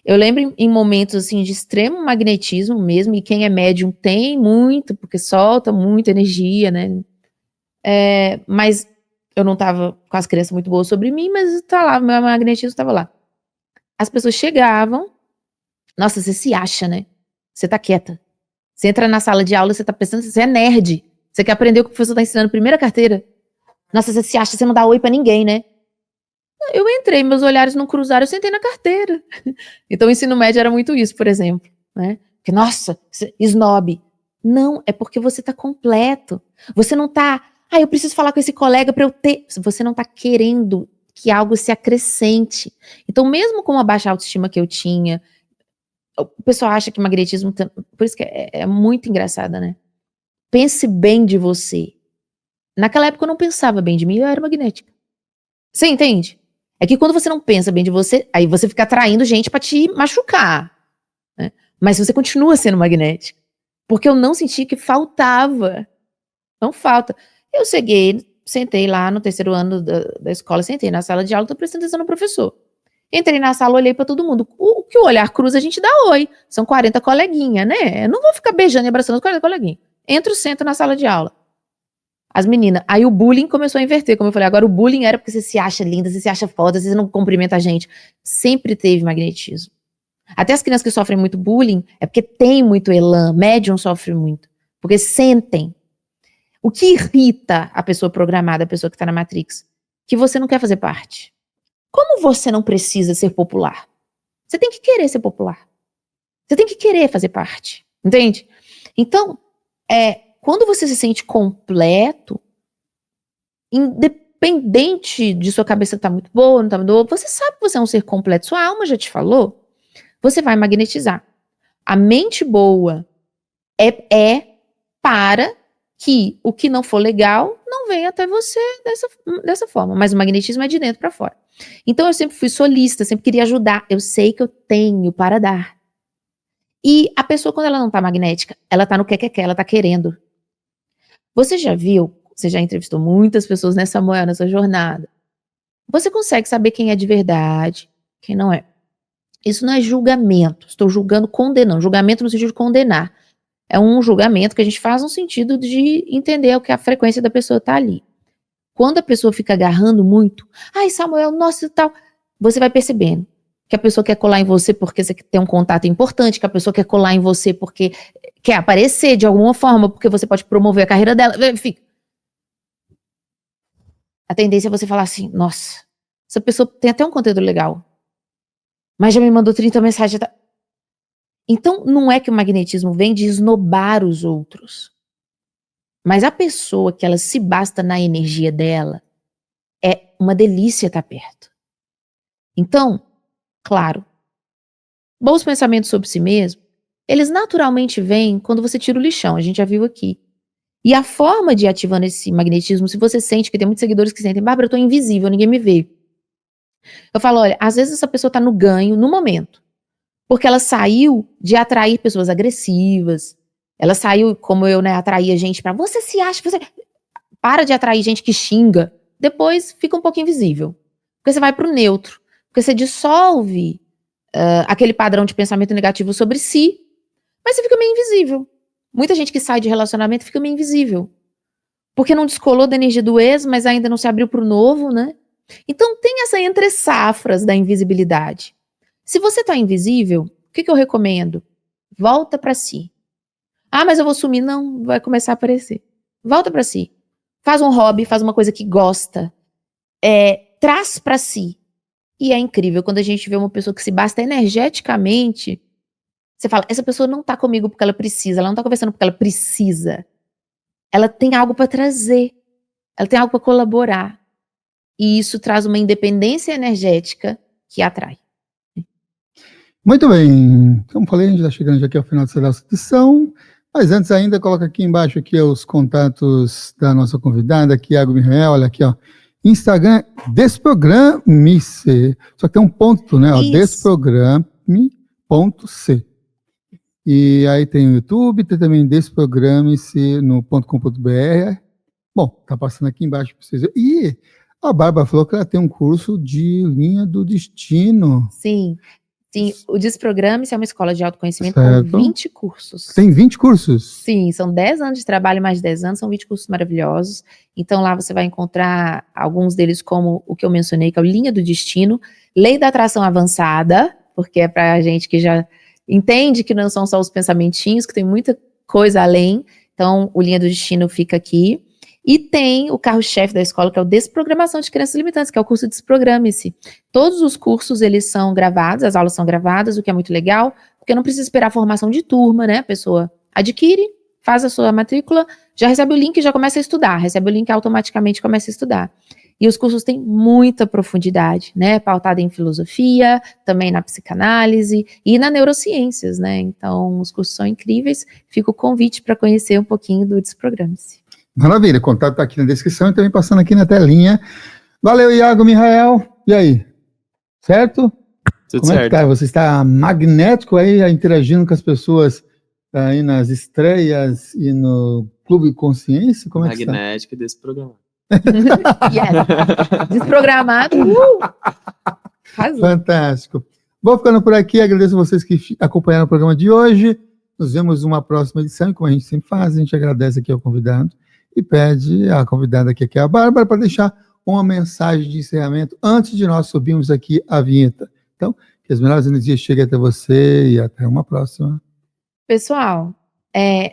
Eu lembro em momentos assim de extremo magnetismo mesmo, e quem é médium tem muito, porque solta muita energia, né? Mas eu não tava com as crenças muito boas sobre mim, mas tá lá, meu magnetismo estava lá. As pessoas chegavam, nossa, você se acha, né? Você tá quieta. Você entra na sala de aula, você tá pensando, você é nerd. Você quer aprender o que o professor tá ensinando, primeira carteira. Nossa, você se acha, você não dá oi pra ninguém, né? Eu entrei, meus olhares não cruzaram, eu sentei na carteira. Então o ensino médio era muito isso, por exemplo, né? Que, nossa, snob. Não, é porque você tá completo. Você não tá, eu preciso falar com esse colega para eu ter. Você não tá querendo que algo se acrescente. Então, mesmo com a baixa autoestima que eu tinha, o pessoal acha que magnetismo, por isso que é muito engraçada, né? Pense bem de você. Naquela época eu não pensava bem de mim, eu era magnética. Você entende? É que quando você não pensa bem de você, aí você fica atraindo gente pra te machucar, né? Mas você continua sendo magnética. Porque eu não senti que faltava. Não falta. Eu sentei lá no terceiro ano da escola, sentei na sala de aula, tô prestando atenção no professor. Entrei na sala, olhei pra todo mundo. O que o olhar cruza, a gente dá oi. São 40 coleguinhas, né? Eu não vou ficar beijando e abraçando os 40 coleguinhas. Entro, sento na sala de aula. As meninas. Aí o bullying começou a inverter, como eu falei. Agora o bullying era porque você se acha linda, você se acha foda, você não cumprimenta a gente. Sempre teve magnetismo. Até as crianças que sofrem muito bullying é porque tem muito elan. Médium sofre muito. Porque sentem. O que irrita a pessoa programada, a pessoa que está na Matrix? Que você não quer fazer parte. Como você não precisa ser popular? Você tem que querer ser popular. Você tem que querer fazer parte. Entende? Então, quando você se sente completo, independente de sua cabeça estar muito boa, não tá muito boa, você sabe que você é um ser completo, sua alma já te falou, você vai magnetizar. A mente boa é para que o que não for legal não venha até você dessa forma, mas o magnetismo é de dentro para fora. Então eu sempre fui solícita, sempre queria ajudar, eu sei que eu tenho para dar. E a pessoa, quando ela não tá magnética, ela tá no quer, ela tá querendo. Você já viu, você já entrevistou muitas pessoas nessa jornada. Você consegue saber quem é de verdade, quem não é. Isso não é julgamento, estou julgando, condenando. Julgamento no sentido de condenar. É um julgamento que a gente faz no sentido de entender o que a frequência da pessoa tá ali. Quando a pessoa fica agarrando muito, Samuel, nossa e tal, você vai percebendo que a pessoa quer colar em você porque você tem um contato importante, que a pessoa quer colar em você porque quer aparecer de alguma forma, porque você pode promover a carreira dela. Fica. A tendência é você falar assim, nossa, essa pessoa tem até um conteúdo legal, mas já me mandou 30 mensagens. Então, não é que o magnetismo vem de esnobar os outros, mas a pessoa que ela se basta na energia dela, é uma delícia estar perto. Então, claro, bons pensamentos sobre si mesmo, eles naturalmente vêm quando você tira o lixão, a gente já viu aqui. E a forma de ir ativando esse magnetismo, se você sente, que tem muitos seguidores que sentem, Bárbara, eu tô invisível, ninguém me vê. Eu falo, olha, às vezes essa pessoa tá no ganho, no momento, porque ela saiu de atrair pessoas agressivas, ela saiu, como eu, né, atraía gente pra, você se acha, você... Para de atrair gente que xinga, depois fica um pouco invisível, porque você vai pro neutro, porque você dissolve aquele padrão de pensamento negativo sobre si, mas você fica meio invisível. Muita gente que sai de relacionamento fica meio invisível, porque não descolou da energia do ex, mas ainda não se abriu pro novo, né? Então tem essa entre safras da invisibilidade. Se você tá invisível, o que eu recomendo? Volta pra si. Mas eu vou sumir. Não, vai começar a aparecer. Volta pra si. Faz um hobby, faz uma coisa que gosta. traz para si. E é incrível quando a gente vê uma pessoa que se basta energeticamente, você fala, essa pessoa não tá comigo porque ela precisa, ela não tá conversando porque ela precisa. Ela tem algo para trazer, ela tem algo para colaborar. E isso traz uma independência energética que atrai. Muito bem, como falei, a gente está chegando já aqui ao final dessa nossa edição, mas antes ainda, coloca aqui embaixo aqui os contatos da nossa convidada, aqui, Iago Mihael, olha aqui, ó, Instagram, Desprograme-se, só que tem um ponto, né, ó, Desprograme.c. E aí tem o YouTube, tem também Desprograme-se no .com.br. Bom, tá passando aqui embaixo para vocês verem. E a Bárbara falou que ela tem um curso de linha do destino. Sim, o Desprograme-se é uma escola de autoconhecimento Certo. com 20 cursos. Tem 20 cursos? Sim, são 10 anos de trabalho, mais de 10 anos, são 20 cursos maravilhosos. Então lá você vai encontrar alguns deles como o que eu mencionei, que é o Linha do Destino, Lei da Atração Avançada, porque é para a gente que já entende que não são só os pensamentinhos, que tem muita coisa além. Então o Linha do Destino fica aqui. E tem o carro-chefe da escola, que é o Desprogramação de Crenças Limitantes, que é o curso Desprograme-se. Todos os cursos, eles são gravados, as aulas são gravadas, o que é muito legal, porque não precisa esperar a formação de turma, né? A pessoa adquire, faz a sua matrícula, já recebe o link e já começa a estudar. Recebe o link e automaticamente começa a estudar. E os cursos têm muita profundidade, né? Pautada em filosofia, também na psicanálise e na neurociências, né? Então, os cursos são incríveis. Fica o convite para conhecer um pouquinho do Desprograme-se. Maravilha, o contato está aqui na descrição e também passando aqui na telinha. Valeu, Iago Mihael. E aí? Certo? Tudo Como certo. é que tá? Você está magnético aí, interagindo com as pessoas aí nas estreias e no Clube Consciência? Como é que está? Magnética desse programa. Yes. Desprogramado. Arrasou. Fantástico. Vou ficando por aqui, agradeço a vocês que acompanharam o programa de hoje. Nos vemos numa próxima edição, e como a gente sempre faz, a gente agradece aqui ao convidado e pede a convidada aqui, que é a Bárbara, para deixar uma mensagem de encerramento antes de nós subirmos aqui a vinheta. Então, que as melhores energias cheguem até você e até uma próxima. Pessoal,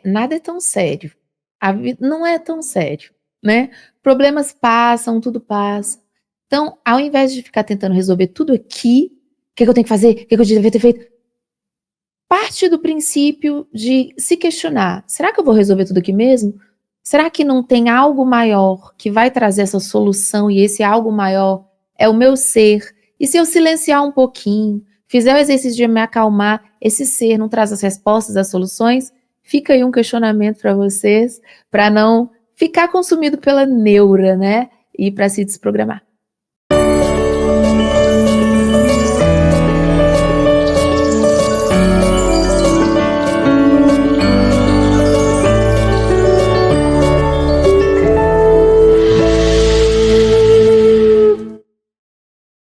nada é tão sério. A vida não é tão sério, né? Problemas passam, tudo passa. Então, ao invés de ficar tentando resolver tudo aqui, o que eu tenho que fazer? O que eu devia ter feito? Parte do princípio de se questionar. Será que eu vou resolver tudo aqui mesmo? Será que não tem algo maior que vai trazer essa solução e esse algo maior é o meu ser? E se eu silenciar um pouquinho, fizer o exercício de me acalmar, esse ser não traz as respostas, as soluções? Fica aí um questionamento para vocês, para não ficar consumido pela neura, né? E para se desprogramar.